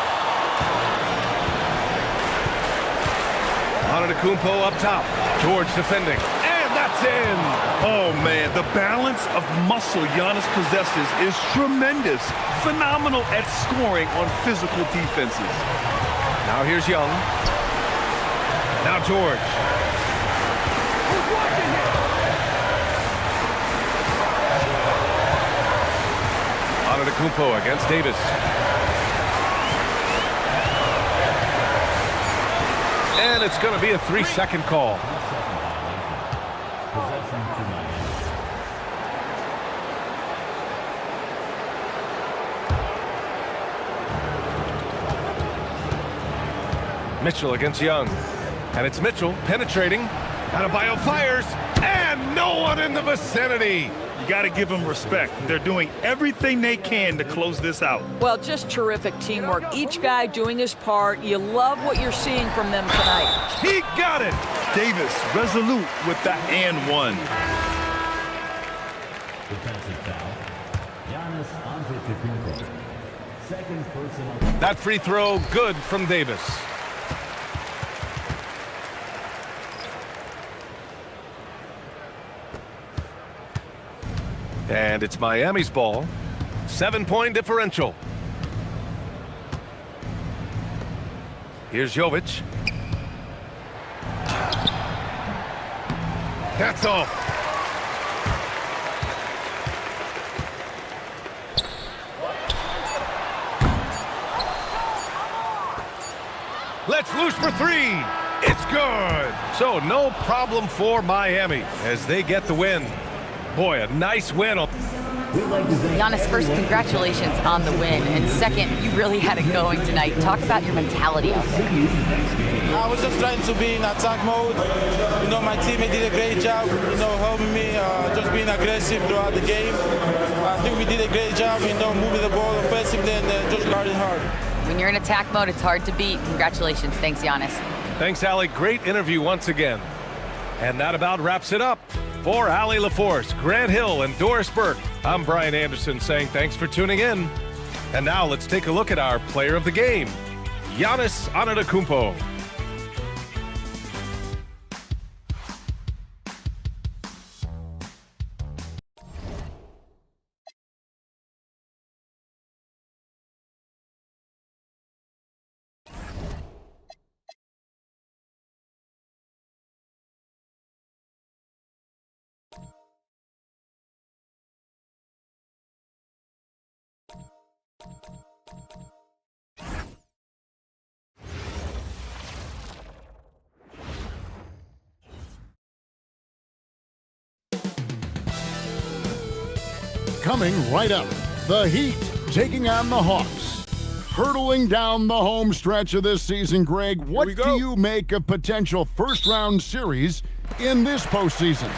Antetokounmpo up top. George defending. And that's in. Oh, man, the balance of muscle Giannis possesses is tremendous. Phenomenal at scoring on physical defenses. Now here's Young. Now George. Antetokounmpo against Davis. And it's going to be a 3-second call. Mitchell against Young. And it's Mitchell penetrating. Adebayo fires. And no one in the vicinity. You got to give them respect. They're doing everything they can to close this out. Well, just terrific teamwork. Each guy doing his part. You love what you're seeing from them tonight. He got it. Davis resolute with the and one. Defensive foul. Giannis Antetokounmpo. Second personal. That free throw good from Davis. And it's Miami's ball. 7-point differential. Here's Jovic. That's off. Let's loose for 3. It's good. So no problem for Miami as they get the win. Boy, a nice win. Giannis, first, congratulations on the win. And second, you really had it going tonight. Talk about your mentality out there. I was just trying to be in attack mode. You know, my teammate did a great job, helping me, just being aggressive throughout the game. I think we did a great job, moving the ball offensively and just guarding hard. When you're in attack mode, it's hard to beat. Congratulations. Thanks, Giannis. Thanks, Allie. Great interview once again. And that about wraps it up. For Allie LaForce, Grant Hill, and Doris Burke, I'm Brian Anderson saying thanks for tuning in. And now let's take a look at our player of the game, Giannis Antetokounmpo. Coming right up, the Heat taking on the Hawks. Hurtling down the home stretch of this season, Greg, what do you make of potential first-round series in this postseason?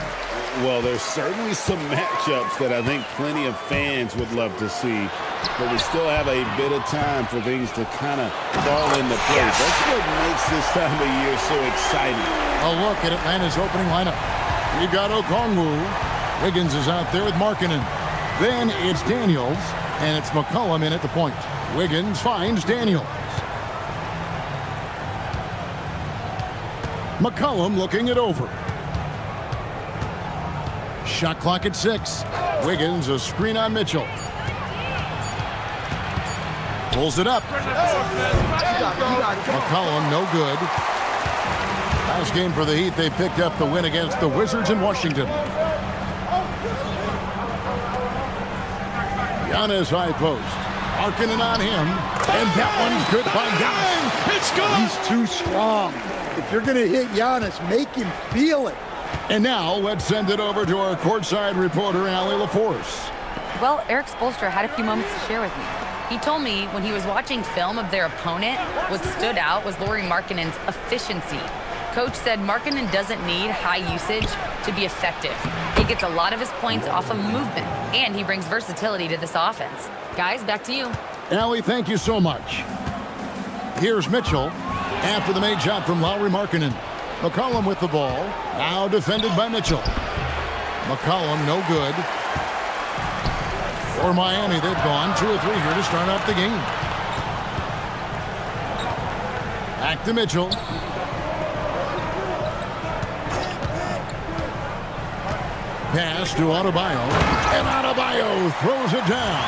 Well, there's certainly some matchups that I think plenty of fans would love to see, but we still have a bit of time for things to kind of fall into place. That's what makes this time of year so exciting. A look at Atlanta's opening lineup. We've got Okongwu. Wiggins is out there with Markkanen. Then it's Daniels, and it's McCollum in at the point. Wiggins finds Daniels. McCollum looking it over. Shot clock at 6. Wiggins, a screen on Mitchell. Pulls it up. McCollum, no good. Last game for the Heat, they picked up the win against the Wizards in Washington. Giannis high post. Markkanen on him. And that one's good by Giannis. It's good. He's too strong. If you're going to hit Giannis, make him feel it. And now let's send it over to our courtside reporter, Allie LaForce. Well, Eric Spoelstra had a few moments to share with me. He told me when he was watching film of their opponent, what stood out was Lauri Markkanen's efficiency. Coach said Markkanen doesn't need high usage to be effective. He gets a lot of his points off of movement, and he brings versatility to this offense. Guys, back to you. Allie, thank you so much. Here's Mitchell after the made shot from Lauri Markkanen. McCollum with the ball, now defended by Mitchell. McCollum, no good. For Miami, they've gone 2 or 3 here to start off the game. Back to Mitchell. Pass to Adebayo, and Adebayo throws it down.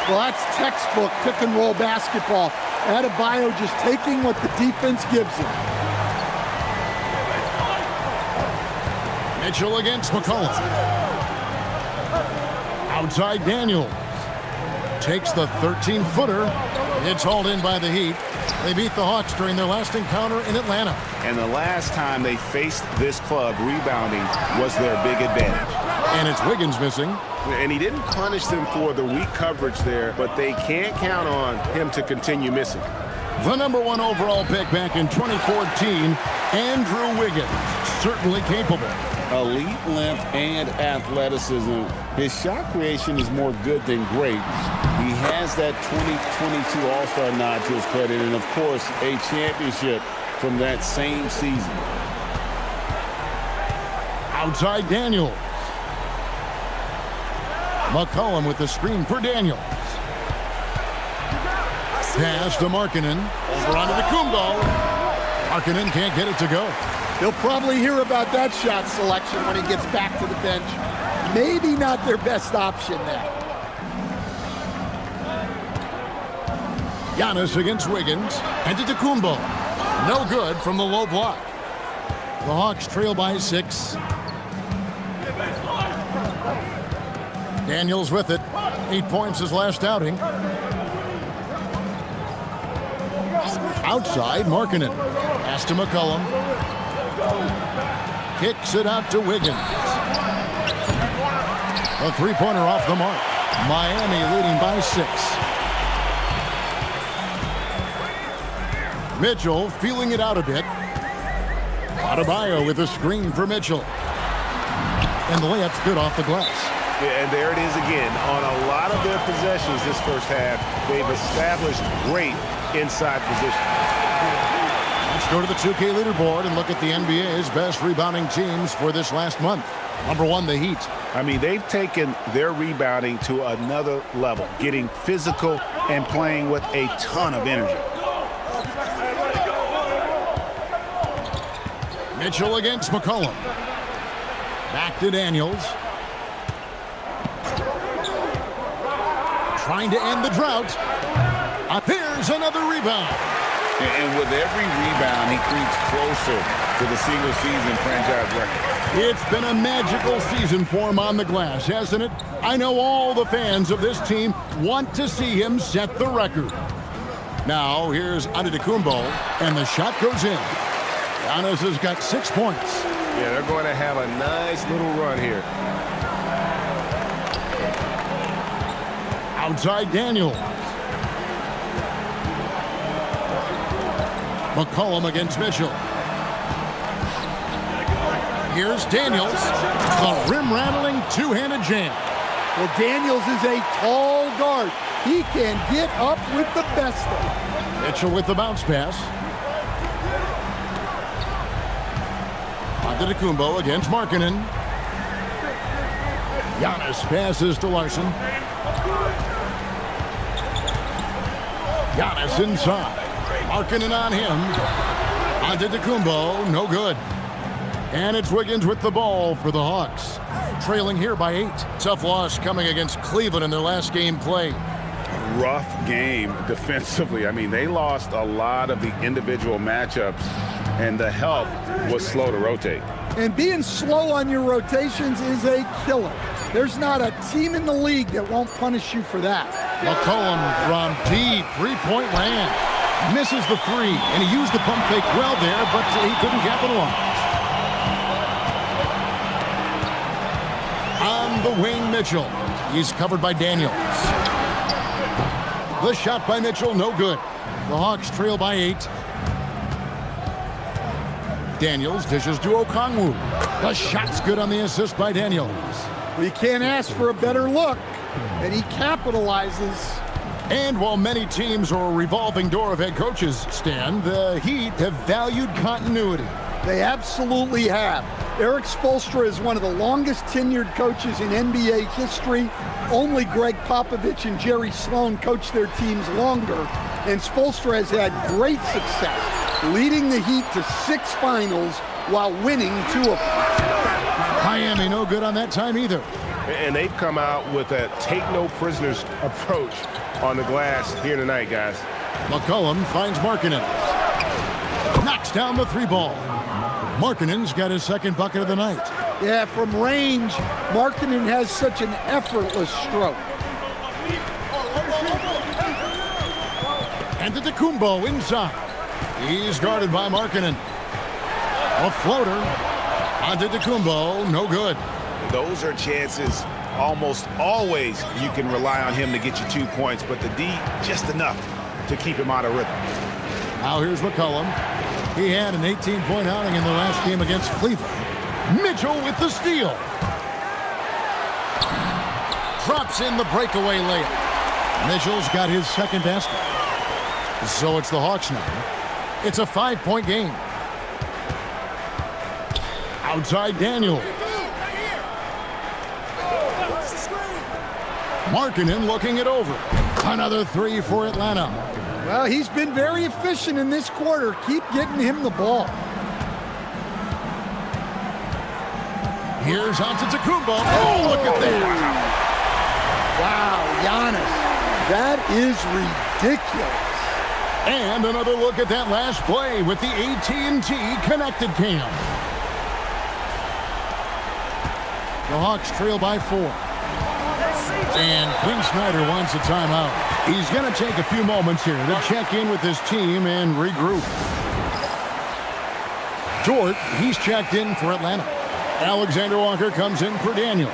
Well, that's textbook pick-and-roll basketball. Adebayo just taking what the defense gives him. Mitchell against McCollum. Outside Daniels. Takes the 13-footer. It's hauled in by the Heat. They beat the Hawks during their last encounter in Atlanta. And the last time they faced this club, rebounding was their big advantage. And it's Wiggins missing. And he didn't punish them for the weak coverage there, but they can't count on him to continue missing. The #1 overall pick back in 2014, Andrew Wiggins, certainly capable. Elite length and athleticism. His shot creation is more good than great. He has that 2022 All-Star nod to his credit, and of course, a championship from that same season. Outside Daniels. McCollum with the screen for Daniels. Pass to Markkanen. Over onto the Kumbo. Markkanen can't get it to go. He'll probably hear about that shot selection when he gets back to the bench. Maybe not their best option there. Giannis against Wiggins. And to Kumbo. No good from the low block. The Hawks trail by 6. Daniels with it. 8 points his last outing. Outside, Markkanen. Pass to McCollum. Kicks it out to Wiggins. A 3-pointer off the mark. Miami leading by 6. Mitchell feeling it out a bit. Adebayo with a screen for Mitchell. And the layup's good off the glass. Yeah, and there it is again. On a lot of their possessions this first half, they've established great inside position. Let's go to the 2K leaderboard and look at the NBA's best rebounding teams for this last month. Number 1, the Heat. I mean, they've taken their rebounding to another level, getting physical and playing with a ton of energy. Mitchell against McCollum. Back to Daniels. Trying to end the drought. Here's another rebound. And with every rebound, he creeps closer to the single-season franchise record. It's been a magical season for him on the glass, hasn't it? I know all the fans of this team want to see him set the record. Now, here's Antetokounmpo, and the shot goes in. Giannis has got 6 points. Yeah, they're going to have a nice little run here. Outside Daniels. McCollum against Mitchell. Here's Daniels. The rim-rattling two-handed jam. Well, Daniels is a tall guard. He can get up with the best of them. Mitchell with the bounce pass. Antetokounmpo against Markkanen. Giannis passes to Larson. Giannis inside. Markkanen on him. Antetokounmpo, no good. And it's Wiggins with the ball for the Hawks. Trailing here by 8. Tough loss coming against Cleveland in their last game played. Rough game defensively. I mean, they lost a lot of the individual matchups, and the help was slow to rotate. And being slow on your rotations is a killer. There's not a team in the league that won't punish you for that. McCollum from deep three-point land. Misses the 3, and he used the pump fake well there, but he couldn't capitalize. On the wing, Mitchell. He's covered by Daniels. The shot by Mitchell, no good. The Hawks trail by 8. Daniels dishes to Okongwu. The shot's good on the assist by Daniels. Well, you can't ask for a better look, and he capitalizes. And while many teams are a revolving door of head coaches, Stan, the Heat have valued continuity. They absolutely have. Eric Spoelstra is one of the longest tenured coaches in NBA history. Only Greg Popovich and Jerry Sloan coached their teams longer. And Spoelstra has had great success, leading the Heat to 6 finals while winning 2 of them. Miami no good on that time either. And they've come out with a take-no-prisoners approach on the glass here tonight, guys. McCollum finds Markkanen. Knocks down the 3-ball. Markkanen's got his 2nd bucket of the night. Yeah, from range, Markkanen has such an effortless stroke. Antetokounmpo inside. He's guarded by Markkanen. A floater. Antetokounmpo, no good. Those are chances almost always you can rely on him to get you 2 points, but the D just enough to keep him out of rhythm. Now here's McCollum. He had an 18-point outing in the last game against Cleveland. Mitchell with the steal. Drops in the breakaway layup. Mitchell's got his 2nd basket. So it's the Hawks now. It's a 5-point game. Outside Daniels. Markkanen looking it over. Another 3 for Atlanta. Well, he's been very efficient in this quarter. Keep getting him the ball. Here's Antetokounmpo. Oh, look at that. Wow, Giannis. That is ridiculous. And another look at that last play with the AT&T connected cam. The Hawks trail by 4. And Quinn Snyder wants a timeout. He's going to take a few moments here to check in with his team and regroup. Dort, he's checked in for Atlanta. Alexander Walker comes in for Daniel.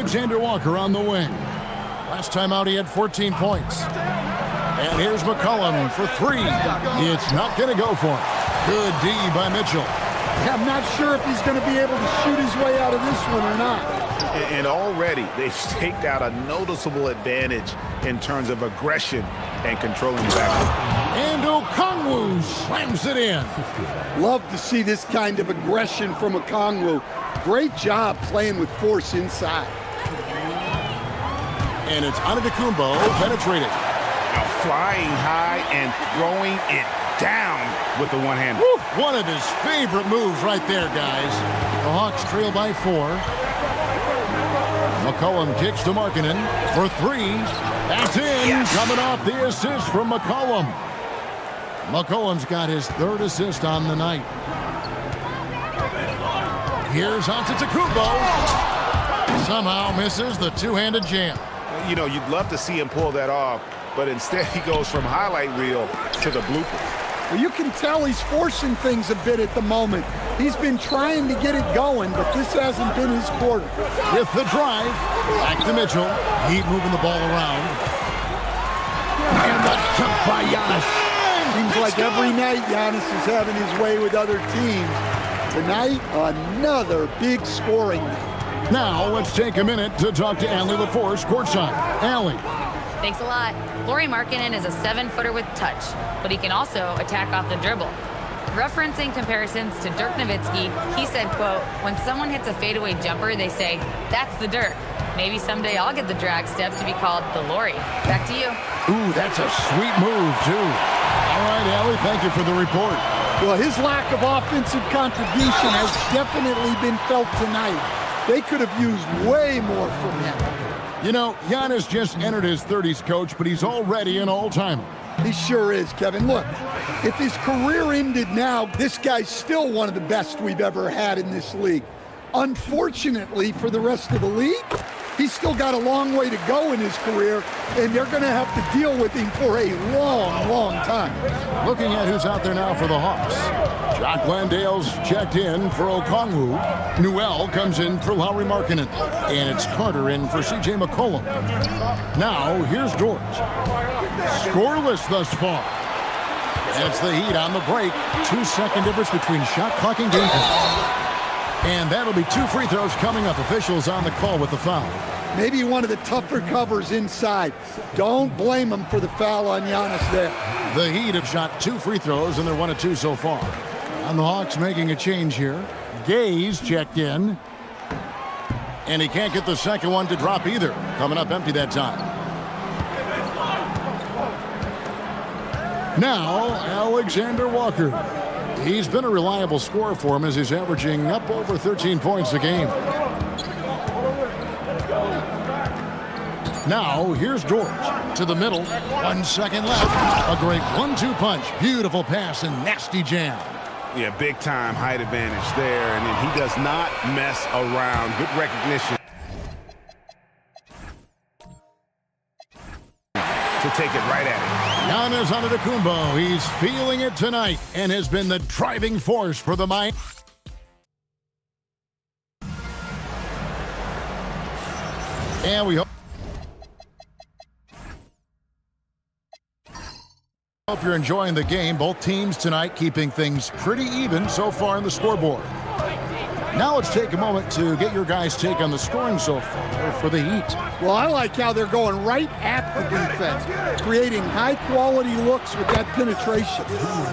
Alexander Walker on the wing. Last time out, he had 14 points. And here's McCollum for three. It's not going to go for it. Good D by Mitchell. I'm not sure if he's going to be able to shoot his way out of this one or not. And already they've staked out a noticeable advantage in terms of aggression and controlling the back. And Okongwu slams it in. Love to see this kind of aggression from Okongwu. Great job playing with force inside. And it's Antetokounmpo penetrated. Now flying high and throwing it down with the one hand. One of his favorite moves right there, guys. The Hawks trail by 4. McCollum kicks to Markkanen for 3. That's in. Yes. Coming off the assist from McCollum. McCollum's got his 3rd assist on the night. Here's Antetokounmpo. Somehow misses the two-handed jam. You know, you'd love to see him pull that off, but instead he goes from highlight reel to the bloopers. Well, you can tell he's forcing things a bit at the moment. He's been trying to get it going, but this hasn't been his quarter. With the drive, back to Mitchell. Heat moving the ball around. And the jump by Giannis. Seems like every night Giannis is having his way with other teams. Tonight, another big scoring night. Now, let's take a minute to talk to Allie LaForce courtside. Allie. Thanks a lot. Lauri Markkanen is a 7-footer with touch, but he can also attack off the dribble. Referencing comparisons to Dirk Nowitzki, he said, quote, when someone hits a fadeaway jumper, they say, that's the Dirk. Maybe someday I'll get the drag step to be called the Lauri. Back to you. Ooh, that's a sweet move, too. All right, Allie, thank you for the report. Well, his lack of offensive contribution has definitely been felt tonight. They could have used way more from him. You know, Giannis just entered his 30s, Coach, but he's already an all-timer. He sure is, Kevin. Look, if his career ended now, this guy's still one of the best we've ever had in this league. Unfortunately for the rest of the league, he's still got a long way to go in his career, and they're going to have to deal with him for a long, long time. Looking at who's out there now for the Hawks. Jock Landale's checked in for Okongwu. Newell comes in for Lauri Markkanen. And it's Carter in for C.J. McCollum. Now, here's George. Scoreless thus far. And it's the Heat on the break. 2-second difference between shot clock and game time. And that'll be 2 free throws coming up. Officials on the call with the foul. Maybe one of the tougher covers inside. Don't blame him for the foul on Giannis there. The Heat have shot 2 free throws, and they're 1 of 2 so far. And the Hawks making a change here. Gaze checked in. And he can't get the second one to drop either. Coming up empty that time. Now, Alexander Walker. He's been a reliable scorer for him as he's averaging up over 13 points a game. Now, here's George to the middle. 1 second left. A great 1-2 punch. Beautiful pass and nasty jam. Yeah, big time height advantage there, and then he does not mess around. Good recognition to take it right at it. Giannis Antetokounmpo, he's feeling it tonight and has been the driving force for the Miami. And we hope you're enjoying the game. Both teams tonight keeping things pretty even so far in the scoreboard. Now let's take a moment to get your guys' take on the scoring so far for the Heat. Well, I like how they're going right at the defense, creating high-quality looks with that penetration.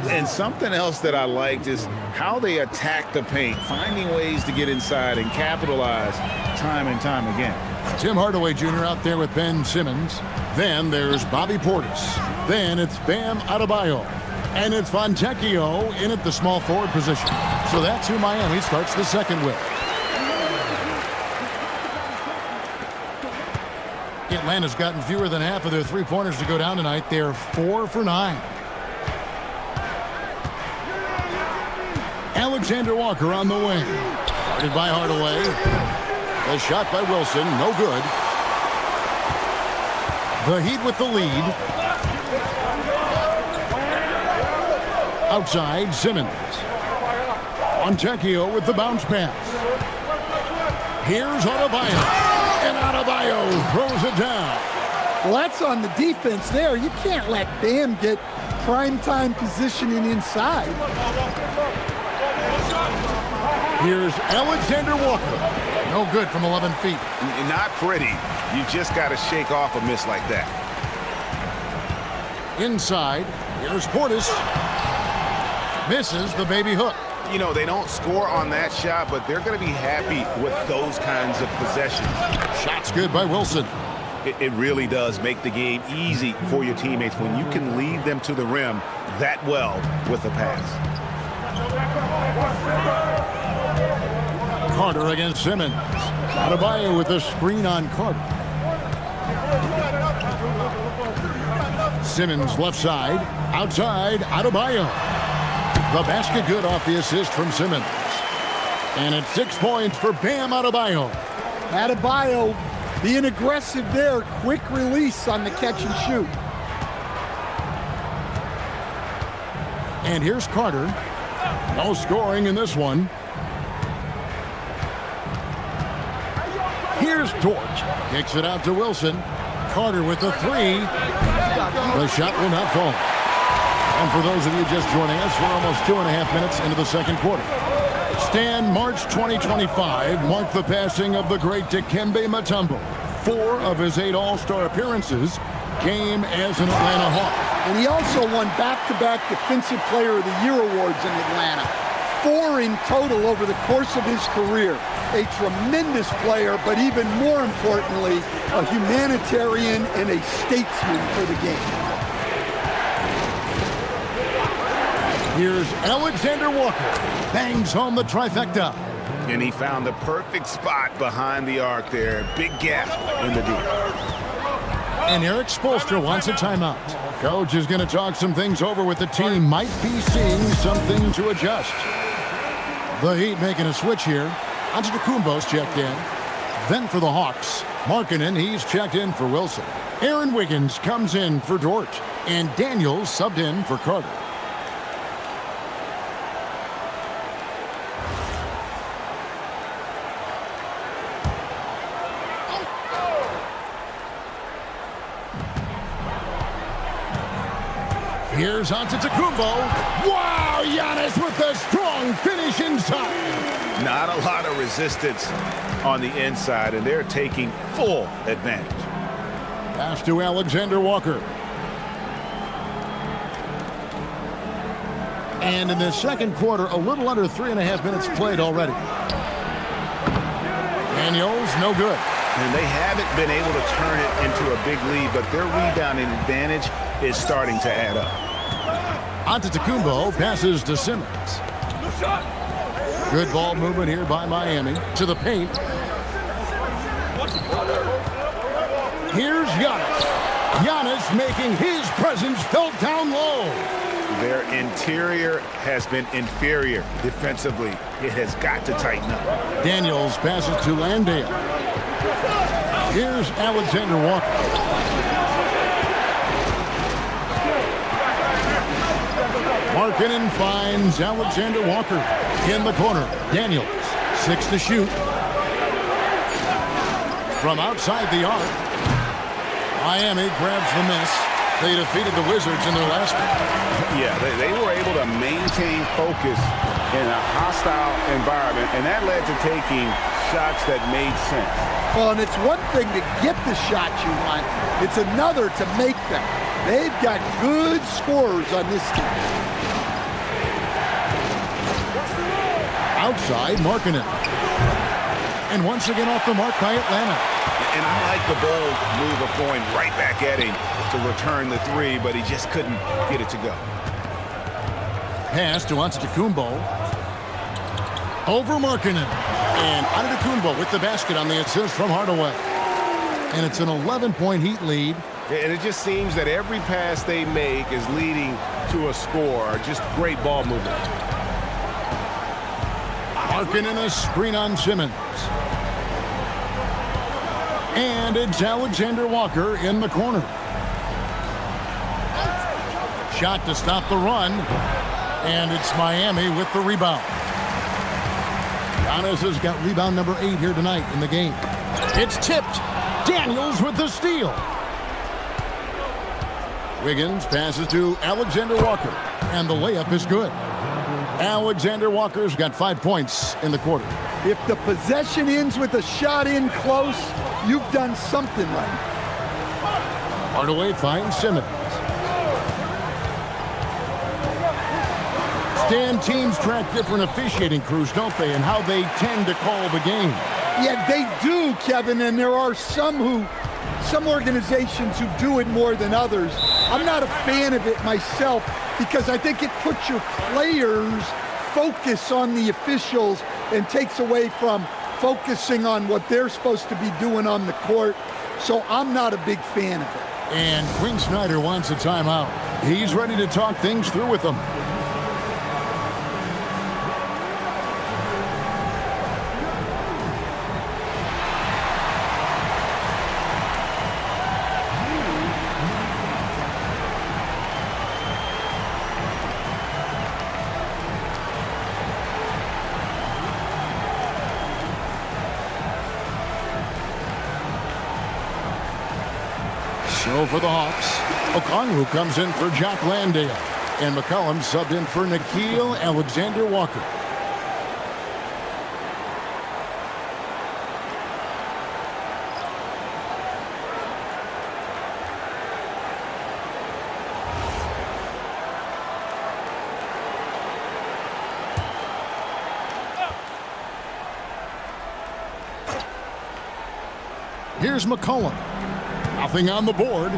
And something else that I liked is how they attack the paint, finding ways to get inside and capitalize time and time again. Tim Hardaway Jr. out there with Ben Simmons. Then there's Bobby Portis. Then it's Bam Adebayo. And it's Fontecchio in at the small forward position. So that's who Miami starts the second with. Atlanta's gotten fewer than half of their three-pointers to go down tonight. They're 4 for 9. Alexander Walker on the wing. Guarded by Hardaway. A shot by Wilson, no good. The Heat with the lead. Outside, Simmons. Fontecchio with the bounce pass. Here's Adebayo. And Adebayo throws it down. Well, that's on the defense there. You can't let Bam get primetime positioning inside. Here's Alexander Walker. No good from 11 feet. Not pretty. You just got to shake off a miss like that. Inside, here's Portis. Misses the baby hook. You know, they don't score on that shot, but they're going to be happy with those kinds of possessions. Shot's good by Wilson. It really does make the game easy for your teammates when you can lead them to the rim that well with a pass. Carter against Simmons. Adebayo with the screen on Carter. Simmons left side. Outside, Adebayo. The basket good off the assist from Simmons. And it's 6 points for Bam Adebayo. Adebayo being aggressive there. Quick release on the catch and shoot. And here's Carter. No scoring in this one. Here's Dort. Kicks it out to Wilson. Carter with the three. The shot will not fall. And for those of you just joining us, we're almost 2.5 minutes into the second quarter. Stan, March 2025 marked the passing of the great Dikembe Mutombo. 4 of his 8 All-Star appearances came as an Atlanta Hawk. And he also won back-to-back Defensive Player of the Year awards in Atlanta. 4 in total over the course of his career. A tremendous player, but even more importantly, a humanitarian and a statesman for the game. Here's Alexander Walker. Bangs home the trifecta. And he found the perfect spot behind the arc there. Big gap in the D. And Eric Spoelstra wants a timeout. Coach is going to talk some things over with the team. Might be seeing something to adjust. The Heat making a switch here. Antetokounmpo's checked in. Then for the Hawks, Markkanen, he's checked in for Wilson. Aaron Wiggins comes in for Dort. And Daniels subbed in for Carter. Here's Antetokounmpo. Wow, Giannis with the strong finish inside. Not a lot of resistance on the inside, and they're taking full advantage. Pass to Alexander Walker. And in the second quarter, a little under 3.5 minutes played already. Daniels, no good. And they haven't been able to turn it into a big lead, but their rebounding advantage is starting to add up. Antetokounmpo passes to Simmons. Good ball movement here by Miami to the paint. Here's Giannis. Giannis making his presence felt down low. Their interior has been inferior defensively. It has got to tighten up. Daniels passes to Landale. Here's Alexander Walker. Markkanen finds Alexander Walker in the corner. Daniels, 6 to shoot. From outside the arc, Miami grabs the miss. They defeated the Wizards in their last game. Yeah, they were able to maintain focus in a hostile environment, and that led to taking shots that made sense. Well, and it's one thing to get the shots you want. It's another to make them. They've got good scorers on this team. Outside, Markkanen. And once again off the mark by Atlanta. And I like the bold move of going right back at him to return the three, but he just couldn't get it to go. Pass to Antetokounmpo. Over Markkanen. And Antetokounmpo with the basket on the assist from Hardaway. And it's an 11-point Heat lead. And it just seems that every pass they make is leading to a score. Just great ball movement. Markkanen a screen on Simmons. And it's Alexander Walker in the corner. Shot to stop the run. And it's Miami with the rebound. Giannis has got rebound number 8 here tonight in the game. It's tipped. Daniels with the steal. Wiggins passes to Alexander Walker, and the layup is good. Alexander Walker's got 5 points in the quarter. If the possession ends with a shot in close, you've done something right. Hardaway finds Simmons. Stan, teams track different officiating crews, don't they, and how they tend to call the game. Yeah, they do, Kevin, and there are some organizations who do it more than others. I'm not a fan of it myself because I think it puts your players' focus on the officials and takes away from focusing on what they're supposed to be doing on the court. So I'm not a big fan of it. And Quinn Snyder wants a timeout. He's ready to talk things through with them. So for the Hawks, Okongwu comes in for Jock Landale, and McCollum subbed in for Nickeil Alexander-Walker. Here's McCollum. Nothing on the board.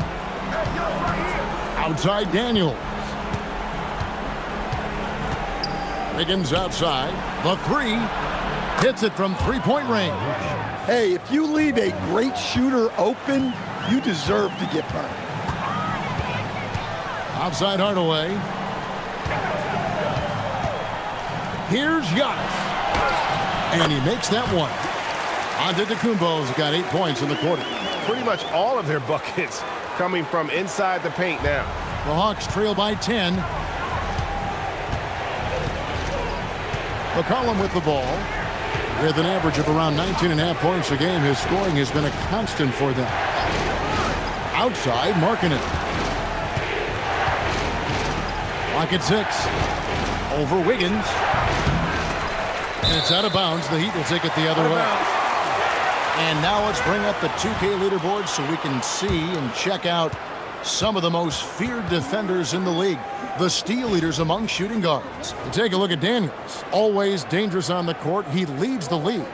Outside Daniels. Wiggins outside. The three. Hits it from three-point range. Hey, if you leave a great shooter open, you deserve to get burned. Outside Hardaway. Here's Giannis. And he makes that one. Antetokounmpo's got 8 points in the quarter. Pretty much all of their buckets coming from inside the paint now. The Hawks trail by 10. McCollum with the ball. With an average of around 19.5 points a game, his scoring has been a constant for them. Outside, Markkanen. Clock at 6. Over Wiggins. And it's out of bounds. The Heat will take it the other way. And now let's bring up the 2K leaderboard so we can see and check out some of the most feared defenders in the league. The steal leaders among shooting guards. To take a look at Daniels. Always dangerous on the court. He leads the league.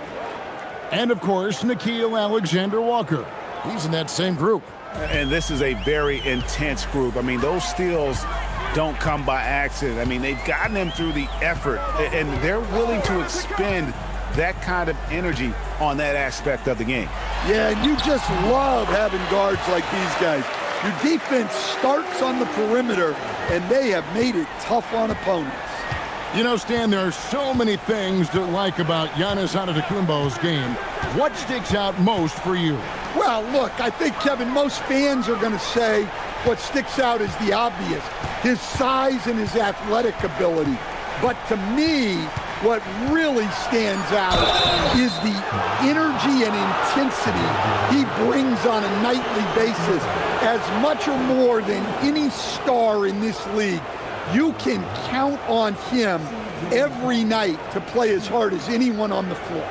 And, of course, Nickeil Alexander-Walker. He's in that same group. And this is a very intense group. I mean, those steals don't come by accident. I mean, they've gotten them through the effort, and they're willing to expend that kind of energy on that aspect of the game. Yeah, and you just love having guards like these guys. Your defense starts on the perimeter, and they have made it tough on opponents. You know, Stan, there are so many things to like about Giannis Antetokounmpo's game. What sticks out most for you? Well, look, I think, Kevin, most fans are going to say what sticks out is the obvious, his size and his athletic ability. But to me, what really stands out is the energy and intensity he brings on a nightly basis, as much or more than any star in this league. You can count on him every night to play as hard as anyone on the floor.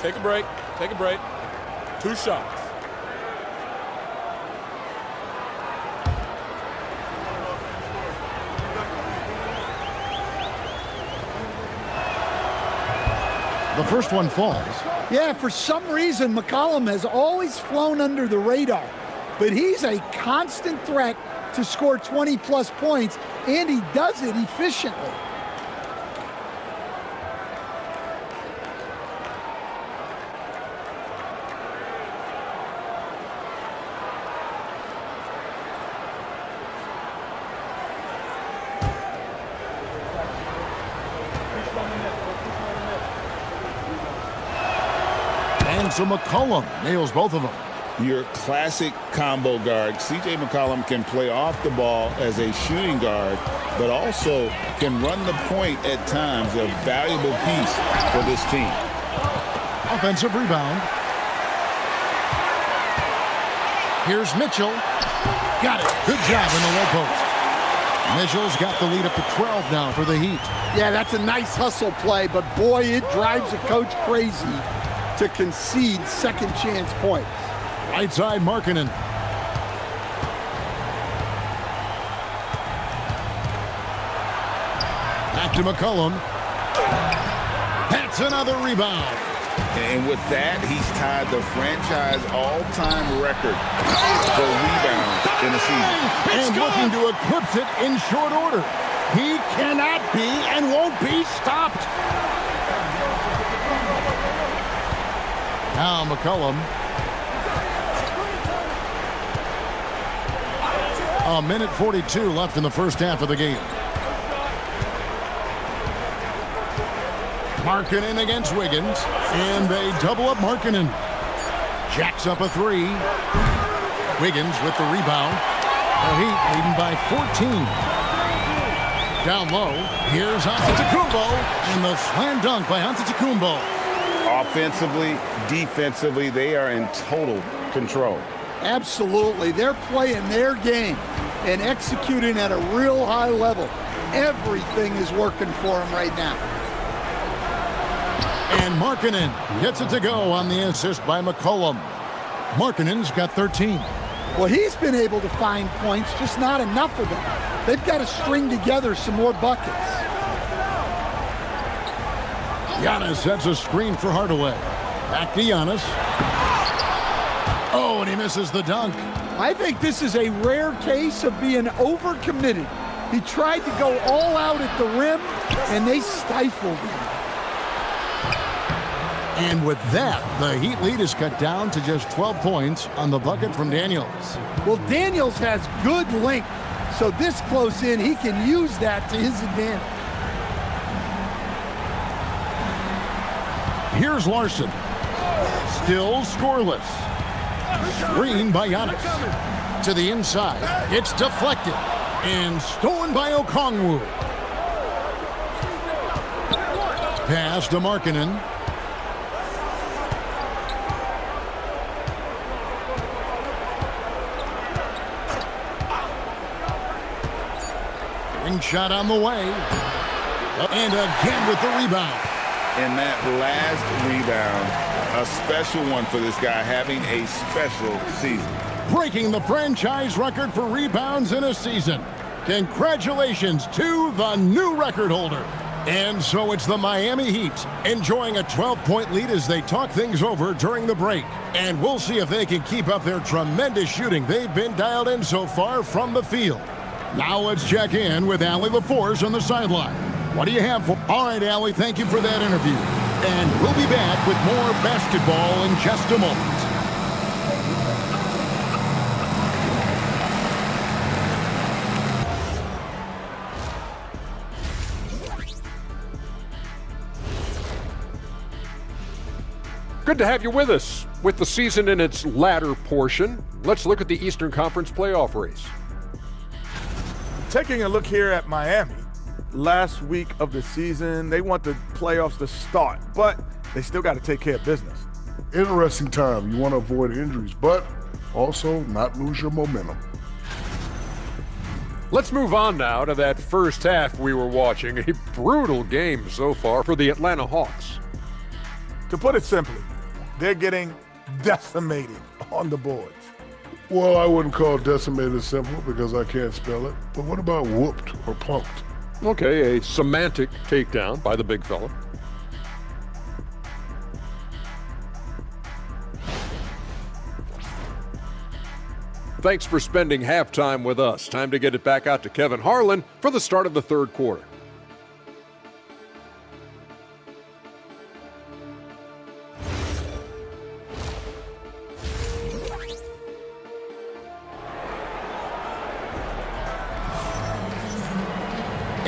Take a break. Take a break. 2 shots. The first one falls. Yeah, for some reason, McCollum has always flown under the radar, but he's a constant threat to score 20-plus points, and he does it efficiently. And so McCollum nails both of them. your classic combo guard. C.J. McCollum can play off the ball as a shooting guard, but also can run the point at times, a valuable piece for this team. Offensive rebound. Here's Mitchell. Got it. Good job in the low post. Mitchell's got the lead up to 12 now for the Heat. Yeah, that's a nice hustle play, but boy, it drives a coach crazy to concede second chance points. Right side, Markkanen. Back to McCollum. That's another rebound. And with that, he's tied the franchise all-time record for rebounds in a season. And looking to eclipse it in short order. He cannot be and won't be stopped. Now McCollum. A minute 42 left in the first half of the game. Markkanen against Wiggins, and they double up Markkanen. Jacks up a three. Wiggins with the rebound. The Heat leading by 14. Down low, here's Antetokounmpo, and the slam dunk by Antetokounmpo. Offensively, defensively, they are in total control. Absolutely. They're playing their game and executing at a real high level. Everything is working for them right now. And Markkanen gets it to go on the assist by McCollum. Markkanen's got 13. Well, he's been able to find points, just not enough of them. They've got to string together some more buckets. Giannis sets a screen for Hardaway. Back to Giannis. Oh, and he misses the dunk. I think this is a rare case of being overcommitted. He tried to go all out at the rim, and they stifled him. And with that, the Heat lead is cut down to just 12 points on the bucket from Daniels. Well, Daniels has good length, so this close in, he can use that to his advantage. Here's Larson. Still scoreless. Screen by Giannis. To the inside. It's deflected. And stolen by Okongwu. Pass to Markkanen. Ring shot on the way. And again with the rebound. And that last rebound, a special one for this guy, having a special season. Breaking the franchise record for rebounds in a season. Congratulations to the new record holder. And so it's the Miami Heat enjoying a 12-point lead as they talk things over during the break. And we'll see if they can keep up their tremendous shooting they've been dialed in so far from the field. Now let's check in with Allie LaForce on the sideline. What do you have for? All right, Allie, thank you for that interview. And we'll be back with more basketball in just a moment. Good to have you with us. With the season in its latter portion, let's look at the Eastern Conference playoff race. Taking a look here at Miami, last week of the season, they want the playoffs to start, but they still got to take care of business. Interesting time. You want to avoid injuries, but also not lose your momentum. Let's move on now to that first half we were watching. A brutal game so far for the Atlanta Hawks. To put it simply, they're getting decimated on the boards. Well, I wouldn't call decimated simple because I can't spell it. But what about whooped or punked? Okay, a semantic takedown by the big fella. Thanks for spending halftime with us. Time to get it back out to Kevin Harlan for the start of the third quarter.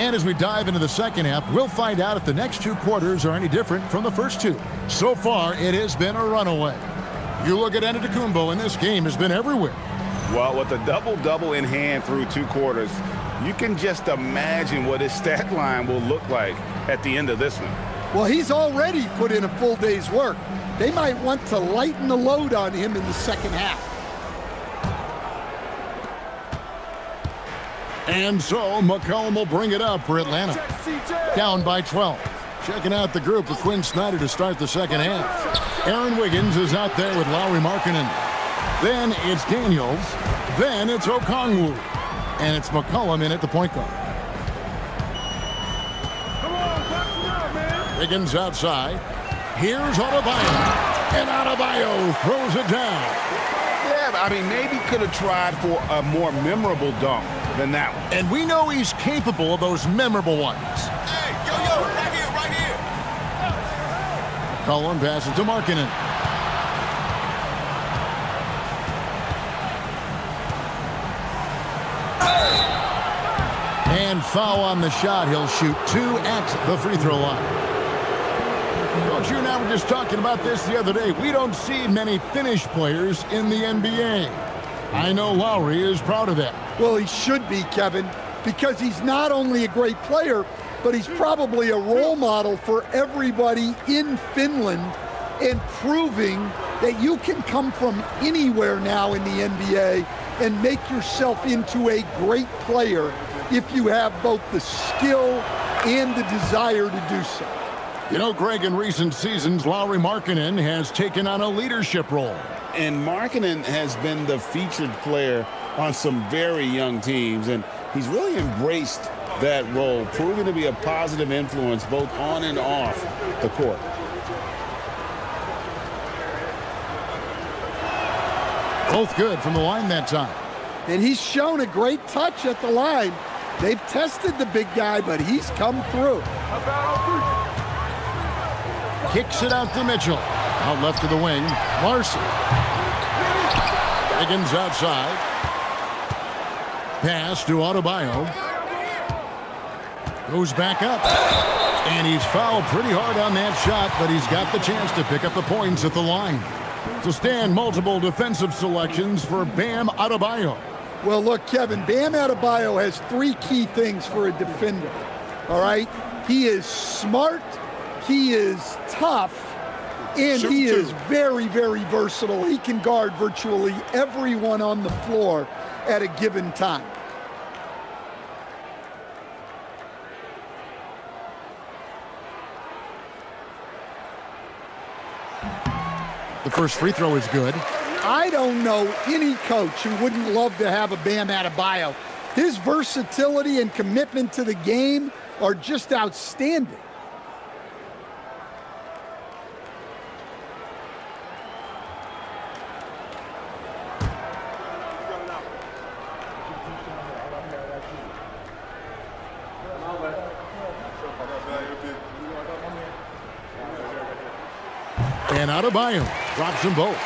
And as we dive into the second half, we'll find out if the next two quarters are any different from the first two. So far, it has been a runaway. You look at Antetokounmpo, and this game has been everywhere. Well, with a double-double in hand through 2 quarters, you can just imagine what his stat line will look like at the end of this one. Well, he's already put in a full day's work. They might want to lighten the load on him in the second half. And so McCollum will bring it up for Atlanta. Down by 12. Checking out the group for Quinn Snyder to start the second half. Aaron Wiggins is out there with Lauri Markkanen. Then it's Daniels. Then it's Okongwu. And it's McCollum in at the point guard. Wiggins outside. Here's Adebayo. And Adebayo throws it down. Yeah, but I mean, maybe could have tried for a more memorable dunk than that one. And we know he's capable of those memorable ones. Hey, yo, right here. McCollum passes to Markkanen. And foul on the shot. He'll shoot 2 at the free throw line. Coach, you and I were just talking about this the other day. We don't see many finished players in the NBA. I know Lowry is proud of that. Well, he should be, Kevin, because he's not only a great player, but he's probably a role model for everybody in Finland and proving that you can come from anywhere now in the NBA and make yourself into a great player if you have both the skill and the desire to do so. You know, Greg, in recent seasons, Lauri Markkanen has taken on a leadership role. And Markkanen has been the featured player on some very young teams, and he's really embraced that role, proving to be a positive influence both on and off the court. Both good from the line that time. And he's shown a great touch at the line. They've tested the big guy, but he's come through. Kicks it out to Mitchell. Out left to the wing, Larson. Wiggins outside. Pass to Adebayo. Goes back up. And he's fouled pretty hard on that shot, but he's got the chance to pick up the points at the line. To stand multiple defensive selections for Bam Adebayo. Well, look, Kevin, Bam Adebayo has 3 key things for a defender, all right? He is smart, he is tough, and he is very, very versatile. He can guard virtually everyone on the floor at a given time. The first free throw is good. I don't know any coach who wouldn't love to have a Bam Adebayo. His versatility and commitment to the game are just outstanding. And Adebayo drops them both.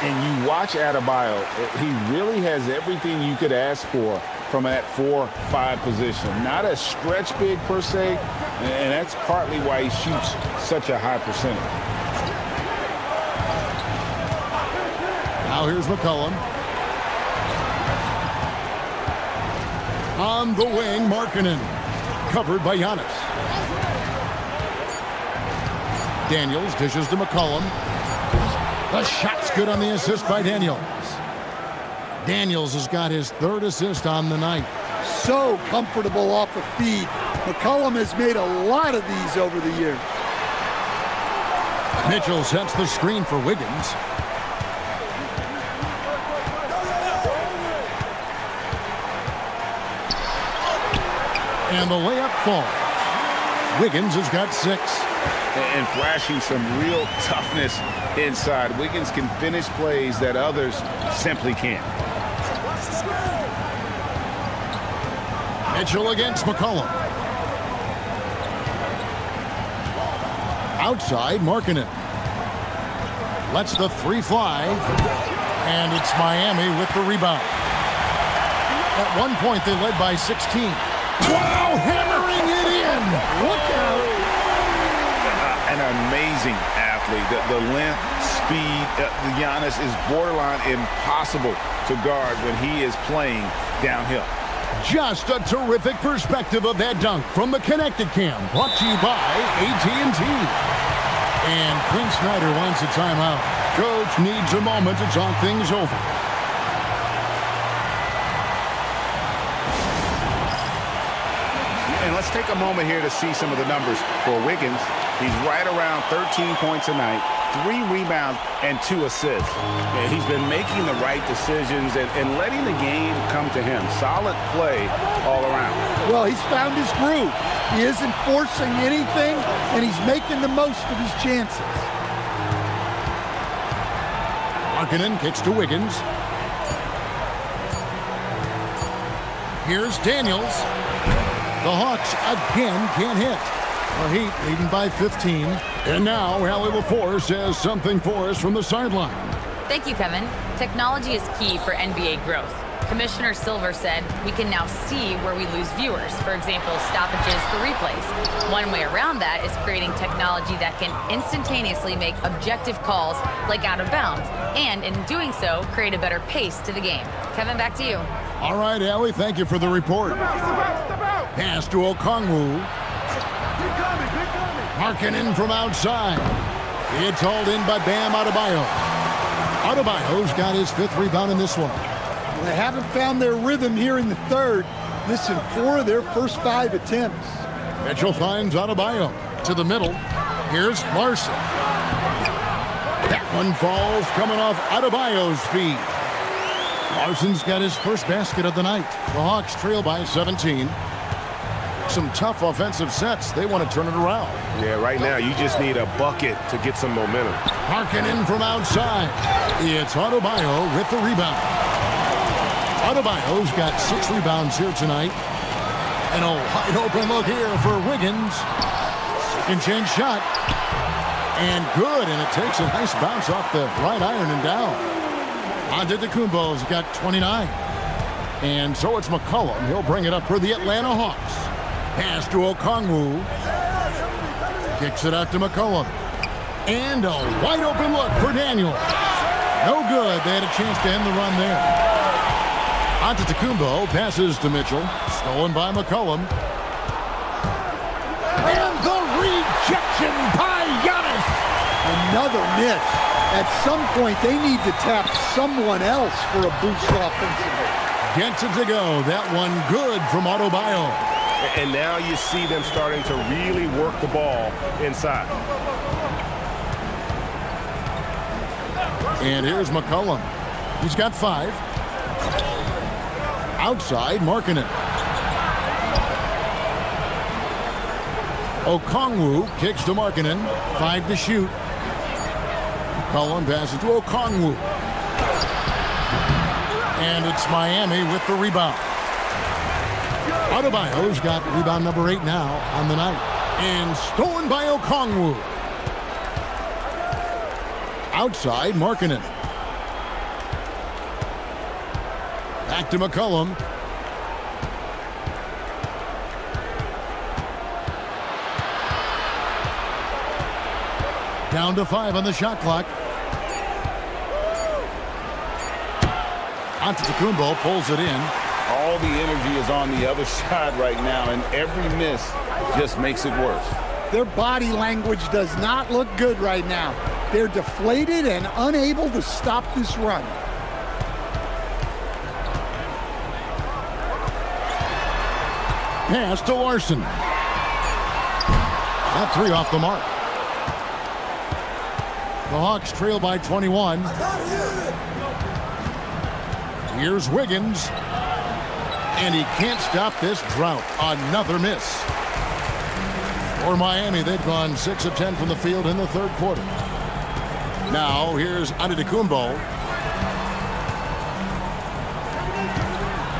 And you watch Adebayo, he really has everything you could ask for from that 4-5 position. Not a stretch big per se, and that's partly why he shoots such a high percentage. Now here's McCollum. On the wing, Markkanen. Covered by Giannis. Daniels dishes to McCollum. The shot's good on the assist by Daniels. Daniels has got his 3rd assist on the night. So comfortable off the feed. McCollum has made a lot of these over the years. Mitchell sets the screen for Wiggins. And the layup falls. Wiggins has got 6. And flashing some real toughness inside. Wiggins can finish plays that others simply can't. Mitchell against McCollum. Outside, Markkanen. Lets the 3 fly. And it's Miami with the rebound. At one point, they led by 16. Wow, hammering it in. Look out. An amazing athlete. The length, speed. Giannis is borderline impossible to guard when he is playing downhill. Just a terrific perspective of that dunk from the Connected Cam, brought to you by AT&T. And Quinn Snyder wants a timeout. Coach needs a moment to talk things over. And let's take a moment here to see some of the numbers for Wiggins. He's right around 13 points a night, 3 rebounds, and 2 assists. And he's been making the right decisions and letting the game come to him. Solid play all around. Well, he's found his groove. He isn't forcing anything, and he's making the most of his chances. Markkanen kicks to Wiggins. Here's Daniels. The Hawks again can't hit. The Heat leading by 15. And now Allie LaForce has something for us from the sideline. Thank you, Kevin. Technology is key for NBA growth. Commissioner Silver said we can now see where we lose viewers, for example, stoppages for replays. One way around that is creating technology that can instantaneously make objective calls like out of bounds, and in doing so, create a better pace to the game. Kevin, back to you. All right, Allie, thank you for the report. Pass to Okongwu. Markkanen from outside. It's hauled in by Bam Adebayo. Adebayo's got his 5th rebound in this one. They haven't found their rhythm here in the third. Listen, 4 of their first 5 attempts. Mitchell finds Adebayo to the middle. Here's Larson. That one falls coming off Adebayo's feet. Larson's got his first basket of the night. The Hawks trail by 17. Some tough offensive sets. They want to turn it around. Yeah, right now you just need a bucket to get some momentum. Markkanen from outside. It's Adebayo with the rebound. Adebayo's got 6 rebounds here tonight. And a wide open look here for Wiggins. Second chance shot. And good, and it takes a nice bounce off the right iron and down. Antetokounmpo's got 29. And so it's McCollum. He'll bring it up for the Atlanta Hawks. Pass to Okongwu. Kicks it out to McCollum. And a wide open look for Daniel. No good. They had a chance to end the run there. Antetokounmpo passes to Mitchell. Stolen by McCollum. And the rejection by Giannis. Another miss. At some point, they need to tap someone else for a boost offensively. Gets it to go. That one good from Adebayo. And now you see them starting to really work the ball inside. And here's McCollum. He's got 5. Outside, Markkanen. Okongwu kicks to Markkanen. 5 to shoot. McCollum passes to Okongwu. And it's Miami with the rebound. Adebayo's got rebound number 8 now on the night. And stolen by Okongwu. Outside, Markkanen. Back to McCollum. Down to 5 on the shot clock. Antetokounmpo pulls it in. All the energy is on the other side right now, and every miss just makes it worse. Their body language does not look good right now. They're deflated and unable to stop this run. Pass to Larson. That 3 off the mark. The Hawks trail by 21. Here's Wiggins. And he can't stop this drought. Another miss. For Miami, they've gone 6 of 10 from the field in the third quarter. Now, here's Antetokounmpo.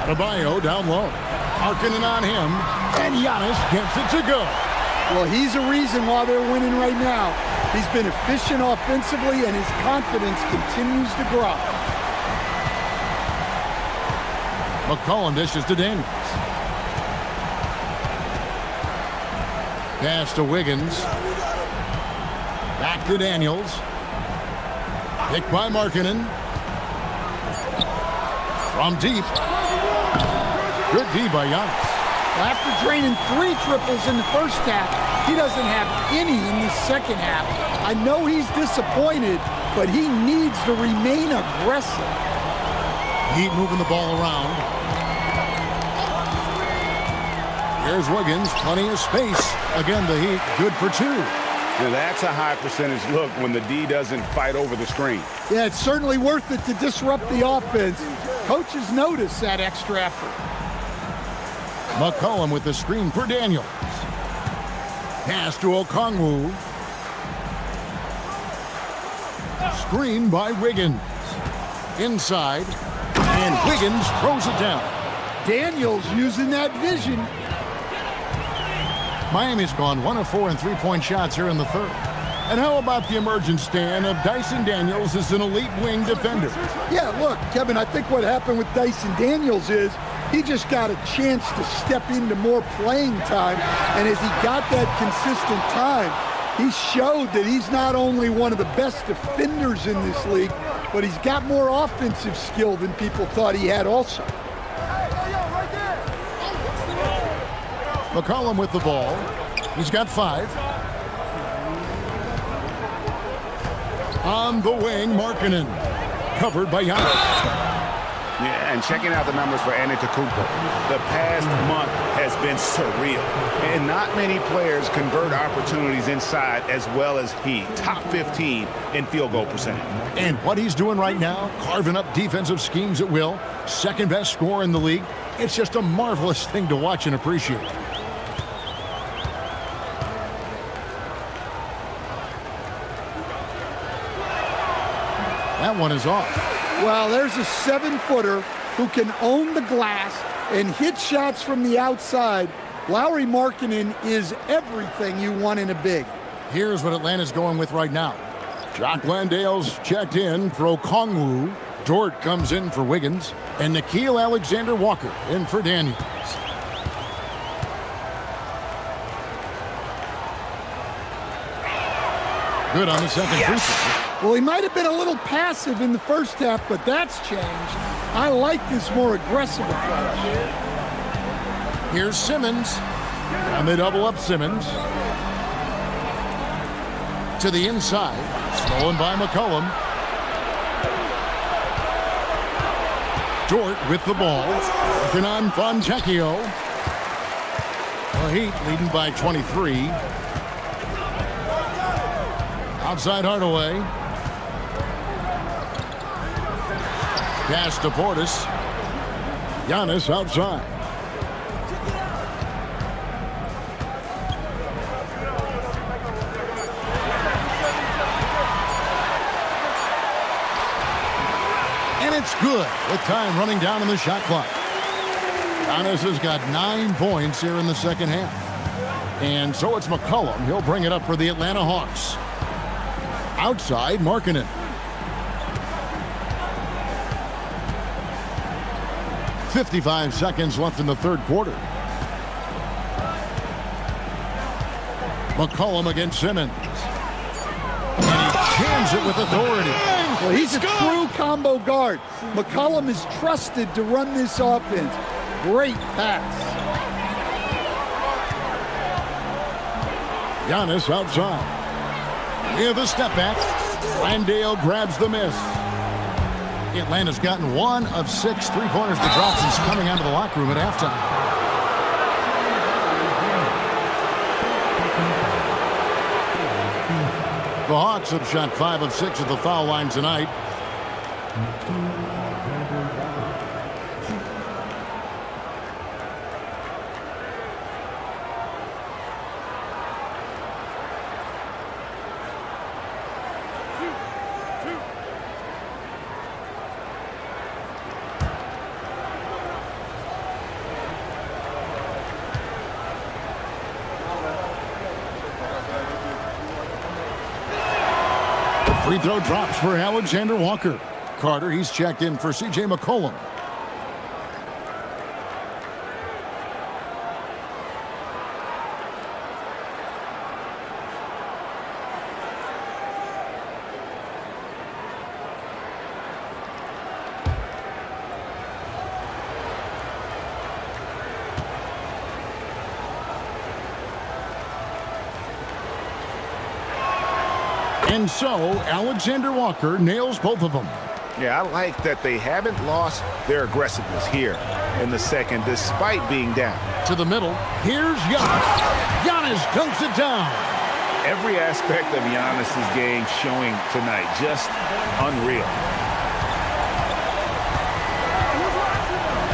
Adebayo down low. Markkanen on him. And Giannis gets it to go. Well, he's a reason why they're winning right now. He's been efficient offensively, and his confidence continues to grow. McCollum dishes to Daniels. Pass to Wiggins. Back to Daniels. Picked by Markkanen. From deep. Good D by Giannis. After draining 3 triples in the first half, he doesn't have any in the second half. I know he's disappointed, but he needs to remain aggressive. Heat moving the ball around. Here's Wiggins, plenty of space. Again, the Heat good for 2. Now that's a high percentage look when the D doesn't fight over the screen. Yeah, it's certainly worth it to disrupt the offense. Coaches notice that extra effort. McCollum with the screen for Daniels. Pass to Okongwu. Screen by Wiggins. Inside. And Wiggins throws it down. Daniels using that vision. Miami's gone 1 of 4 in three-point shots here in the third. And how about the emergence, Stan, of Dyson Daniels as an elite wing defender? Yeah, look, Kevin, I think what happened with Dyson Daniels is he just got a chance to step into more playing time. And as he got that consistent time, he showed that he's not only one of the best defenders in this league, but he's got more offensive skill than people thought he had also. McCollum with the ball. He's got 5. On the wing, Markkanen. Covered by Giannis. Yeah, and checking out the numbers for Antetokounmpo, the past month has been surreal. And not many players convert opportunities inside as well as he. Top 15 in field goal percentage. And what he's doing right now, carving up defensive schemes at will, second best scorer in the league. It's just a marvelous thing to watch and appreciate. That one is off. Well, there's a 7-footer who can own the glass and hit shots from the outside. Lauri Markkanen is everything you want in a big. Here's what Atlanta's going with right now. Jock Landale's checked in for Okongwu. Dort comes in for Wiggins. And Nickeil Alexander-Walker in for Daniels. Good on the second free throw. Well, he might have been a little passive in the first half, but that's changed. I like this more aggressive approach. Here's Simmons. And they double up Simmons. To the inside. Stolen by McCollum. Dort with the ball. Working on Fontecchio. The Heat leading by 23. Outside Hardaway. Pass to Portis. Giannis outside. And it's good with time running down on the shot clock. Giannis has got 9 points here in the second half. And so it's McCollum. He'll bring it up for the Atlanta Hawks. Outside, Markkanen. .55 seconds left in the third quarter. McCollum against Simmons. And he jams it with authority. Well, he's a true combo guard. McCollum is trusted to run this offense. Great pass. Giannis outside. With a step back. Landale grabs the miss. Atlanta's gotten 1 of 6 three-pointers to drop since coming out of the locker room at halftime. The Hawks have shot 5 of 6 at the foul line tonight. Free throw drops for Alexander Walker. Carter, he's checked in for C.J. McCollum. And so, Alexander Walker nails both of them. Yeah, I like that they haven't lost their aggressiveness here in the second, despite being down. To the middle, here's Giannis. Giannis dunks it down. Every aspect of Giannis's game showing tonight, just unreal.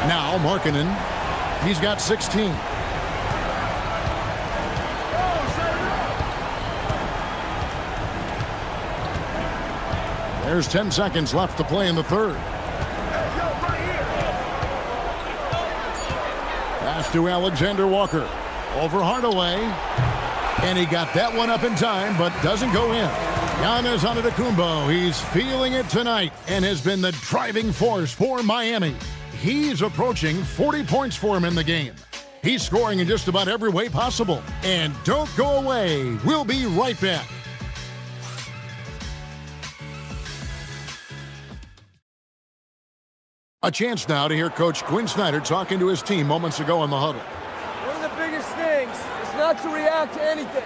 Now Markkanen, he's got 16. There's 10 seconds left to play in the third. Pass to Alexander Walker. Over Hardaway. And he got that one up in time, but doesn't go in. Giannis Antetokounmpo, he's feeling it tonight and has been the driving force for Miami. He's approaching 40 points for him in the game. He's scoring in just about every way possible. And don't go away. We'll be right back. A chance now to hear Coach Quinn Snyder talking to his team moments ago in the huddle. One of the biggest things is not to react to anything.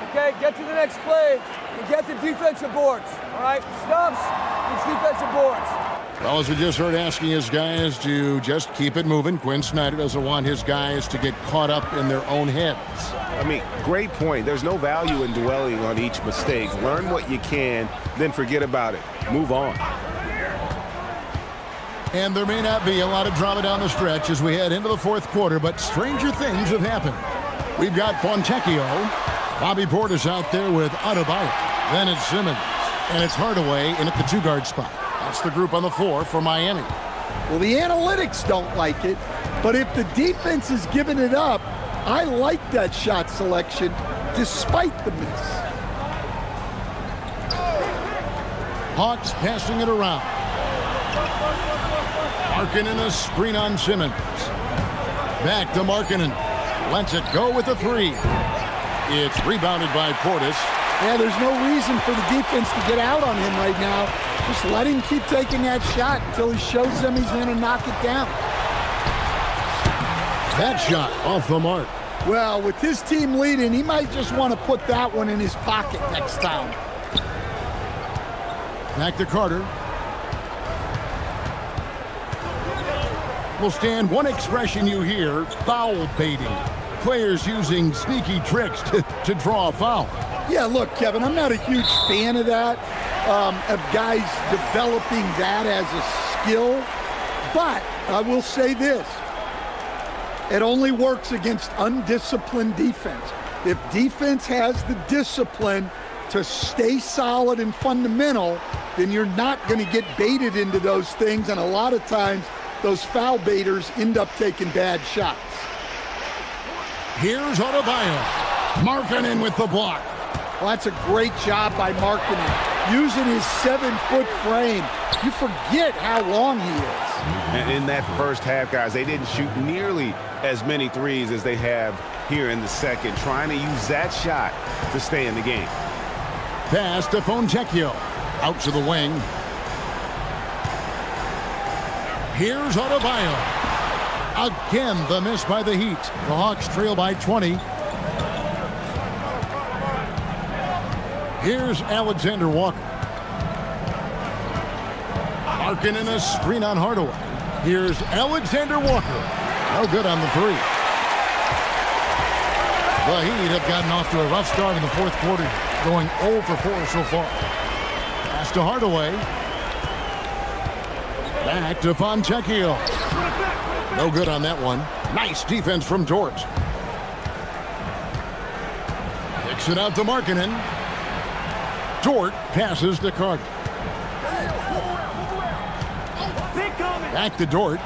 Okay, get to the next play and get the defensive boards. All right, stops, it's defensive boards. Well, as we just heard, asking his guys to just keep it moving. Quinn Snyder doesn't want his guys to get caught up in their own heads. I mean, great point. There's no value in dwelling on each mistake. Learn what you can, then forget about it. Move on. And there may not be a lot of drama down the stretch as we head into the fourth quarter, but stranger things have happened. We've got Fontecchio. Bobby Portis out there with Adebayo. Then it's Simmons. And it's Hardaway in at the two-guard spot. That's the group on the floor for Miami. Well, the analytics don't like it, but if the defense is giving it up, I like that shot selection despite the miss. Hawks passing it around. Markkanen a screen on Simmons. Back to Markkanen. Lets it go with a three. It's rebounded by Portis. Yeah, there's no reason for the defense to get out on him right now. Just let him keep taking that shot until he shows them he's going to knock it down. That shot off the mark. Well, with his team leading, he might just want to put that one in his pocket next time. Back to Carter. Will stand one expression you hear, foul baiting. Players using sneaky tricks to draw a foul. Yeah, look, Kevin, I'm not a huge fan of that, of guys developing that as a skill. But I will say this. It only works against undisciplined defense. If defense has the discipline to stay solid and fundamental, then you're not going to get baited into those things. And a lot of times, those foul baiters end up taking bad shots. Here's Adebayo. Markkanen with the block. Well, that's a great job by Markkanen. Using his 7-foot frame. You forget how long he is. And in that first half, guys, they didn't shoot nearly as many threes as they have here in the second, trying to use that shot to stay in the game. Pass to Fontecchio. Out to the wing. Here's Adebayo. Again, the miss by the Heat. The Hawks trail by 20. Here's Alexander Walker. Markkanen a screen on Hardaway. Here's Alexander Walker. No good on the three. The Heat have gotten off to a rough start in the fourth quarter, going 0 for 4 so far. Pass to Hardaway. Back to Fontecchio. No good on that one. Nice defense from Dort. Kicks it out to Markkanen. Dort passes to Carter. Back to Dort.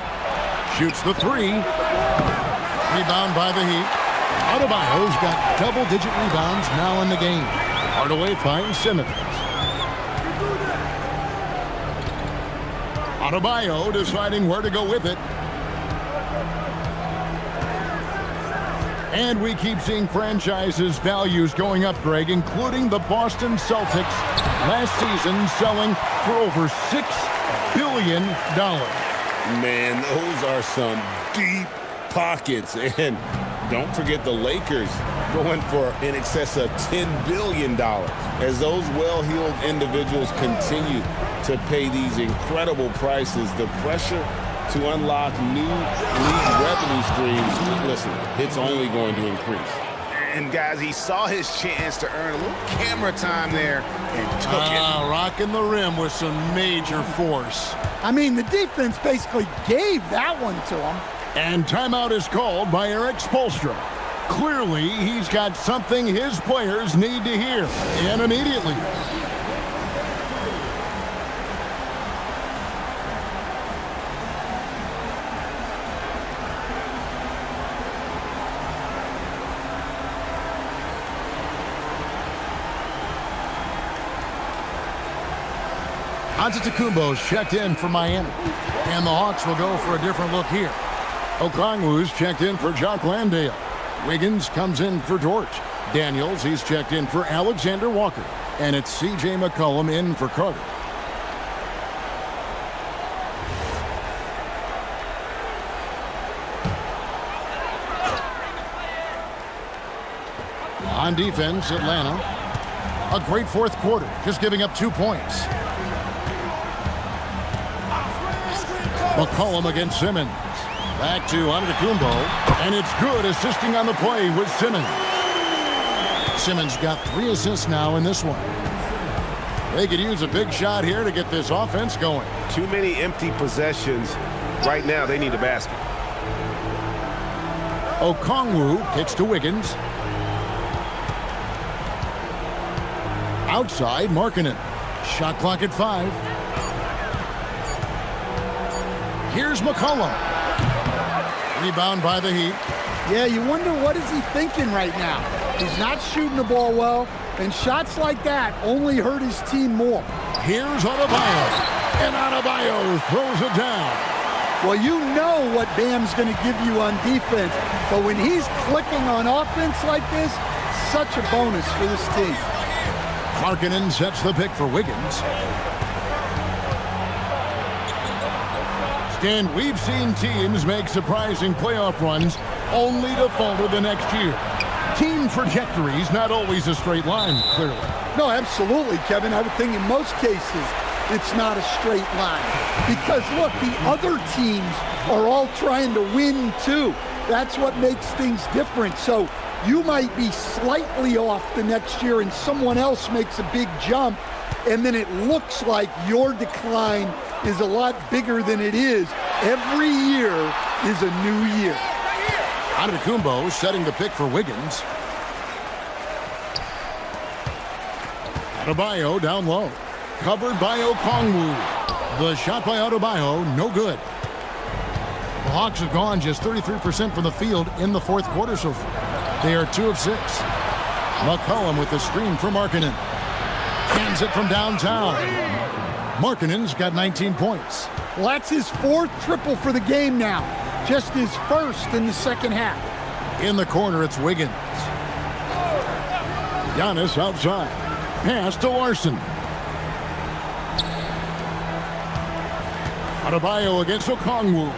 Shoots the three. Rebound by the Heat. Adebayo's got double-digit rebounds now in the game. Hardaway finds Simmons. Adebayo deciding where to go with it. And we keep seeing franchises' values going up, Greg, including the Boston Celtics last season selling for over $6 billion. Man, those are some deep pockets. And don't forget the Lakers going for in excess of $10 billion. As those well-heeled individuals continue to pay these incredible prices, the pressure to unlock new league revenue streams, listen, it's only going to increase. And guys, he saw his chance to earn a little camera time there and took it. Rocking the rim with some major force. I mean, the defense basically gave that one to him. And timeout is called by Eric Spoelstra. Clearly, he's got something his players need to hear, and immediately. Antetokounmpo's checked in for Miami. And the Hawks will go for a different look here. Okongwu's checked in for Jock Landale. Wiggins comes in for Dort. Daniels, he's checked in for Alexander Walker. And it's C.J. McCollum in for Carter. On defense, Atlanta. A great fourth quarter, just giving up 2 points. McCollum against Simmons. Back to Antetokounmpo, and it's good assisting on the play with Simmons. Simmons got 3 assists now in this one. They could use a big shot here to get this offense going. Too many empty possessions. Right now, they need a basket. Okongwu kicks to Wiggins. Outside, Markkanen. Shot clock at 5. Here's McCollum. Rebound by the Heat. Yeah, you wonder what is he thinking right now. He's not shooting the ball well, and shots like that only hurt his team more. Here's Adebayo, and Adebayo throws it down. Well, you know what Bam's going to give you on defense, but when he's clicking on offense like this, such a bonus for this team. Markkanen sets the pick for Wiggins. And we've seen teams make surprising playoff runs only to falter the next year. Team trajectory's not always a straight line, clearly. No, absolutely, Kevin. I would think in most cases it's not a straight line. Because, look, the other teams are all trying to win, too. That's what makes things different. So you might be slightly off the next year and someone else makes a big jump, and then it looks like your decline is a lot bigger than it is. Every year is a new year. Antetokounmpo setting the pick for Wiggins. Adebayo down low. Covered by Okongwu. The shot by Adebayo, no good. The Hawks have gone just 33% from the field in the fourth quarter so far. They are 2 of 6. McCollum with the screen for Markkanen. Cans it from downtown. Markkanen's got 19 points. Well, that's his 4th triple for the game now. Just his 1st in the second half. In the corner, it's Wiggins. Giannis outside. Pass to Larson. Adebayo against Okongwu.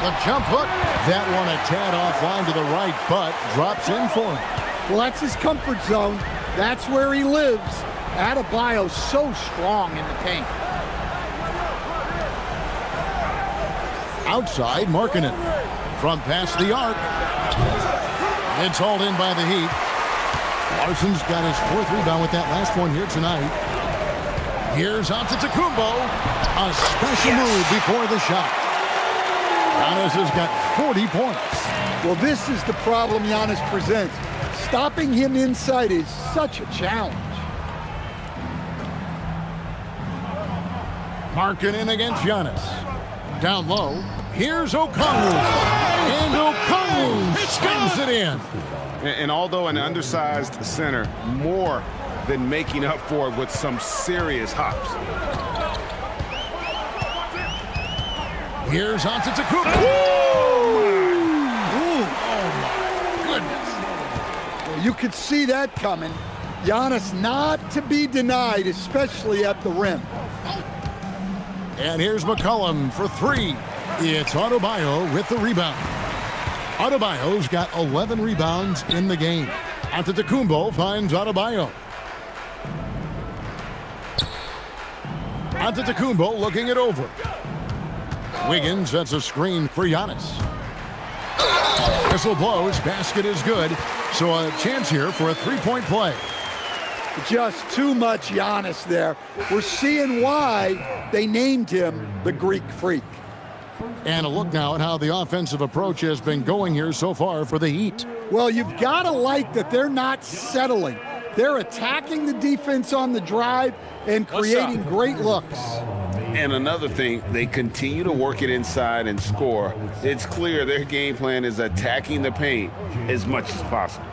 The jump hook. That one a tad offline to the right, but drops in for him. Well, that's his comfort zone. That's where he lives. Adebayo's so strong in the paint. Outside, Markkanen. From past the arc. It's hauled in by the Heat. Larson's got his 4th rebound with that last one here tonight. Here's Antetokounmpo. A special move before the shot. Giannis has got 40 points. Well, this is the problem Giannis presents. Stopping him inside is such a challenge. Markkanen against Giannis. Down low. Here's Okongwu. And Okongwu spins it in. And although an undersized center, more than making up for it with some serious hops. Here's Antetokounmpo. Oh my goodness. Well, you could see that coming. Giannis not to be denied, especially at the rim. And here's McCollum for 3. It's Adebayo with the rebound. Adebayo's got 11 rebounds in the game. Antetokounmpo finds Adebayo. Antetokounmpo looking it over. Wiggins sets a screen for Giannis. Whistle blows, basket is good. So a chance here for a three-point play. Just too much Giannis there. We're seeing why they named him the Greek Freak. And a look now at how the offensive approach has been going here so far for the Heat. Well, you've got to like that they're not settling. They're attacking the defense on the drive and creating great looks. And another thing, they continue to work it inside and score. It's clear their game plan is attacking the paint as much as possible.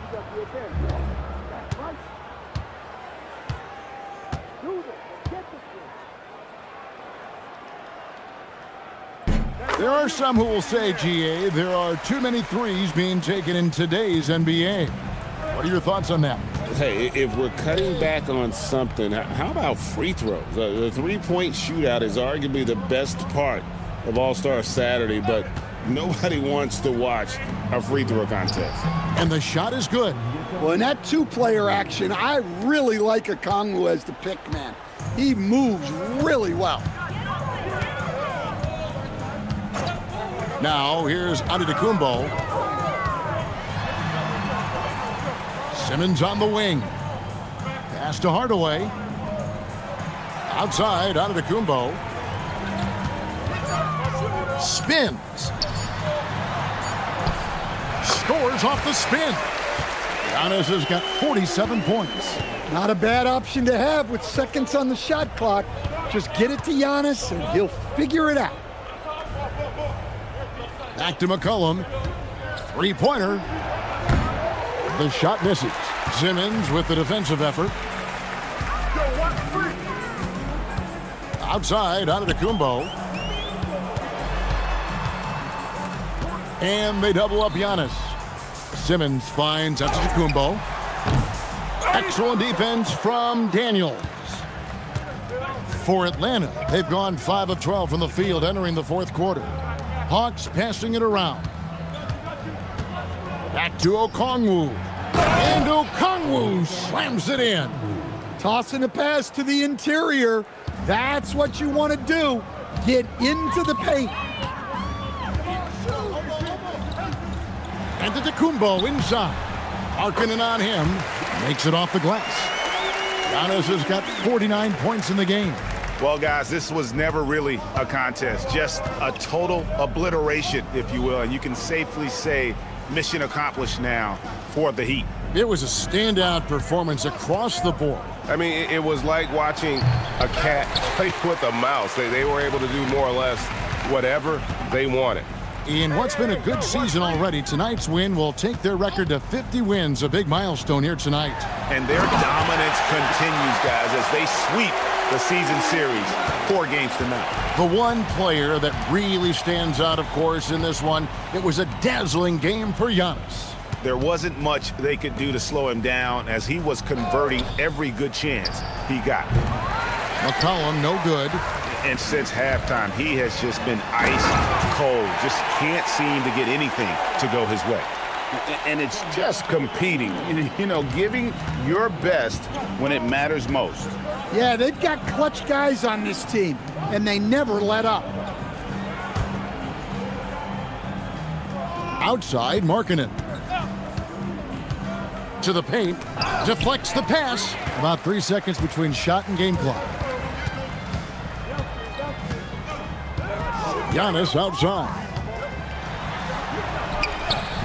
There are some who will say, GA, there are too many threes being taken in today's NBA. What are your thoughts on that? Hey, if we're cutting back on something, how about free throws? The three-point shootout is arguably the best part of All-Star Saturday, but nobody wants to watch a free throw contest. And the shot is good. Well, in that two-player action, I really like Okongwu as the pick man. He moves really well. Now, here's Antetokounmpo. Simmons on the wing. Pass to Hardaway. Outside, Antetokounmpo. Spins. Scores off the spin. Giannis has got 47 points. Not a bad option to have with seconds on the shot clock. Just get it to Giannis and he'll figure it out. Back to McCollum. Three-pointer. The shot misses. Simmons with the defensive effort. Outside, Antetokounmpo. And they double up Giannis. Simmons finds Antetokounmpo. Excellent defense from Daniels. For Atlanta, they've gone 5 of 12 from the field entering the fourth quarter. Hawks passing it around. Back to Okongwu. And Okongwu slams it in. Tossing a pass to the interior. That's what you want to do. Get into the paint. Antetokounmpo inside. Harkinen on him. Makes it off the glass. Giannis has got 49 points in the game. Well, guys, this was never really a contest, just a total obliteration, if you will. And you can safely say mission accomplished now for the Heat. It was a standout performance across the board. I mean, it was like watching a cat play with a mouse. They were able to do more or less whatever they wanted. In what's been a good season already, tonight's win will take their record to 50 wins, a big milestone here tonight. And their dominance continues, guys, as they sweep the season series 4 games to none. The one player that really stands out, of course, in this one, it was a dazzling game for Giannis. There wasn't much they could do to slow him down as he was converting every good chance he got. McCollum, no good. And since halftime, he has just been ice cold. Just can't seem to get anything to go his way. And it's just competing, you know, giving your best when it matters most. Yeah, they've got clutch guys on this team, and they never let up. Outside, Markkanen. To the paint, deflects the pass. About 3 seconds between shot and game clock. Giannis outside.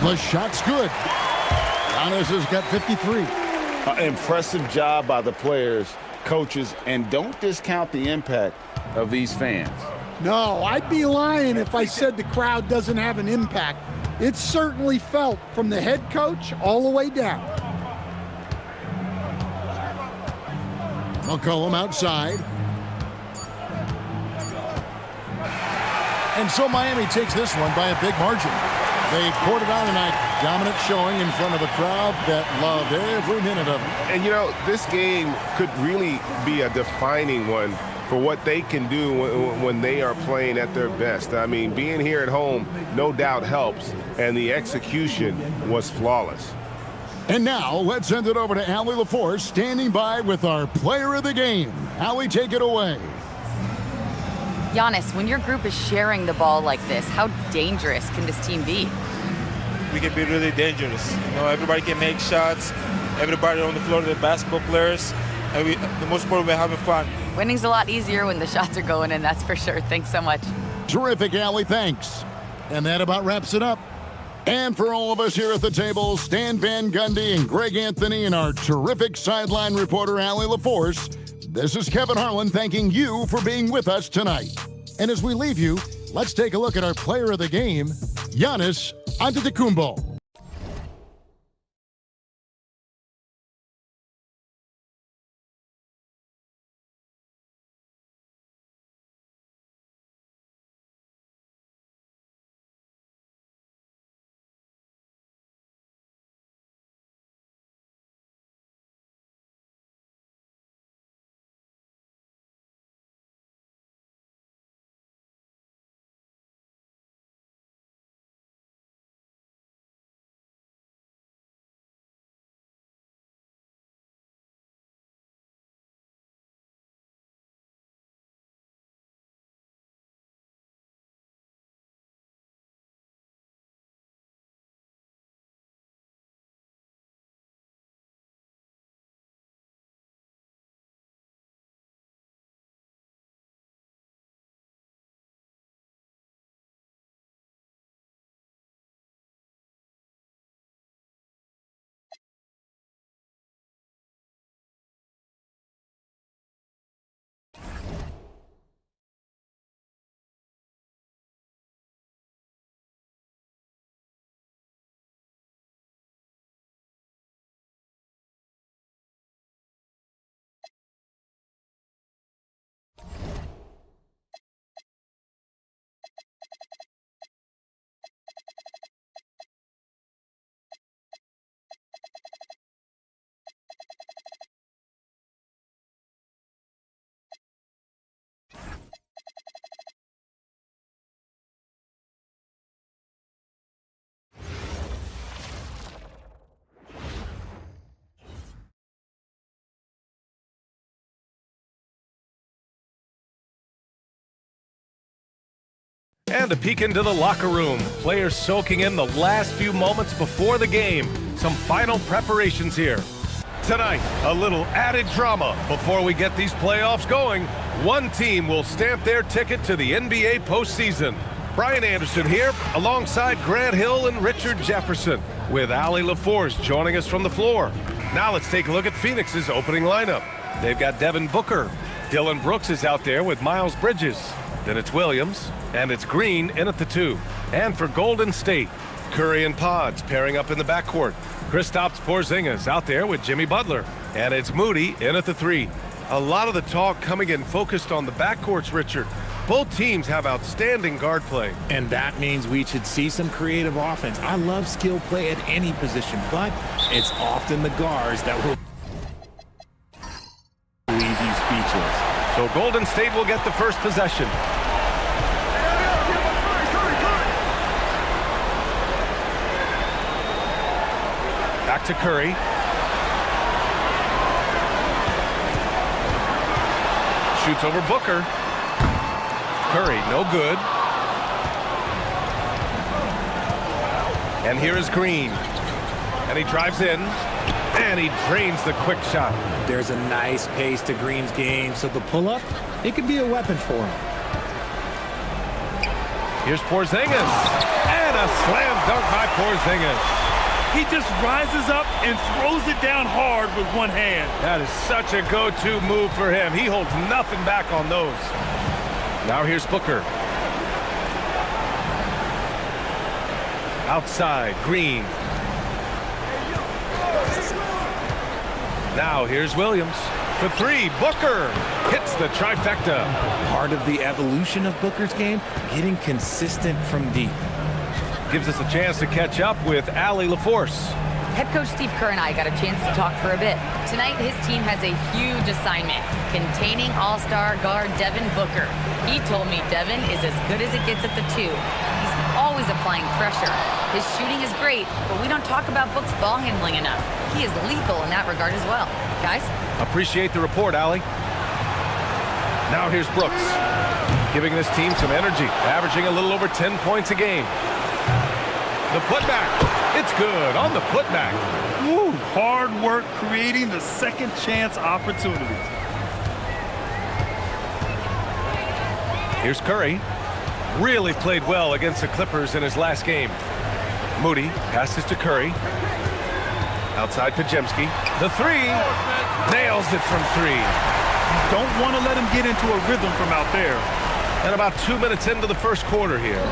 The shot's good. Giannis has got 53. Impressive job by the players, coaches, and don't discount the impact of these fans. No, I'd be lying if I said the crowd doesn't have an impact. It's certainly felt from the head coach all the way down. McCollum outside. And so Miami takes this one by a big margin. They poured it on tonight. Dominant showing in front of a crowd that loved every minute of it. And, you know, this game could really be a defining one for what they can do when they are playing at their best. I mean, being here at home no doubt helps, and the execution was flawless. And now, let's send it over to Allie LaForce, standing by with our player of the game. Allie, take it away. Giannis, when your group is sharing the ball like this, how dangerous can this team be? We can be really dangerous. You know, everybody can make shots. Everybody on the floor, the basketball players. And the most important, we're having fun. Winning's a lot easier when the shots are going in, that's for sure. Thanks so much. Terrific, Allie, thanks. And that about wraps it up. And for all of us here at the table, Stan Van Gundy and Greg Anthony and our terrific sideline reporter, Allie LaForce, this is Kevin Harlan thanking you for being with us tonight. And as we leave you, let's take a look at our player of the game, Giannis Antetokounmpo. And a peek into the locker room. Players soaking in the last few moments before the game. Some final preparations here. Tonight, a little added drama before we get these playoffs going. One team will stamp their ticket to the NBA postseason. Brian Anderson here alongside Grant Hill and Richard Jefferson, with Allie LaForce joining us from the floor. Now let's take a look at Phoenix's opening lineup. They've got Devin Booker. Dylan Brooks is out there with Miles Bridges. Then it's Williams, and it's Green in at the 2. And for Golden State, Curry and Pods pairing up in the backcourt. Kristaps Porzingis out there with Jimmy Butler. And it's Moody in at the 3. A lot of the talk coming in focused on the backcourts, Richard. Both teams have outstanding guard play. And that means we should see some creative offense. I love skill play at any position, but it's often the guards that will leave you speechless. So Golden State will get the first possession. Back to Curry. Shoots over Booker. Curry, no good. And here is Green. And he drives in. And he drains the quick shot. There's a nice pace to Green's game, so the pull-up, it could be a weapon for him. Here's Porzingis. And a slam dunk by Porzingis. He just rises up and throws it down hard with one hand. That is such a go-to move for him. He holds nothing back on those. Now here's Booker. Outside, Green. Now here's Williams. For 3, Booker hits the trifecta. Part of the evolution of Booker's game, getting consistent from deep. Gives us a chance to catch up with Allie LaForce. Head coach Steve Kerr and I got a chance to talk for a bit. Tonight, his team has a huge assignment, containing all-star guard Devin Booker. He told me Devin is as good as it gets at the 2. He's always applying pressure. His shooting is great, but we don't talk about Book's ball handling enough. He is lethal in that regard as well. Guys? Appreciate the report, Allie. Now here's Brooks, giving this team some energy, averaging a little over 10 points a game. The putback. It's good on the putback. Woo, hard work creating the second chance opportunity. Here's Curry. Really played well against the Clippers in his last game. Moody passes to Curry. Outside Pajemski. The 3. Nails it from 3. Don't want to let him get into a rhythm from out there. And about 2 minutes into the first quarter here.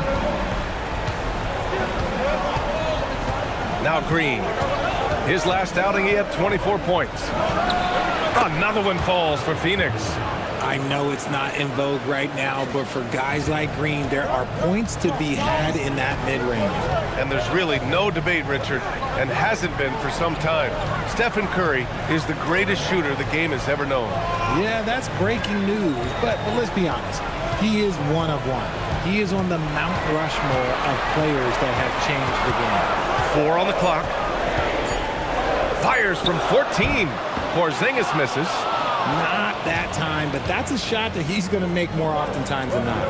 Now Green. His last outing, he had 24 points. Another one falls for Phoenix. I know it's not in vogue right now, but for guys like Green, there are points to be had in that mid-range. And there's really no debate, Richard, and hasn't been for some time. Stephen Curry is the greatest shooter the game has ever known. Yeah, that's breaking news, but let's be honest. He is one of one. He is on the Mount Rushmore of players that have changed the game. 4 on the clock. Fires from 14. Porzingis misses. Not that time, but that's a shot that he's going to make more oftentimes than not.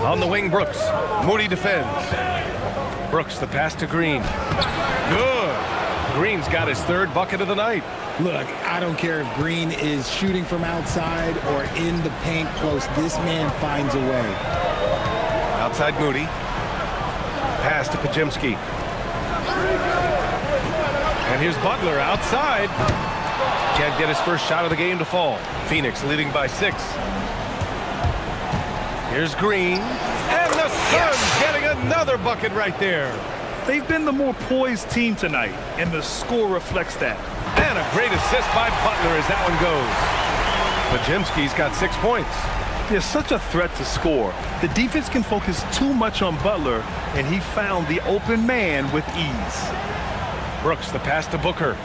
On the wing, Brooks. Moody defends. Brooks, the pass to Green. Good. Green's got his 3rd bucket of the night. Look, I don't care if Green is shooting from outside or in the paint close. This man finds a way. Outside Moody. Pass to Pajemski. And here's Butler outside. Can't get his first shot of the game to fall. Phoenix leading by 6. Here's Green. And the Suns getting another bucket right there. They've been the more poised team tonight, and the score reflects that. And a great assist by Butler as that one goes. Pajemski's got 6 points. They're such a threat to score. The defense can focus too much on Butler, and he found the open man with ease. Brooks, the pass to Booker.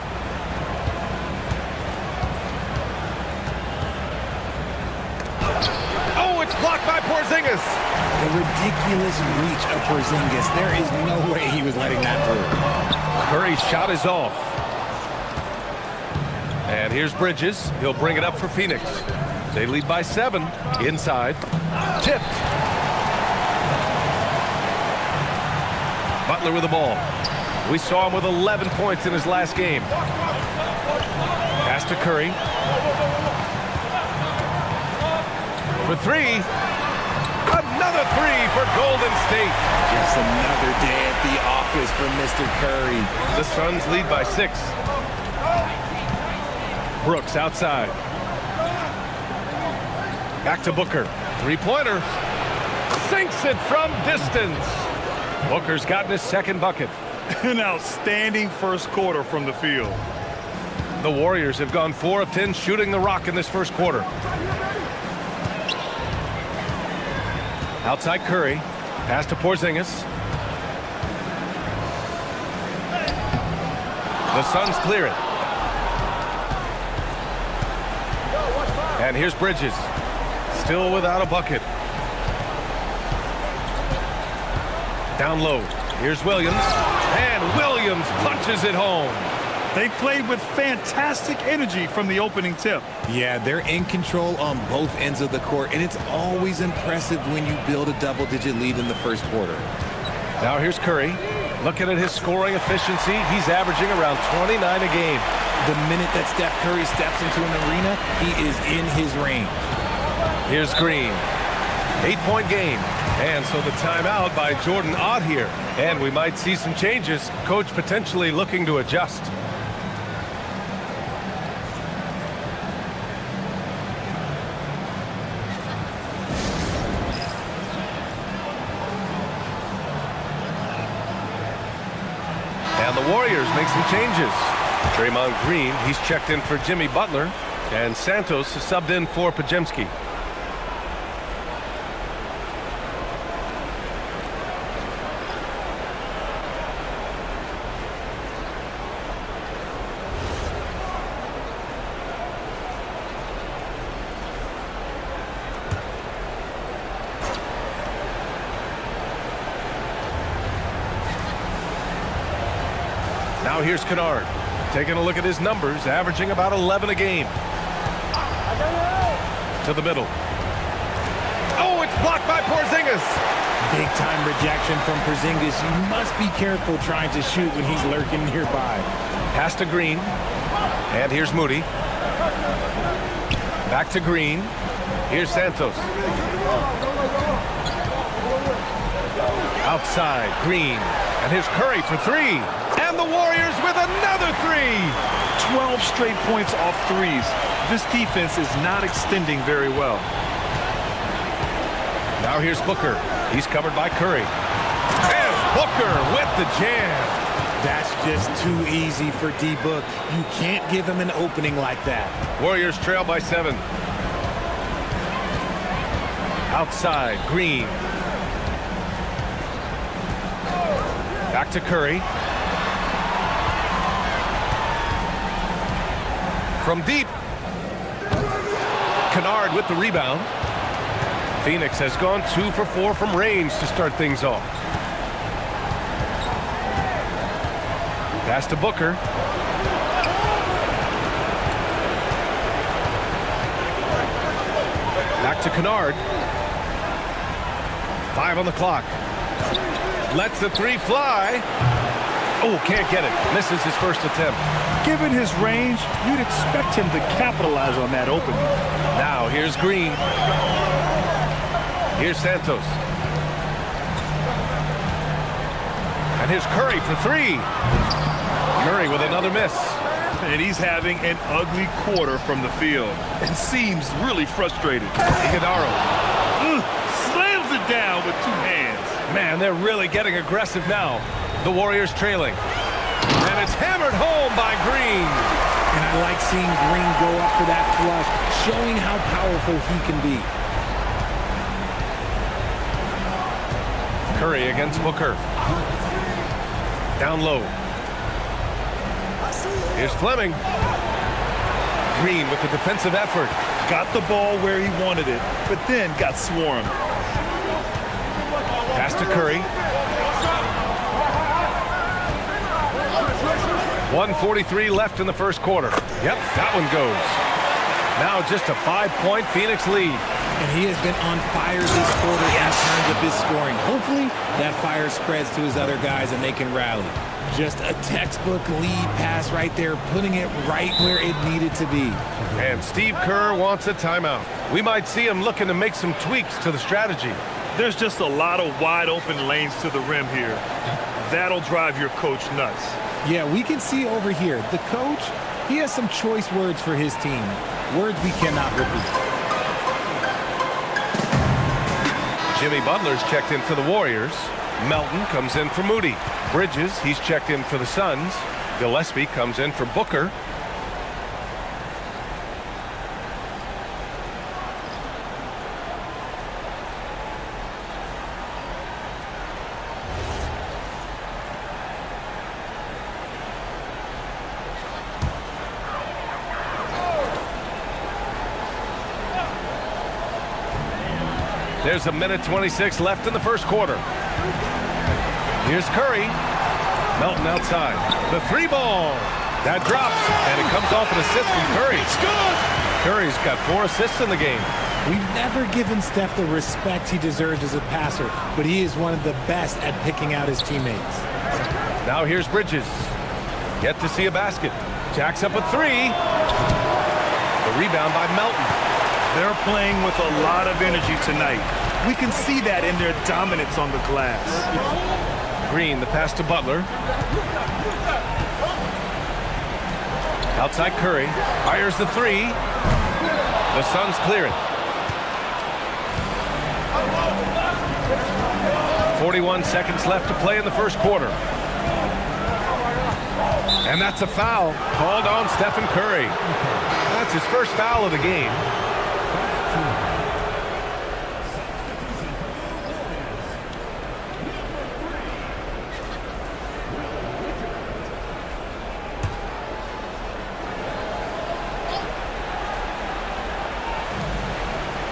Oh, it's blocked by Porzingis. The ridiculous reach of Porzingis. There is no way he was letting that through. Curry's shot is off. And here's Bridges. He'll bring it up for Phoenix. They lead by 7. Inside. Tipped. Butler with the ball. We saw him with 11 points in his last game. Pass to Curry. For 3. Another 3 for Golden State. Just another day at the office for Mr. Curry. The Suns lead by 6. Brooks outside. Back to Booker. 3-pointer. Sinks it from distance. Booker's gotten his 2nd bucket. An outstanding first quarter from the field. The Warriors have gone 4 of 10 shooting the rock in this first quarter. Outside Curry. Pass to Porzingis. The Suns clear it. And here's Bridges. Still without a bucket. Down low. Here's Williams. And Williams punches it home. They played with fantastic energy from the opening tip. Yeah, they're in control on both ends of the court, and it's always impressive when you build a double-digit lead in the first quarter. Now here's Curry. Looking at his scoring efficiency, he's averaging around 29 a game. The minute that Steph Curry steps into an arena, he is in his range. Here's Green. 8-point game. And so the timeout by Jordan Ott here. And we might see some changes. Coach potentially looking to adjust. And the Warriors make some changes. Draymond Green, he's checked in for Jimmy Butler. And Santos is subbed in for Pajemski. Now here's Kennard. Taking a look at his numbers, averaging about 11 a game. To the middle. Oh, it's blocked by Porzingis. Big time rejection from Porzingis. You must be careful trying to shoot when he's lurking nearby. Pass to Green. And here's Moody. Back to Green. Here's Santos. Outside, Green. And here's Curry for three. And the Warriors with another three. 12 straight points off threes. This defense is not extending very well. Now here's Booker. He's covered by Curry. And Booker with the jam. That's just too easy for D-Book. You can't give him an opening like that. Warriors trail by 7. Outside, Green. Back to Curry. From deep. Kennard with the rebound. Phoenix has gone 2 for 4 from range to start things off. Pass to Booker. Back to Kennard. 5 on the clock. Lets the three fly. Oh, can't get it. Misses his first attempt. Given his range, you'd expect him to capitalize on that opening. Now here's Green. Here's Santos. And here's Curry for three. Curry with another miss. And he's having an ugly quarter from the field. And seems really frustrated. Iguodala. Slams it down with 2 hands. Man, they're really getting aggressive now. The Warriors trailing. And it's hammered home by Green. And I like seeing Green go up for that flush, showing how powerful he can be. Curry against Booker. Down low. Here's Fleming. Green with the defensive effort. Got the ball where he wanted it, but then got swarmed. Pass to Curry. 1:43 left in the first quarter. Yep, that one goes. Now just a 5-point Phoenix lead. And he has been on fire this quarter in terms of his scoring. Hopefully, that fire spreads to his other guys and they can rally. Just a textbook lead pass right there, putting it right where it needed to be. And Steve Kerr wants a timeout. We might see him looking to make some tweaks to the strategy. There's just a lot of wide open lanes to the rim here. That'll drive your coach nuts. Yeah, we can see over here. The coach, he has some choice words for his team. Words we cannot repeat. Jimmy Butler's checked in for the Warriors. Melton comes in for Moody. Bridges, he's checked in for the Suns. Gillespie comes in for Booker. There's a minute 26 left in the first quarter. Here's Curry. Melton outside. The three ball. That drops, and it comes off an assist from Curry. It's good. Curry's got 4 assists in the game. We've never given Steph the respect he deserves as a passer, but he is one of the best at picking out his teammates. Now here's Bridges. Yet to see a basket. Jacks up a 3. The rebound by Melton. They're playing with a lot of energy tonight. We can see that in their dominance on the glass. Green, the pass to Butler. Outside Curry. Fires the 3. The Suns clear it. 41 seconds left to play in the first quarter. And that's a foul called on Stephen Curry. That's his first foul of the game.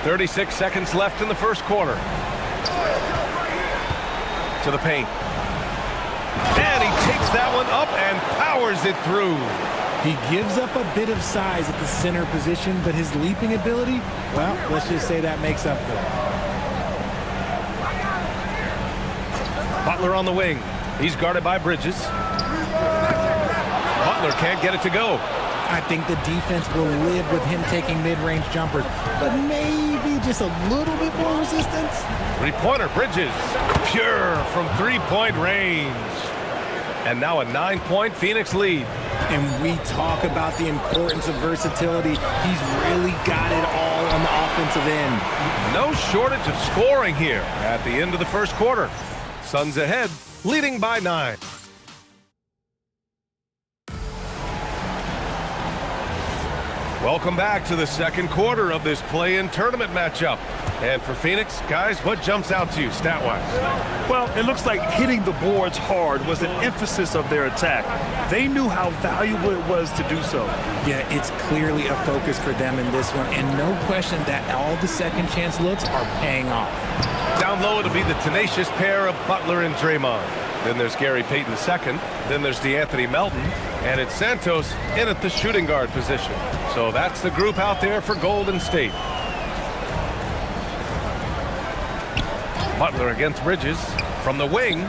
.36 seconds left in the first quarter. To the paint. And he takes that one up and lays it through. He gives up a bit of size at the center position, but his leaping ability, well, let's just say that makes up for it. Butler on the wing. He's guarded by Bridges. Butler can't get it to go. I think the defense will live with him taking mid-range jumpers, but maybe just a little bit more resistance. Three-pointer, Bridges. Pure from three-point range. And now a 9-point Phoenix lead. And we talk about the importance of versatility. He's really got it all on the offensive end. No shortage of scoring here at the end of the first quarter. Suns ahead, leading by 9. Welcome back to the second quarter of this play-in tournament matchup. And for Phoenix, guys, what jumps out to you stat-wise? Well, it looks like hitting the boards hard was an emphasis of their attack. They knew how valuable it was to do so. Yeah, it's clearly a focus for them in this one, and no question that all the second chance looks are paying off. Down low, it'll be the tenacious pair of Butler and Draymond. Then there's Gary Payton II. Then there's DeAnthony Melton. And it's Santos in at the shooting guard position. So that's the group out there for Golden State. Butler against Bridges. From the wing,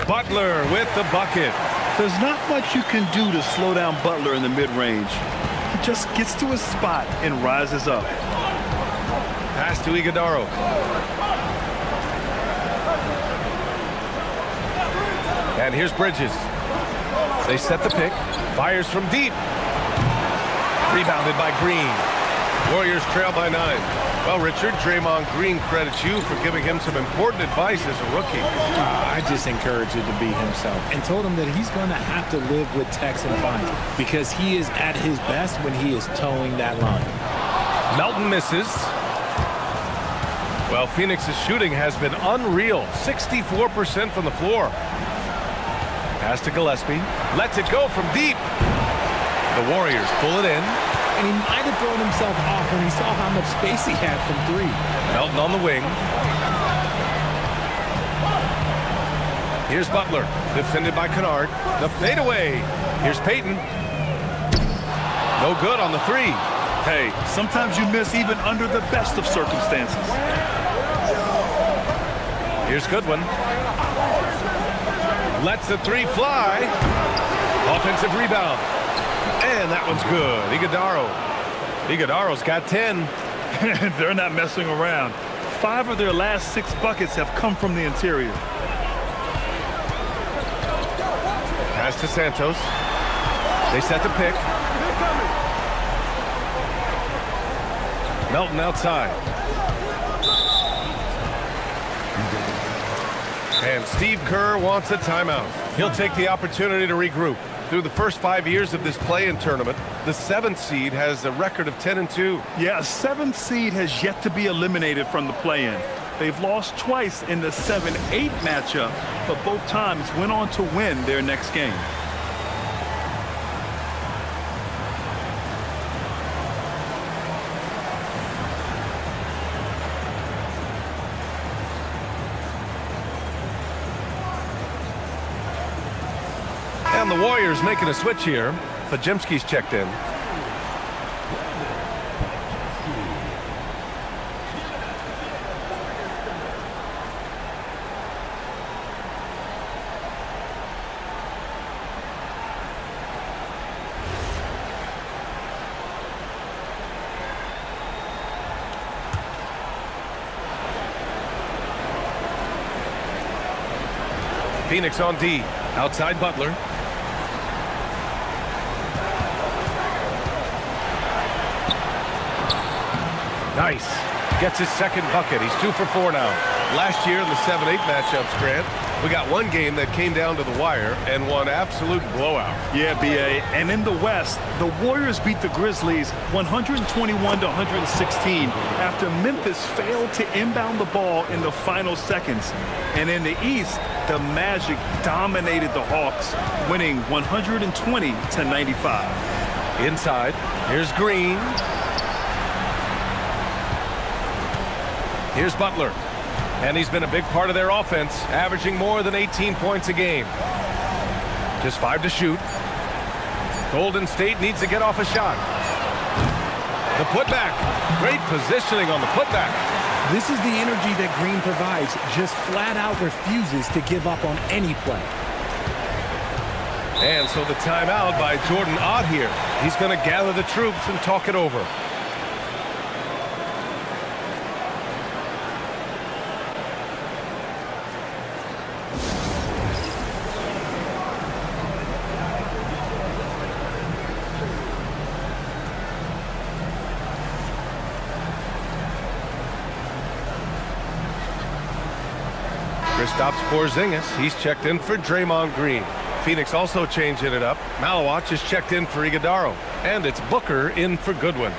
Butler with the bucket. There's not much you can do to slow down Butler in the mid-range. He just gets to his spot and rises up. Pass to Iguodaro. And here's Bridges. They set the pick. Fires from deep. Rebounded by Green. Warriors trail by 9. Well, Richard, Draymond Green credits you for giving him some important advice as a rookie. I just encouraged him to be himself and told him that he's going to have to live with Tex and Fines because he is at his best when he is towing that line. Melton misses. Well, Phoenix's shooting has been unreal. 64% from the floor. Pass to Gillespie. Lets it go from deep. The Warriors pull it in. And he might have thrown himself off when he saw how much space he had from 3. Melton on the wing. Here's Butler, defended by Kennard. The fadeaway. Here's Payton. No good on the 3. Hey, sometimes you miss even under the best of circumstances. Here's Goodwin. Lets the 3 fly. Offensive rebound. And that one's good. Iguodaro's got 10. They're not messing around. 5 of their last 6 buckets have come from the interior. Pass to Santos. They set the pick. Melton outside. And Steve Kerr wants a timeout. He'll take the opportunity to regroup. Through the first 5 years of this play-in tournament, the 7th seed has a record of 10-2. Yeah, a 7th seed has yet to be eliminated from the play-in. They've lost twice in the 7-8 matchup, but both times went on to win their next game. And the Warriors making a switch here. Pajemski's checked in. Phoenix on D. Outside Butler. Nice. Gets his second bucket. He's 2 for 4 now. Last year in the 7-8 matchups, Grant, we got one game that came down to the wire and one absolute blowout. Yeah, B.A. And in the West, the Warriors beat the Grizzlies 121-116 after Memphis failed to inbound the ball in the final seconds. And in the East, the Magic dominated the Hawks, winning 120-95. Inside, here's Green. Here's Butler. And he's been a big part of their offense, averaging more than 18 points a game. Just 5 to shoot. Golden State needs to get off a shot. The putback. Great positioning on the putback. This is the energy that Green provides. Just flat out refuses to give up on any play. And so the timeout by Jordan Ott here. He's going to gather the troops and talk it over. Kristaps Porzingis, he's checked in for Draymond Green. Phoenix also changing it up. Malawach is checked in for Iguodala. And it's Booker in for Goodwin.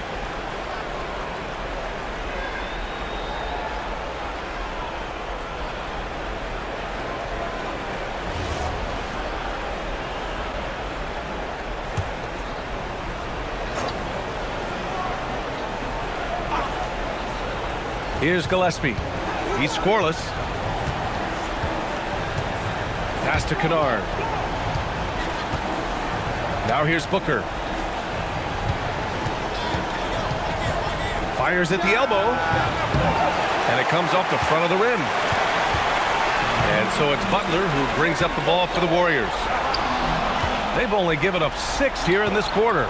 Here's Gillespie. He's scoreless. Pass to Kennard. Now here's Booker. Fires at the elbow. And it comes off the front of the rim. And so it's Butler who brings up the ball for the Warriors. They've only given up 6 here in this quarter.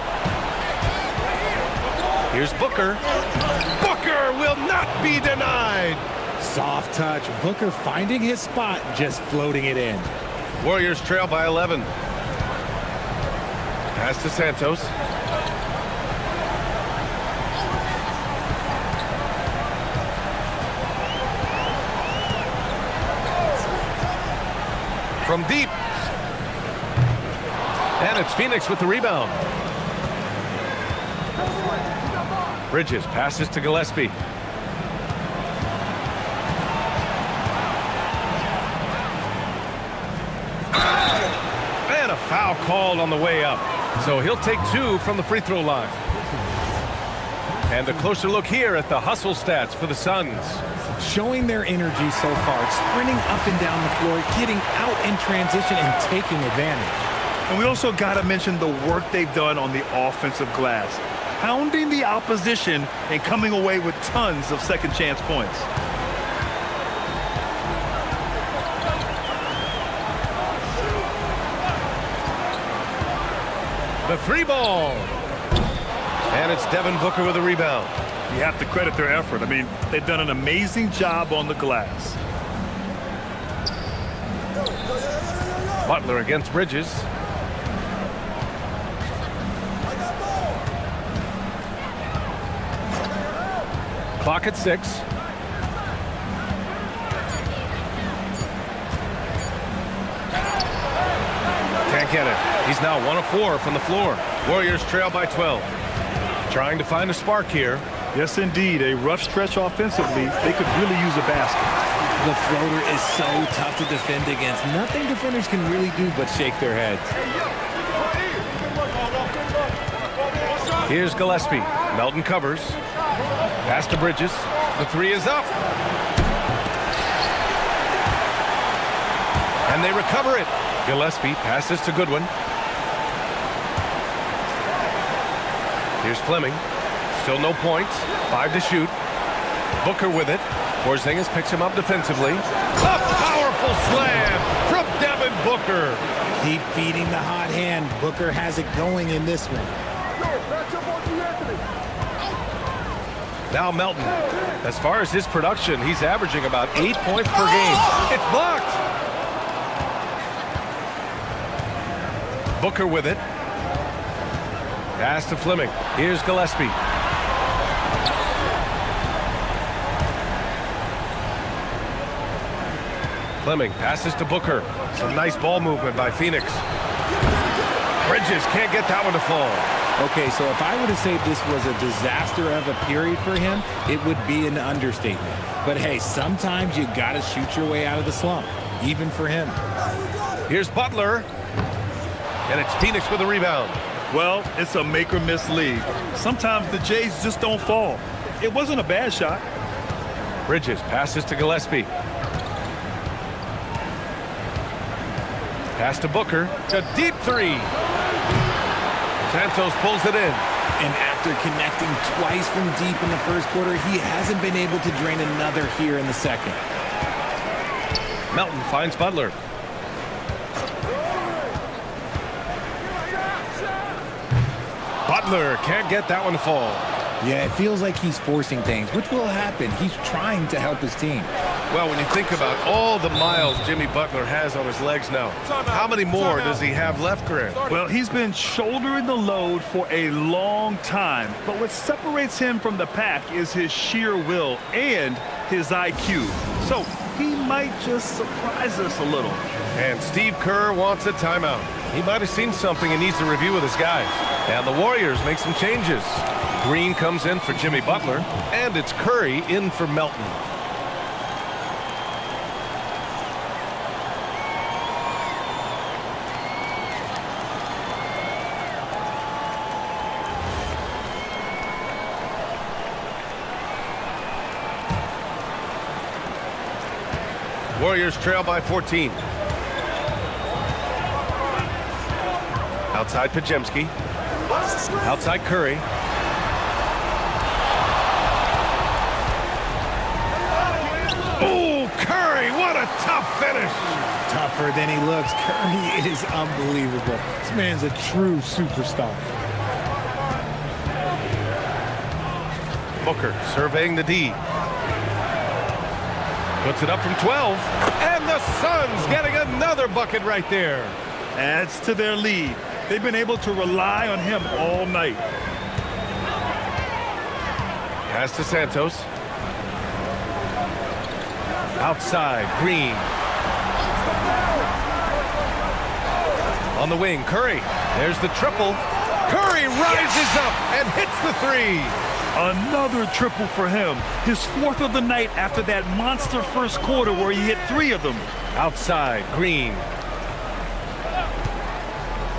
Here's Booker. Booker will not be denied. Soft touch. Booker finding his spot, just floating it in. Warriors trail by 11. Pass to Santos. From deep. And it's Phoenix with the rebound. Bridges passes to Gillespie. And a foul called on the way up. So he'll take 2 from the free throw line. And a closer look here at the hustle stats for the Suns. Showing their energy so far, sprinting up and down the floor, getting out in transition and taking advantage. And we also got to mention the work they've done on the offensive glass, pounding the opposition and coming away with tons of second chance points. The 3 ball. And it's Devin Booker with a rebound. You have to credit their effort. I mean, they've done an amazing job on the glass. Butler against Bridges. Clock at 6. Can't get it. He's now 1 of 4 from the floor. Warriors trail by 12. Trying to find a spark here. Yes, indeed. A rough stretch offensively. They could really use a basket. The floater is so tough to defend against. Nothing defenders can really do but shake their heads. Here's Gillespie. Melton covers. Pass to Bridges. The 3 is up. And they recover it. Gillespie passes to Goodwin. Here's Fleming. Still no points. 5 to shoot. Booker with it. Porzingis picks him up defensively. A powerful slam from Devin Booker. Keep feeding the hot hand. Booker has it going in this one. Now Melton. As far as his production, he's averaging about 8 points per game. It's blocked. Booker with it. Pass to Fleming. Here's Gillespie. Fleming passes to Booker. Some nice ball movement by Phoenix. Bridges can't get that one to fall. Okay, so if I were to say this was a disaster of a period for him, it would be an understatement. But hey, sometimes you got to shoot your way out of the slump, even for him. Here's Butler. And it's Phoenix with a rebound. Well, it's a make or miss league. Sometimes the Jays just don't fall. It wasn't a bad shot. Bridges passes to Gillespie. Pass to Booker. A deep 3. Santos pulls it in. And after connecting twice from deep in the first quarter, he hasn't been able to drain another here in the second. Melton finds Butler. Butler can't get that one to fall. Yeah, it feels like he's forcing things, which will happen. He's trying to help his team. Well, when you think about all the miles Jimmy Butler has on his legs now, how many more does he have left, Grant? Well, he's been shouldering the load for a long time, but what separates him from the pack is his sheer will and his IQ. So he might just surprise us a little. And Steve Kerr wants a timeout. He might have seen something and needs to review with his guys. And the Warriors make some changes. Green comes in for Jimmy Butler, and it's Curry in for Melton. Warriors trail by 14. Outside Pajemski. Outside Curry. Oh, Curry, what a tough finish. Tougher than he looks. Curry is unbelievable. This man's a true superstar. Booker surveying the D. Puts it up from 12. And the Suns getting another bucket right there. Adds to their lead. They've been able to rely on him all night. Pass to Santos. Outside, Green. On the wing, Curry. There's the triple. Curry rises up and hits the three. Another triple for him. His fourth of the night after that monster first quarter where he hit 3 of them. Outside, Green.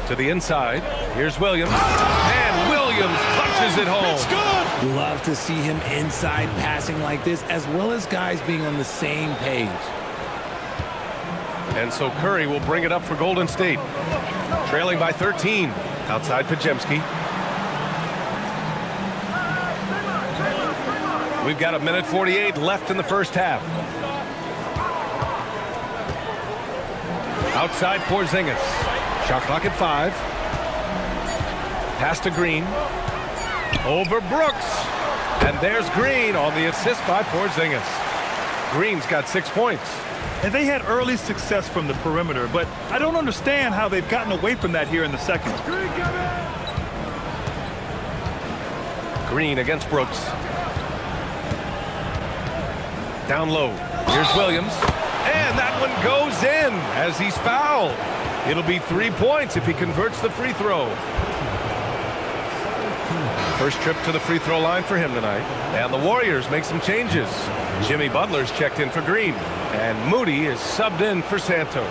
To the inside. Here's Williams. And Williams punches it home. It's good. Love to see him inside passing like this, as well as guys being on the same page. And so Curry will bring it up for Golden State. Trailing by 13. Outside Pajemski. We've got 1:48 left in the first half. Outside Porzingis. Shot clock at 5. Pass to Green. Over Brooks. And there's Green on the assist by Porzingis. Green's got 6 points. And they had early success from the perimeter, but I don't understand how they've gotten away from that here in the second. Green against Brooks. Down low. Here's Williams. And that one goes in as he's fouled. It'll be 3 points if he converts the free throw. First trip to the free throw line for him tonight. And the Warriors make some changes. Jimmy Butler's checked in for Green. And Moody is subbed in for Santos.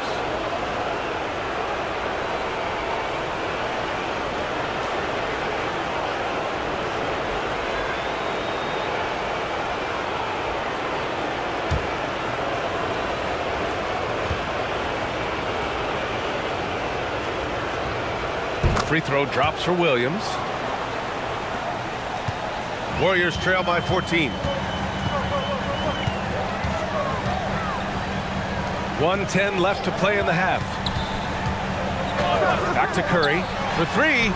Free throw drops for Williams. Warriors trail by 14. 1:10 left to play in the half. Back to Curry for 3.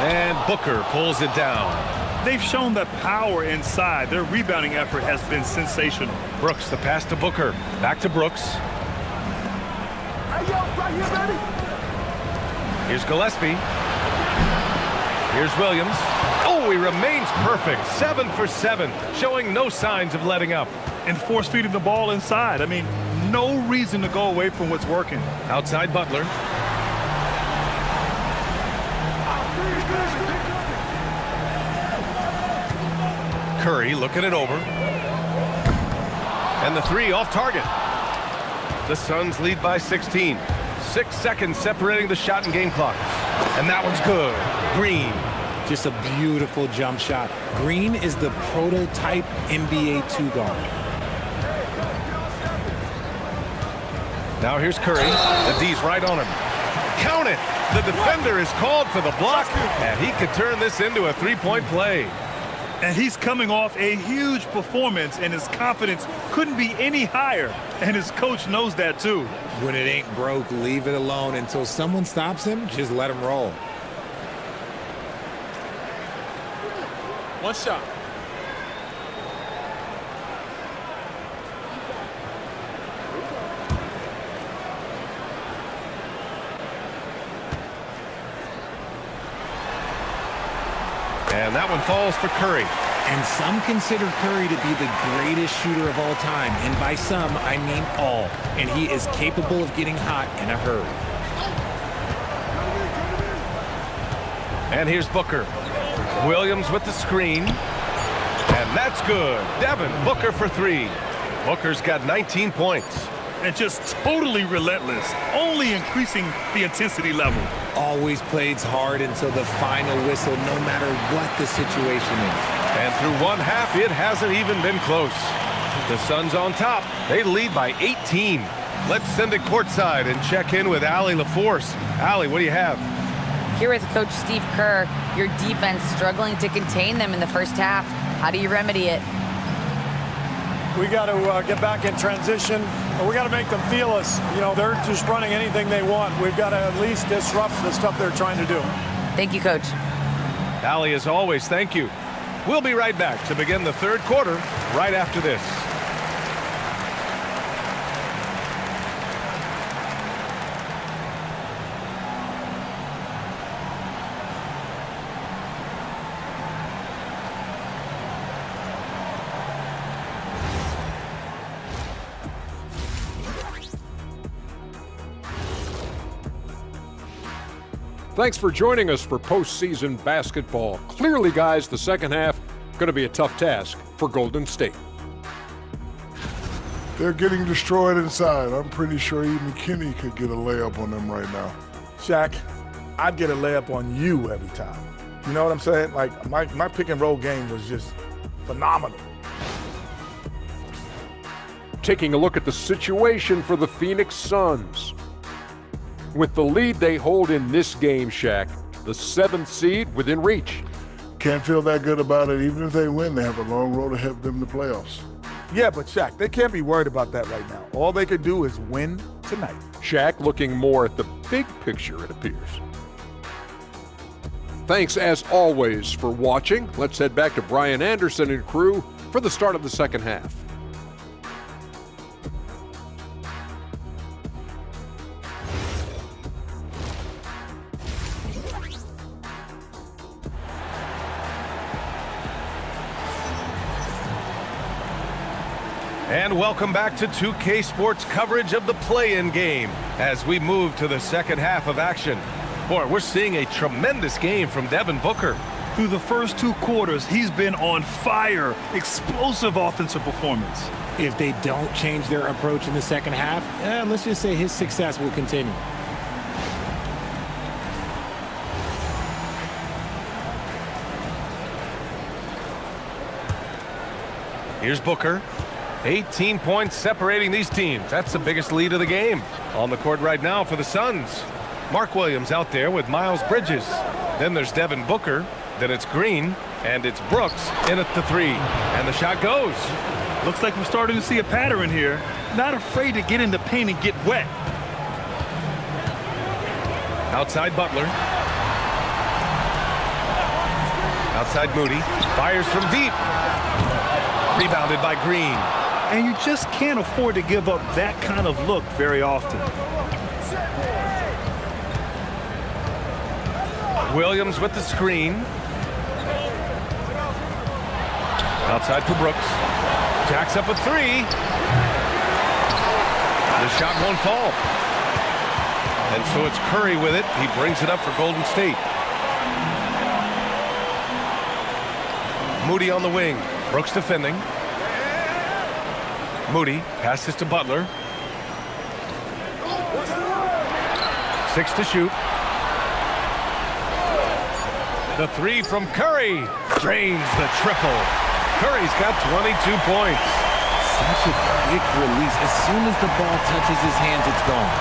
And Booker pulls it down. They've shown that power inside. Their rebounding effort has been sensational. Brooks, the pass to Booker. Back to Brooks. Here's Gillespie. Here's Williams. Oh, he remains perfect. 7 for 7, showing no signs of letting up. And force feeding the ball inside. I mean, no reason to go away from what's working. Outside Butler. Curry looking it over. And the 3 off target. The Suns lead by 16. 6 seconds separating the shot and game clocks. And that one's good. Green. Just a beautiful jump shot. Green is the prototype NBA 2 guard. Now here's Curry. The D's right on him. Count it. The defender is called for the block, and he could turn this into a three-point play. And he's coming off a huge performance, and his confidence couldn't be any higher. And his coach knows that, too. When it ain't broke, leave it alone. Until someone stops him, just let him roll. One shot. And that one falls for Curry. And some consider Curry to be the greatest shooter of all time. And by some, I mean all. And he is capable of getting hot in a hurry. And here's Booker. Williams with the screen. And that's good. Devin Booker for three. Booker's got 19 points. And just totally relentless, only increasing the intensity level. Always plays hard until the final whistle, no matter what the situation is. And through one half, it hasn't even been close. The Suns on top. They lead by 18. Let's send it courtside and check in with Allie LaForce. Allie, what do you have? Here with Coach Steve Kerr, your defense struggling to contain them in the first half. How do you remedy it? We got to get back in transition. We got to make them feel us. You know, they're just running anything they want. We've got to at least disrupt the stuff they're trying to do. Thank you, Coach. Allie, as always, thank you. We'll be right back to begin the third quarter right after this. Thanks for joining us for postseason basketball. Clearly, guys, the second half going to be a tough task for Golden State. They're getting destroyed inside. I'm pretty sure even McKinney could get a layup on them right now. Shaq, I'd get a layup on you every time. You know what I'm saying? Like, my pick and roll game was just phenomenal. Taking a look at the situation for the Phoenix Suns. With the lead they hold in this game, Shaq, the 7th seed within reach. Can't feel that good about it. Even if they win, they have a long road ahead of them in the playoffs. Yeah, but Shaq, they can't be worried about that right now. All they could do is win tonight. Shaq looking more at the big picture, it appears. Thanks, as always, for watching. Let's head back to Brian Anderson and crew for the start of the second half. And welcome back to 2K Sports coverage of the play-in game as we move to the second half of action. Boy, we're seeing a tremendous game from Devin Booker. Through the first 2 quarters, he's been on fire. Explosive offensive performance. If they don't change their approach in the second half, let's just say his success will continue. Here's Booker. 18 points separating these teams. That's the biggest lead of the game. On the court right now for the Suns. Mark Williams out there with Miles Bridges. Then there's Devin Booker. Then it's Green. And it's Brooks in at the 3. And the shot goes. Looks like we're starting to see a pattern here. Not afraid to get in the paint and get wet. Outside Butler. Outside Moody. Fires from deep. Rebounded by Green. And you just can't afford to give up that kind of look very often. Williams with the screen. Outside for Brooks. Jacks up a 3. The shot won't fall. And so it's Curry with it. He brings it up for Golden State. Moody on the wing. Brooks defending. Moody passes to Butler. 6 to shoot. The 3 from Curry drains the triple. Curry's got 22 points. Such a quick release. As soon as the ball touches his hands, it's gone.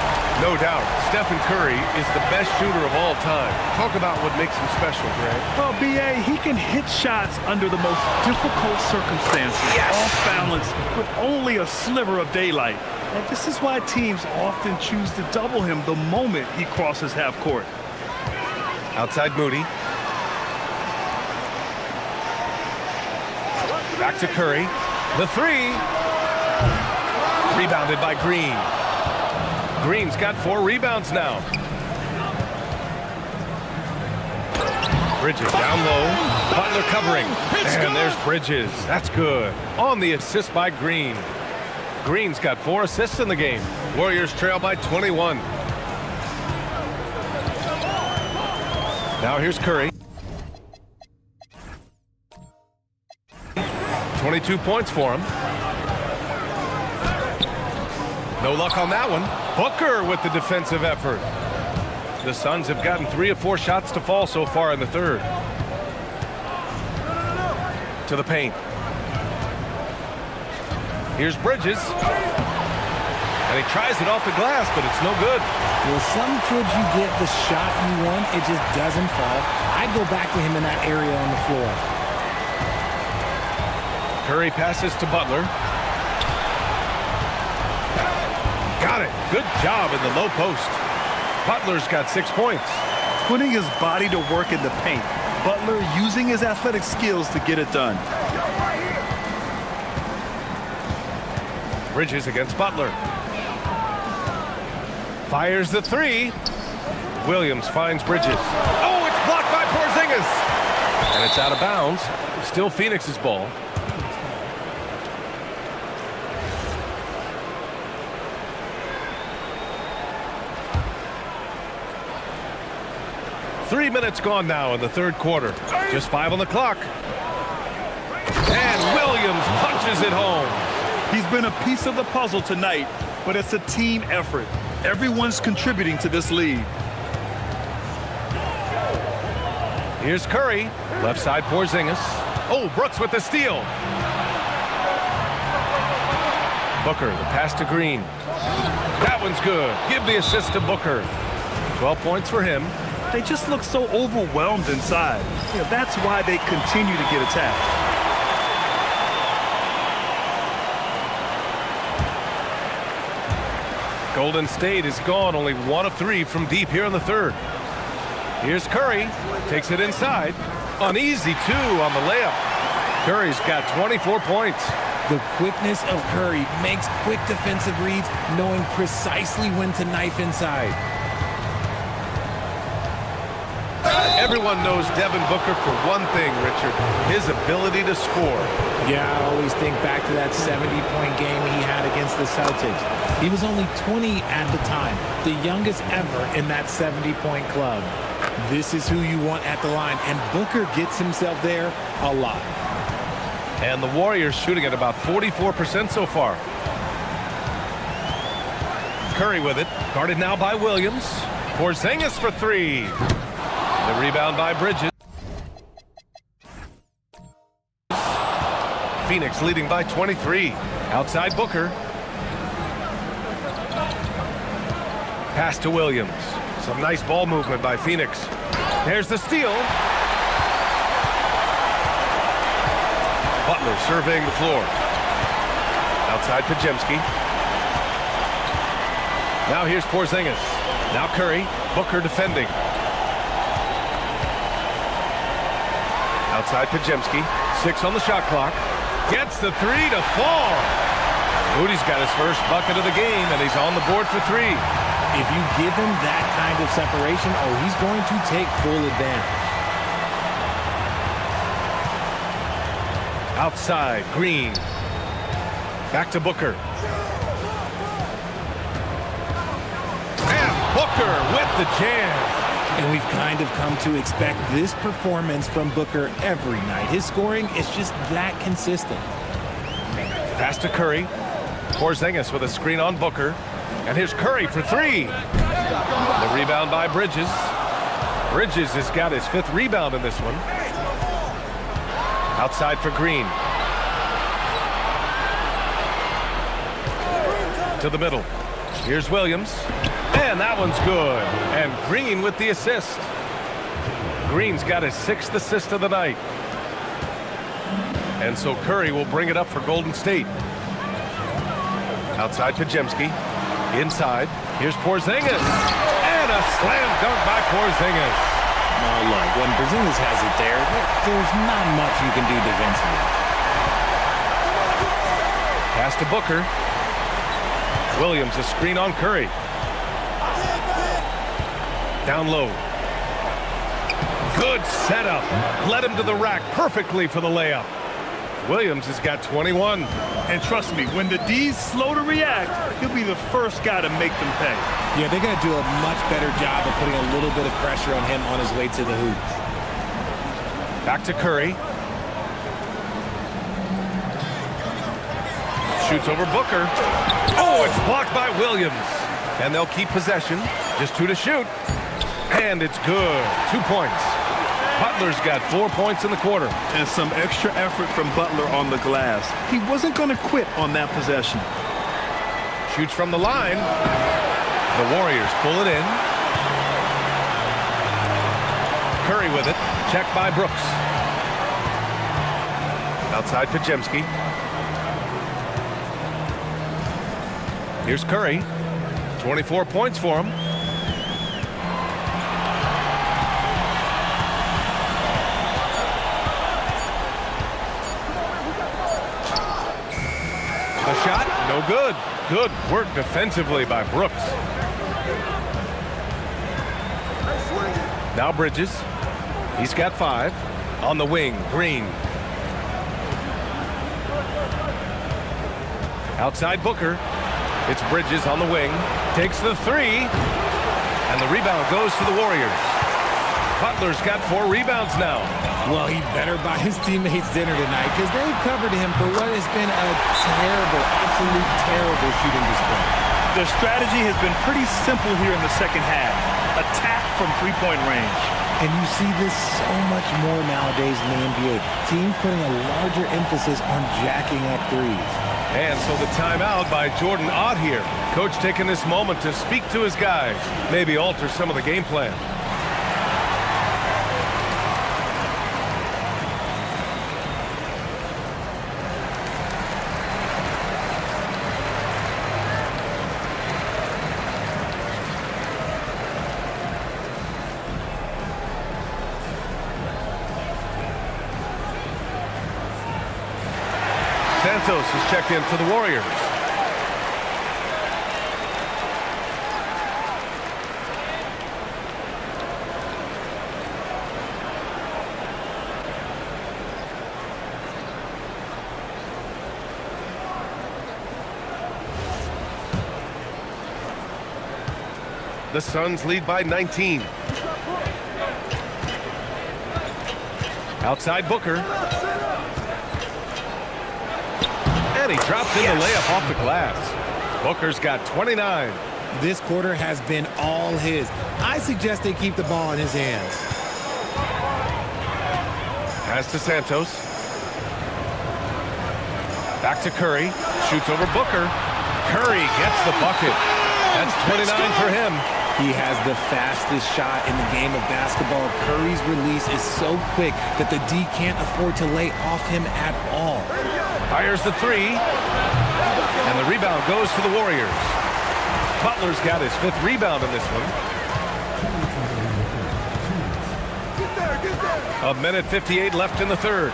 No doubt, Stephen Curry is the best shooter of all time. Talk about what makes him special, Greg. Well, B.A., he can hit shots under the most difficult circumstances, off balance, with only a sliver of daylight. And this is why teams often choose to double him the moment he crosses half court. Outside Moody. Back to Curry. The three. Rebounded by Green. Green's got 4 rebounds now. Bridges down low. Butler covering. And there's Bridges. That's good. On the assist by Green. Green's got 4 assists in the game. Warriors trail by 21. Now here's Curry. 22 points for him. No luck on that one. Booker with the defensive effort. The Suns have gotten 3 of 4 shots to fall so far in the third. To the paint. Here's Bridges. And he tries it off the glass, but it's no good. Well, sometimes you get the shot you want, it just doesn't fall. I go back to him in that area on the floor. Curry passes to Butler. Got it. Good job in the low post. Butler's got 6 points. Putting his body to work in the paint. Butler using his athletic skills to get it done. Bridges against Butler. Fires the three. Williams finds Bridges. Oh, it's blocked by Porzingis. And it's out of bounds. Still Phoenix's ball. Three minutes gone now in the third quarter. Just 5 on the clock. And Williams punches it home. He's been a piece of the puzzle tonight, but it's a team effort. Everyone's contributing to this lead. Here's Curry. Left side Porzingis. Oh, Brooks with the steal. Booker, the pass to Green. That one's good. Give the assist to Booker. 12 points for him. They just look so overwhelmed inside. You know, that's why they continue to get attacked. Golden State is gone, only 1 of 3 from deep here in the third. Here's Curry, takes it inside. An easy 2 on the layup. Curry's got 24 points. The quickness of Curry makes quick defensive reads, knowing precisely when to knife inside. Everyone knows Devin Booker for one thing, Richard, his ability to score. Yeah, I always think back to that 70-point game he had against the Celtics. He was only 20 at the time, the youngest ever in that 70-point club. This is who you want at the line, and Booker gets himself there a lot. And the Warriors shooting at about 44% so far. Curry with it, guarded now by Williams. Porzingis for 3. The rebound by Bridges. Phoenix leading by 23. Outside Booker. Pass to Williams. Some nice ball movement by Phoenix. There's the steal. Butler surveying the floor. Outside Pajemski. Now here's Porzingis. Now Curry. Booker defending. Outside Pajemski. 6 on the shot clock. Gets the 3 to fall. Moody's got his first bucket of the game, and he's on the board for 3. If you give him that kind of separation, he's going to take full advantage. Outside, Green. Back to Booker. And Booker with the jam. And we've kind of come to expect this performance from Booker every night. His scoring is just that consistent. Pass to Curry. Porzingis with a screen on Booker. And here's Curry for 3. The rebound by Bridges. Bridges has got his 5th rebound in this one. Outside for Green. To the middle. Here's Williams. And that one's good. And Green with the assist. Green's got his 6th assist of the night. And so Curry will bring it up for Golden State. Outside Pajemski. Inside. Here's Porzingis. And a slam dunk by Porzingis. Oh, look, when Porzingis has it there, there's not much you can do defensively. Pass to Booker. Williams, a screen on Curry. Down low. Good setup. Led him to the rack perfectly for the layup. Williams has got 21. And trust me, when the D's slow to react, he'll be the first guy to make them pay. Yeah, they're going to do a much better job of putting a little bit of pressure on him on his way to the hoop. Back to Curry. Shoots over Booker. Oh, it's blocked by Williams. And they'll keep possession. Just 2 to shoot. And it's good. 2 points. Butler's got 4 points in the quarter. And some extra effort from Butler on the glass. He wasn't going to quit on that possession. Shoots from the line. The Warriors pull it in. Curry with it. Checked by Brooks. Outside Pajemski. Here's Curry. 24 points for him. The shot, no good. Good work defensively by Brooks. Now Bridges. He's got 5. On the wing, Green. Outside Booker. It's Bridges on the wing. Takes the 3. And the rebound goes to the Warriors. Butler's got 4 rebounds now. Well, he better buy his teammates dinner tonight because they've covered him for what has been a terrible, absolute terrible shooting display. The strategy has been pretty simple here in the second half. Attack from three-point range. And you see this so much more nowadays in the NBA. Teams putting a larger emphasis on jacking up threes. And so the timeout by Jordan Ott here. Coach taking this moment to speak to his guys. Maybe alter some of the game plan. Santos has checked in for the Warriors. The Suns lead by 19. Outside Booker. And he drops in the layup off the glass. Booker's got 29. This quarter has been all his. I suggest they keep the ball in his hands. Pass to Santos. Back to Curry. Shoots over Booker. Curry gets the bucket. That's 29 for him. He has the fastest shot in the game of basketball. Curry's release is so quick that the D can't afford to lay off him at all. Fires the 3. And the rebound goes to the Warriors. Butler's got his 5th rebound in this one. A minute 58 left in the third.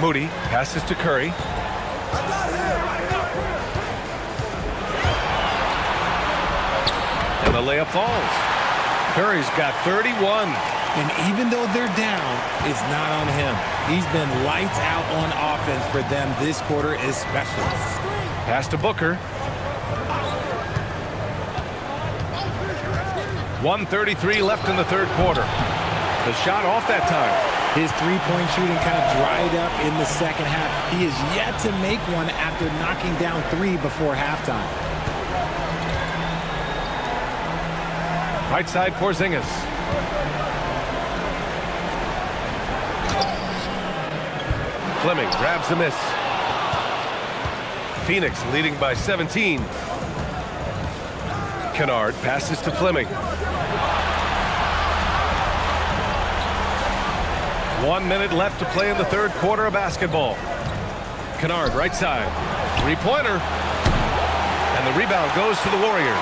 Moody passes to Curry. And the layup falls. Curry's got 31. And even though they're down, it's not on him. He's been lights out on offense for them this quarter especially. Pass to Booker. 1:33 left in the third quarter. The shot off that time. His three-point shooting kind of dried up in the second half. He is yet to make one after knocking down 3 before halftime. Right side, Porzingis. Fleming grabs the miss. Phoenix leading by 17. Kennard passes to Fleming. 1 minute left to play in the third quarter of basketball. Kennard, right side. Three-pointer. And the rebound goes to the Warriors.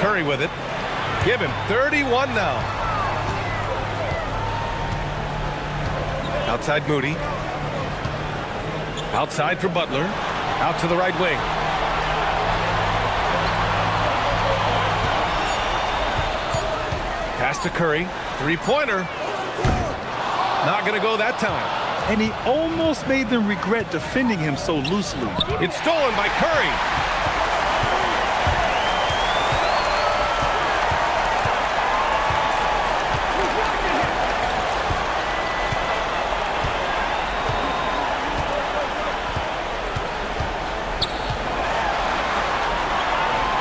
Curry with it. Give him 31 now. Outside Moody. Outside for Butler. Out to the right wing. Pass to Curry. Three-pointer. Not going to go that time. And he almost made them regret defending him so loosely. It's stolen by Curry.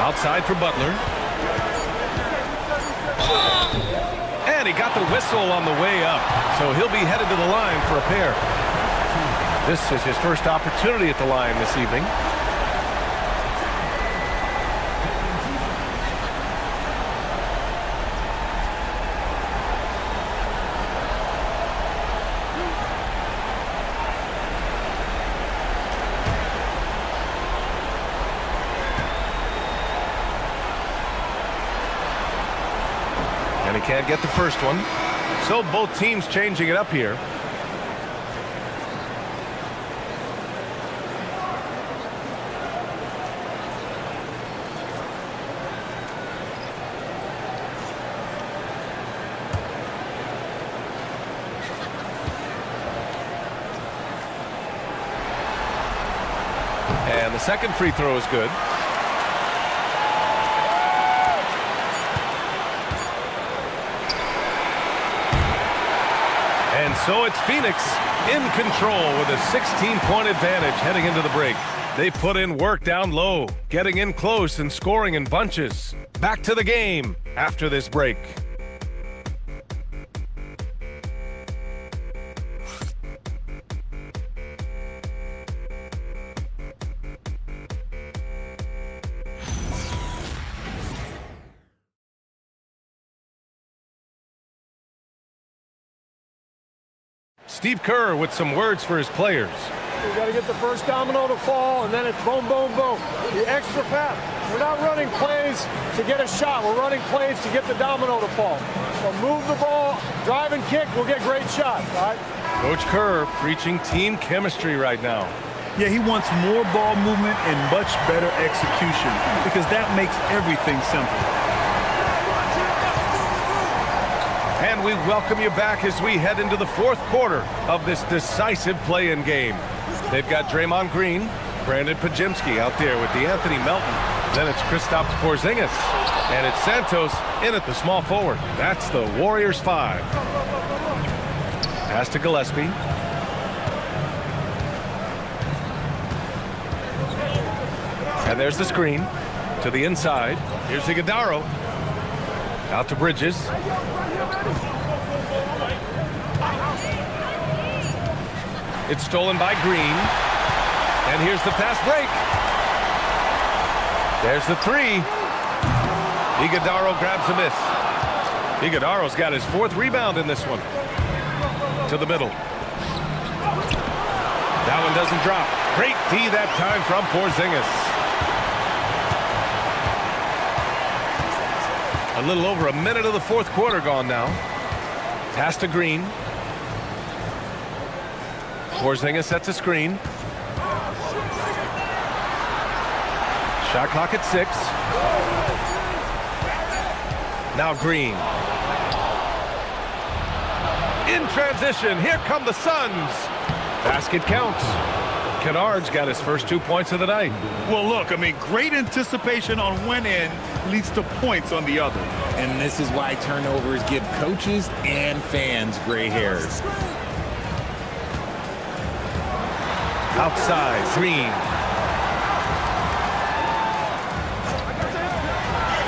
Outside for Butler. And he got the whistle on the way up. So he'll be headed to the line for a pair. This is his first opportunity at the line this evening. And he can't get the first one. So both teams changing it up here. And the second free throw is good. And so it's Phoenix in control with a 16-point advantage heading into the break. They put in work down low, getting in close and scoring in bunches. Back to the game after this break. Steve Kerr with some words for his players. We got to get the first domino to fall, and then it's boom, boom, boom. The extra pass. We're not running plays to get a shot. We're running plays to get the domino to fall. So move the ball, drive and kick, we'll get great shots, all right? Coach Kerr preaching team chemistry right now. Yeah, he wants more ball movement and much better execution because that makes everything simple. And we welcome you back as we head into the fourth quarter of this decisive play-in game. They've got Draymond Green, Brandon Pajimski out there with DeAnthony Melton. Then it's Kristaps Porzingis. And it's Santos in at the small forward. That's the Warriors 5. Pass to Gillespie. And there's the screen to the inside. Here's Iguodala. Out to Bridges. It's stolen by Green. And here's the fast break. There's the three. Iguodala grabs a miss. Iguodala's got his fourth rebound in this one. To the middle. That one doesn't drop. Great D that time from Porzingis. A little over a minute of the fourth quarter gone now. Pass to Green. Porzingis sets a screen. Shot clock at 6. Now Green. In transition, here come the Suns. Basket counts. Kennard's got his first 2 points of the night. Well, look, I mean, great anticipation on one end leads to points on the other. And this is why turnovers give coaches and fans gray hairs. Outside, Green.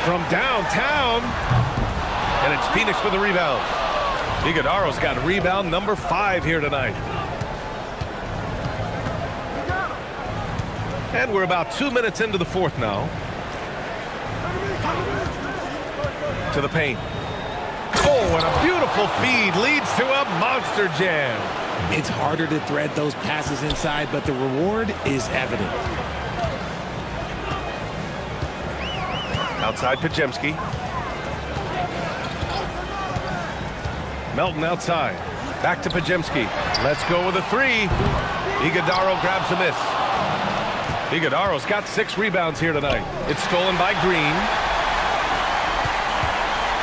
From downtown. And it's Phoenix with the rebound. Iguodala's got rebound number 5 here tonight. And we're about 2 minutes into the fourth now. To the paint. Oh, and a beautiful feed leads to a monster jam. It's harder to thread those passes inside, but the reward is evident. Outside Pajemski. Melton outside. Back to Pajemski. Let's go with a three. Iguodaro grabs a miss. Iguodaro's got 6 rebounds here tonight. It's stolen by Green.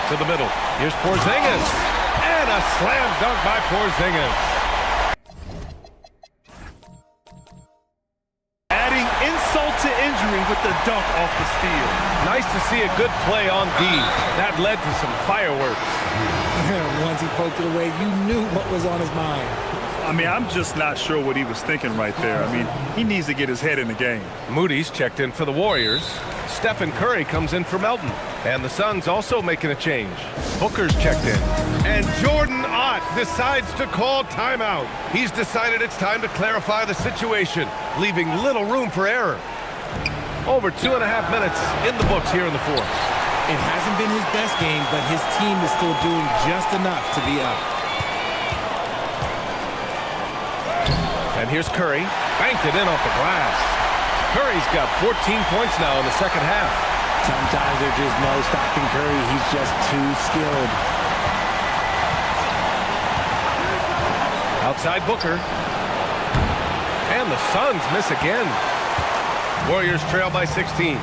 To the middle. Here's Porzingis. And a slam dunk by Porzingis. Adding insult to injury with the dunk off the steal. Nice to see a good play on D. That led to some fireworks. Once he poked it away, you knew what was on his mind. I mean, I'm just not sure what he was thinking right there. I mean, he needs to get his head in the game. Moody's checked in for the Warriors. Stephen Curry comes in for Melton. And the Suns also making a change. Booker's checked in. And Jordan Ott decides to call timeout. He's decided it's time to clarify the situation, leaving little room for error. Over 2.5 minutes in the books here in the fourth. It hasn't been his best game, but his team is still doing just enough to be up. And here's Curry. Banked it in off the glass. Curry's got 14 points now in the second half. Sometimes there's just no stopping Curry. He's just too skilled. Outside Booker. And the Suns miss again. Warriors trail by 16.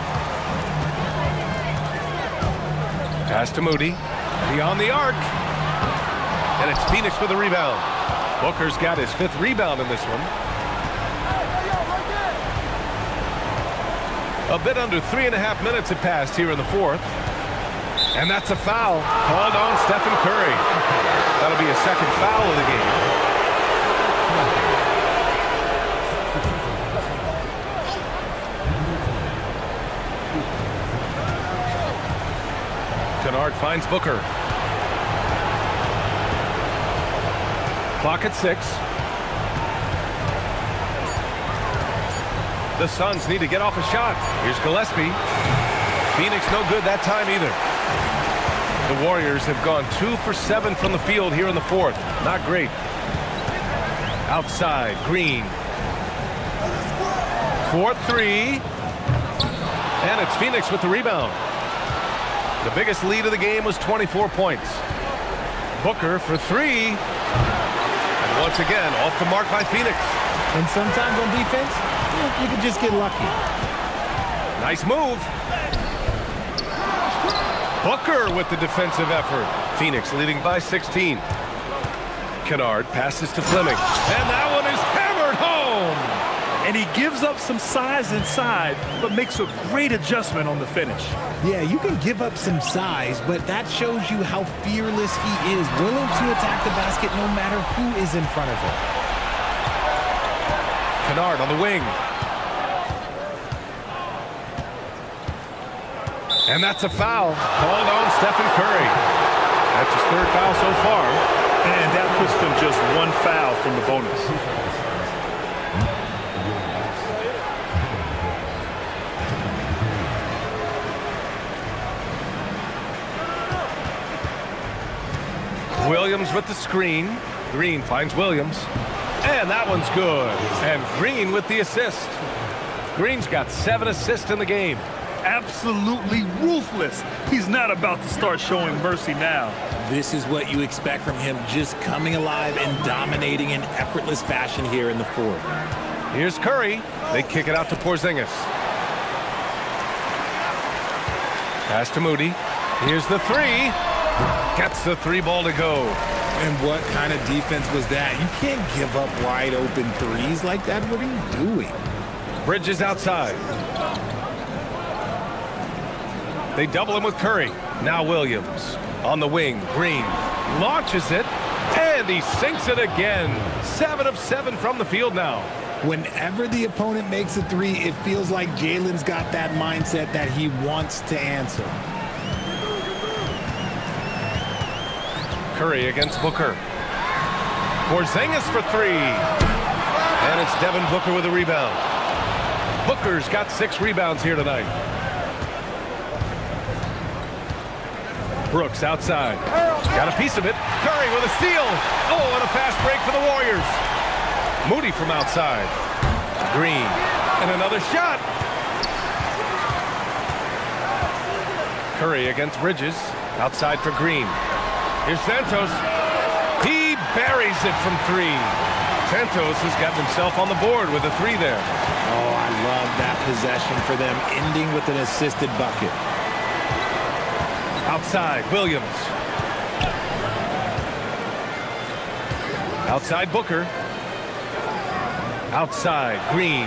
Pass to Moody. Beyond the arc. And it's Phoenix with a rebound. Booker's got his 5th rebound in this one. A bit under 3.5 minutes have passed here in the fourth. And that's a foul called on Stephen Curry. That'll be a second foul of the game. Kennard finds Booker. Clock at 6. The Suns need to get off a shot. Here's Gillespie. Phoenix no good that time either. The Warriors have gone 2 for 7 from the field here in the fourth. Not great. Outside, Green. 4-3. And it's Phoenix with the rebound. The biggest lead of the game was 24 points. Booker for 3. And once again, off the mark by Phoenix. And sometimes on defense, you can just get lucky. Nice move. Booker with the defensive effort. Phoenix leading by 16. Kennard passes to Fleming. And that one is hammered home. And he gives up some size inside, but makes a great adjustment on the finish. Yeah, you can give up some size, but that shows you how fearless he is, willing to attack the basket no matter who is in front of him. Kennard on the wing. And that's a foul called on Stephen Curry. That's his 3rd foul so far. And that puts them just 1 foul from the bonus. Williams with the screen. Green finds Williams. And that one's good. And Green with the assist. Green's got 7 assists in the game. Absolutely ruthless. He's not about to start showing mercy now. This is what you expect from him, just coming alive and dominating in effortless fashion here in the fourth. Here's Curry. They kick it out to Porzingis. Pass to Moody. Here's the 3. Gets the 3 ball to go. And what kind of defense was that? You can't give up wide open threes like that. What are you doing? Bridges outside. They double him with Curry. Now Williams on the wing. Green launches it, and he sinks it again. 7 of 7 from the field now. Whenever the opponent makes a 3, it feels like Jalen's got that mindset that he wants to answer. Curry against Booker. Porzingis for 3. And it's Devin Booker with a rebound. Booker's got 6 rebounds here tonight. Brooks outside. Got a piece of it. Curry with a steal. Oh, and a fast break for the Warriors. Moody from outside. Green. And another shot. Curry against Bridges. Outside for Green. Here's Santos. He buries it from 3. Santos has gotten himself on the board with a 3 there. Oh, I love that possession for them, ending with an assisted bucket. Outside, Williams. Outside, Booker. Outside, Green.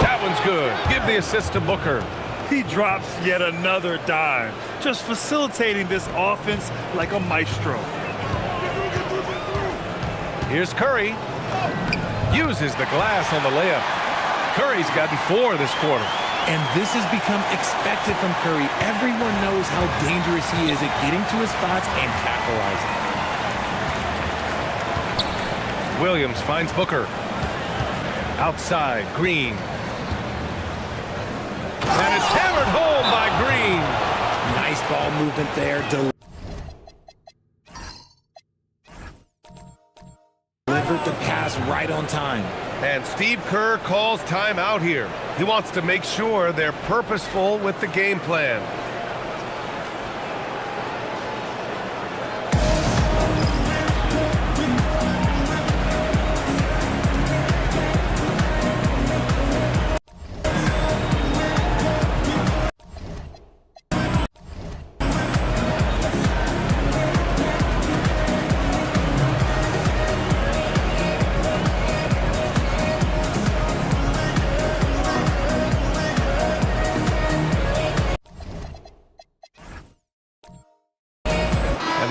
That one's good. Give the assist to Booker. He drops yet another dime, just facilitating this offense like a maestro. Here's Curry. Uses the glass on the layup. Curry's gotten 4 this quarter. And this has become expected from Curry. Everyone knows how dangerous he is at getting to his spots and capitalizing. Williams finds Booker. Outside, Green. And it's hammered home by Green. Nice ball movement there. Delivered the pass right on time. And Steve Kerr calls timeout here. He wants to make sure they're purposeful with the game plan.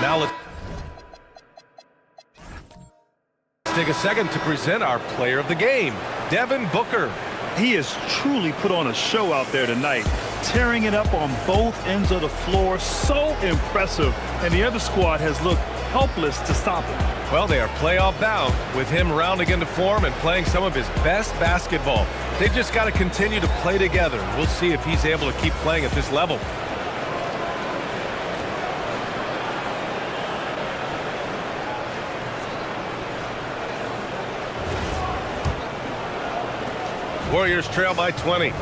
Now let's take a second to present our player of the game, Devin Booker. He has truly put on a show out there tonight, tearing it up on both ends of the floor. So impressive, and the other squad has looked helpless to stop him. Well, they are playoff bound with him rounding into form and playing some of his best basketball. They've just got to continue to play together. We'll see if he's able to keep playing at this level. Warriors trail by 20.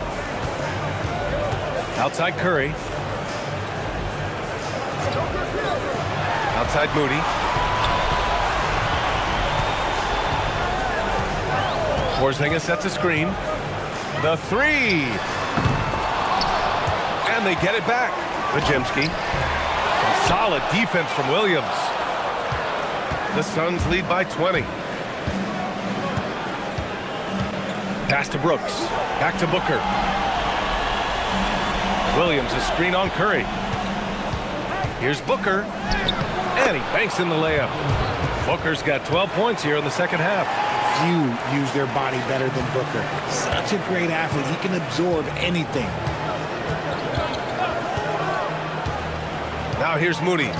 Outside Curry. Outside Moody. Porzingis sets a screen. The 3. And they get it back. Bajemski. Some solid defense from Williams. The Suns lead by 20. Pass to Brooks. Back to Booker. Williams, a screen on Curry. Here's Booker. And he banks in the layup. Booker's got 12 points here in the second half. Few use their body better than Booker. Such a great athlete. He can absorb anything. Now here's Moody.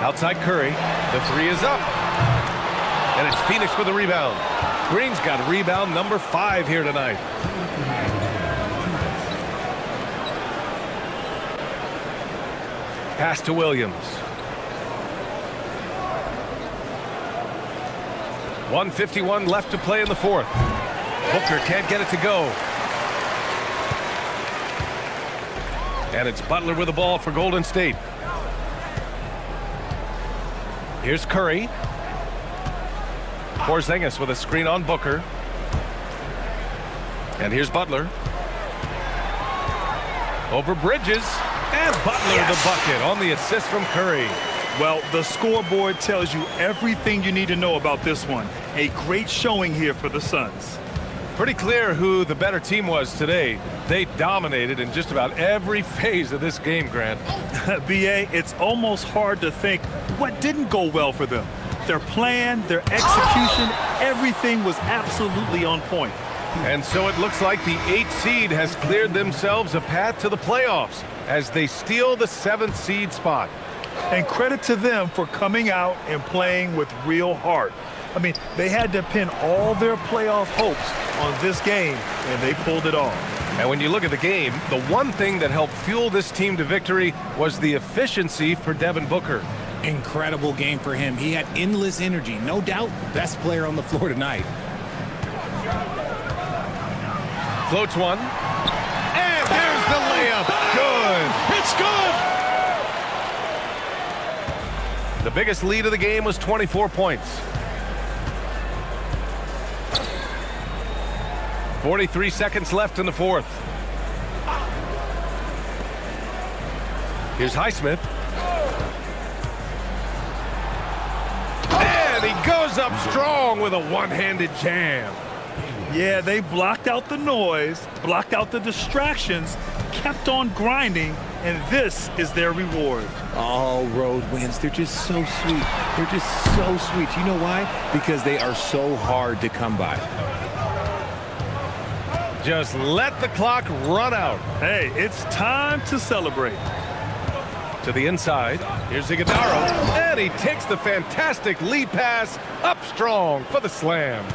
Outside Curry. The 3 is up. And it's Phoenix with a rebound. Green's got rebound number 5 here tonight. Pass to Williams. 1:51 left to play in the fourth. Booker can't get it to go. And it's Butler with the ball for Golden State. Here's Curry. Porzingis with a screen on Booker. And here's Butler. Over Bridges. And Butler the bucket on the assist from Curry. Well, the scoreboard tells you everything you need to know about this one. A great showing here for the Suns. Pretty clear who the better team was today. They dominated in just about every phase of this game, Grant. B.A., it's almost hard to think what didn't go well for them. Their plan, their execution, everything was absolutely on point. And so it looks like the 8th seed has cleared themselves a path to the playoffs as they steal the 7th seed spot. And credit to them for coming out and playing with real heart. I mean, they had to pin all their playoff hopes on this game, and they pulled it off. And when you look at the game, the one thing that helped fuel this team to victory was the efficiency for Devin Booker. Incredible game for him. He had endless energy. No doubt, best player on the floor tonight. Floats one. And there's the layup. Good. It's good. The biggest lead of the game was 24 points. 43 seconds left in the fourth. Here's Highsmith. And he goes up strong with a one-handed jam. Yeah, they blocked out the noise, blocked out the distractions, kept on grinding, and this is their reward. All road wins. They're just so sweet. They're just so sweet. You know why? Because they are so hard to come by. Just let the clock run out. Hey, it's time to celebrate. To the inside. Here's Iguodala. And he takes the fantastic lead pass up strong for the slam.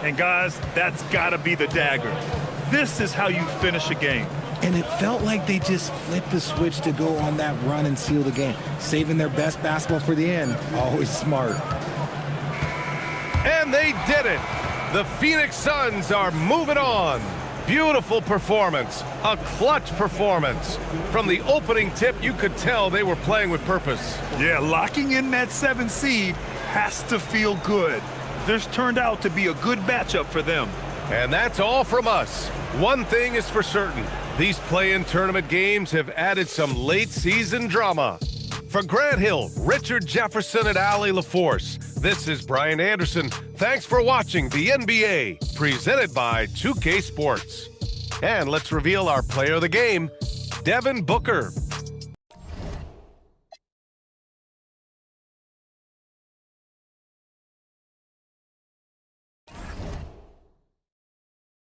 And guys, that's got to be the dagger. This is how you finish a game. And it felt like they just flipped the switch to go on that run and seal the game. Saving their best basketball for the end. Always smart. And they did it. The Phoenix Suns are moving on. Beautiful performance, a clutch performance. From the opening tip, you could tell they were playing with purpose. Yeah, locking in that 7th seed has to feel good. This turned out to be a good matchup for them. And that's all from us. One thing is for certain. These play-in tournament games have added some late-season drama. For Grant Hill, Richard Jefferson, and Allie LaForce, this is Brian Anderson. Thanks for watching the NBA, presented by 2K Sports. And let's reveal our player of the game, Devin Booker.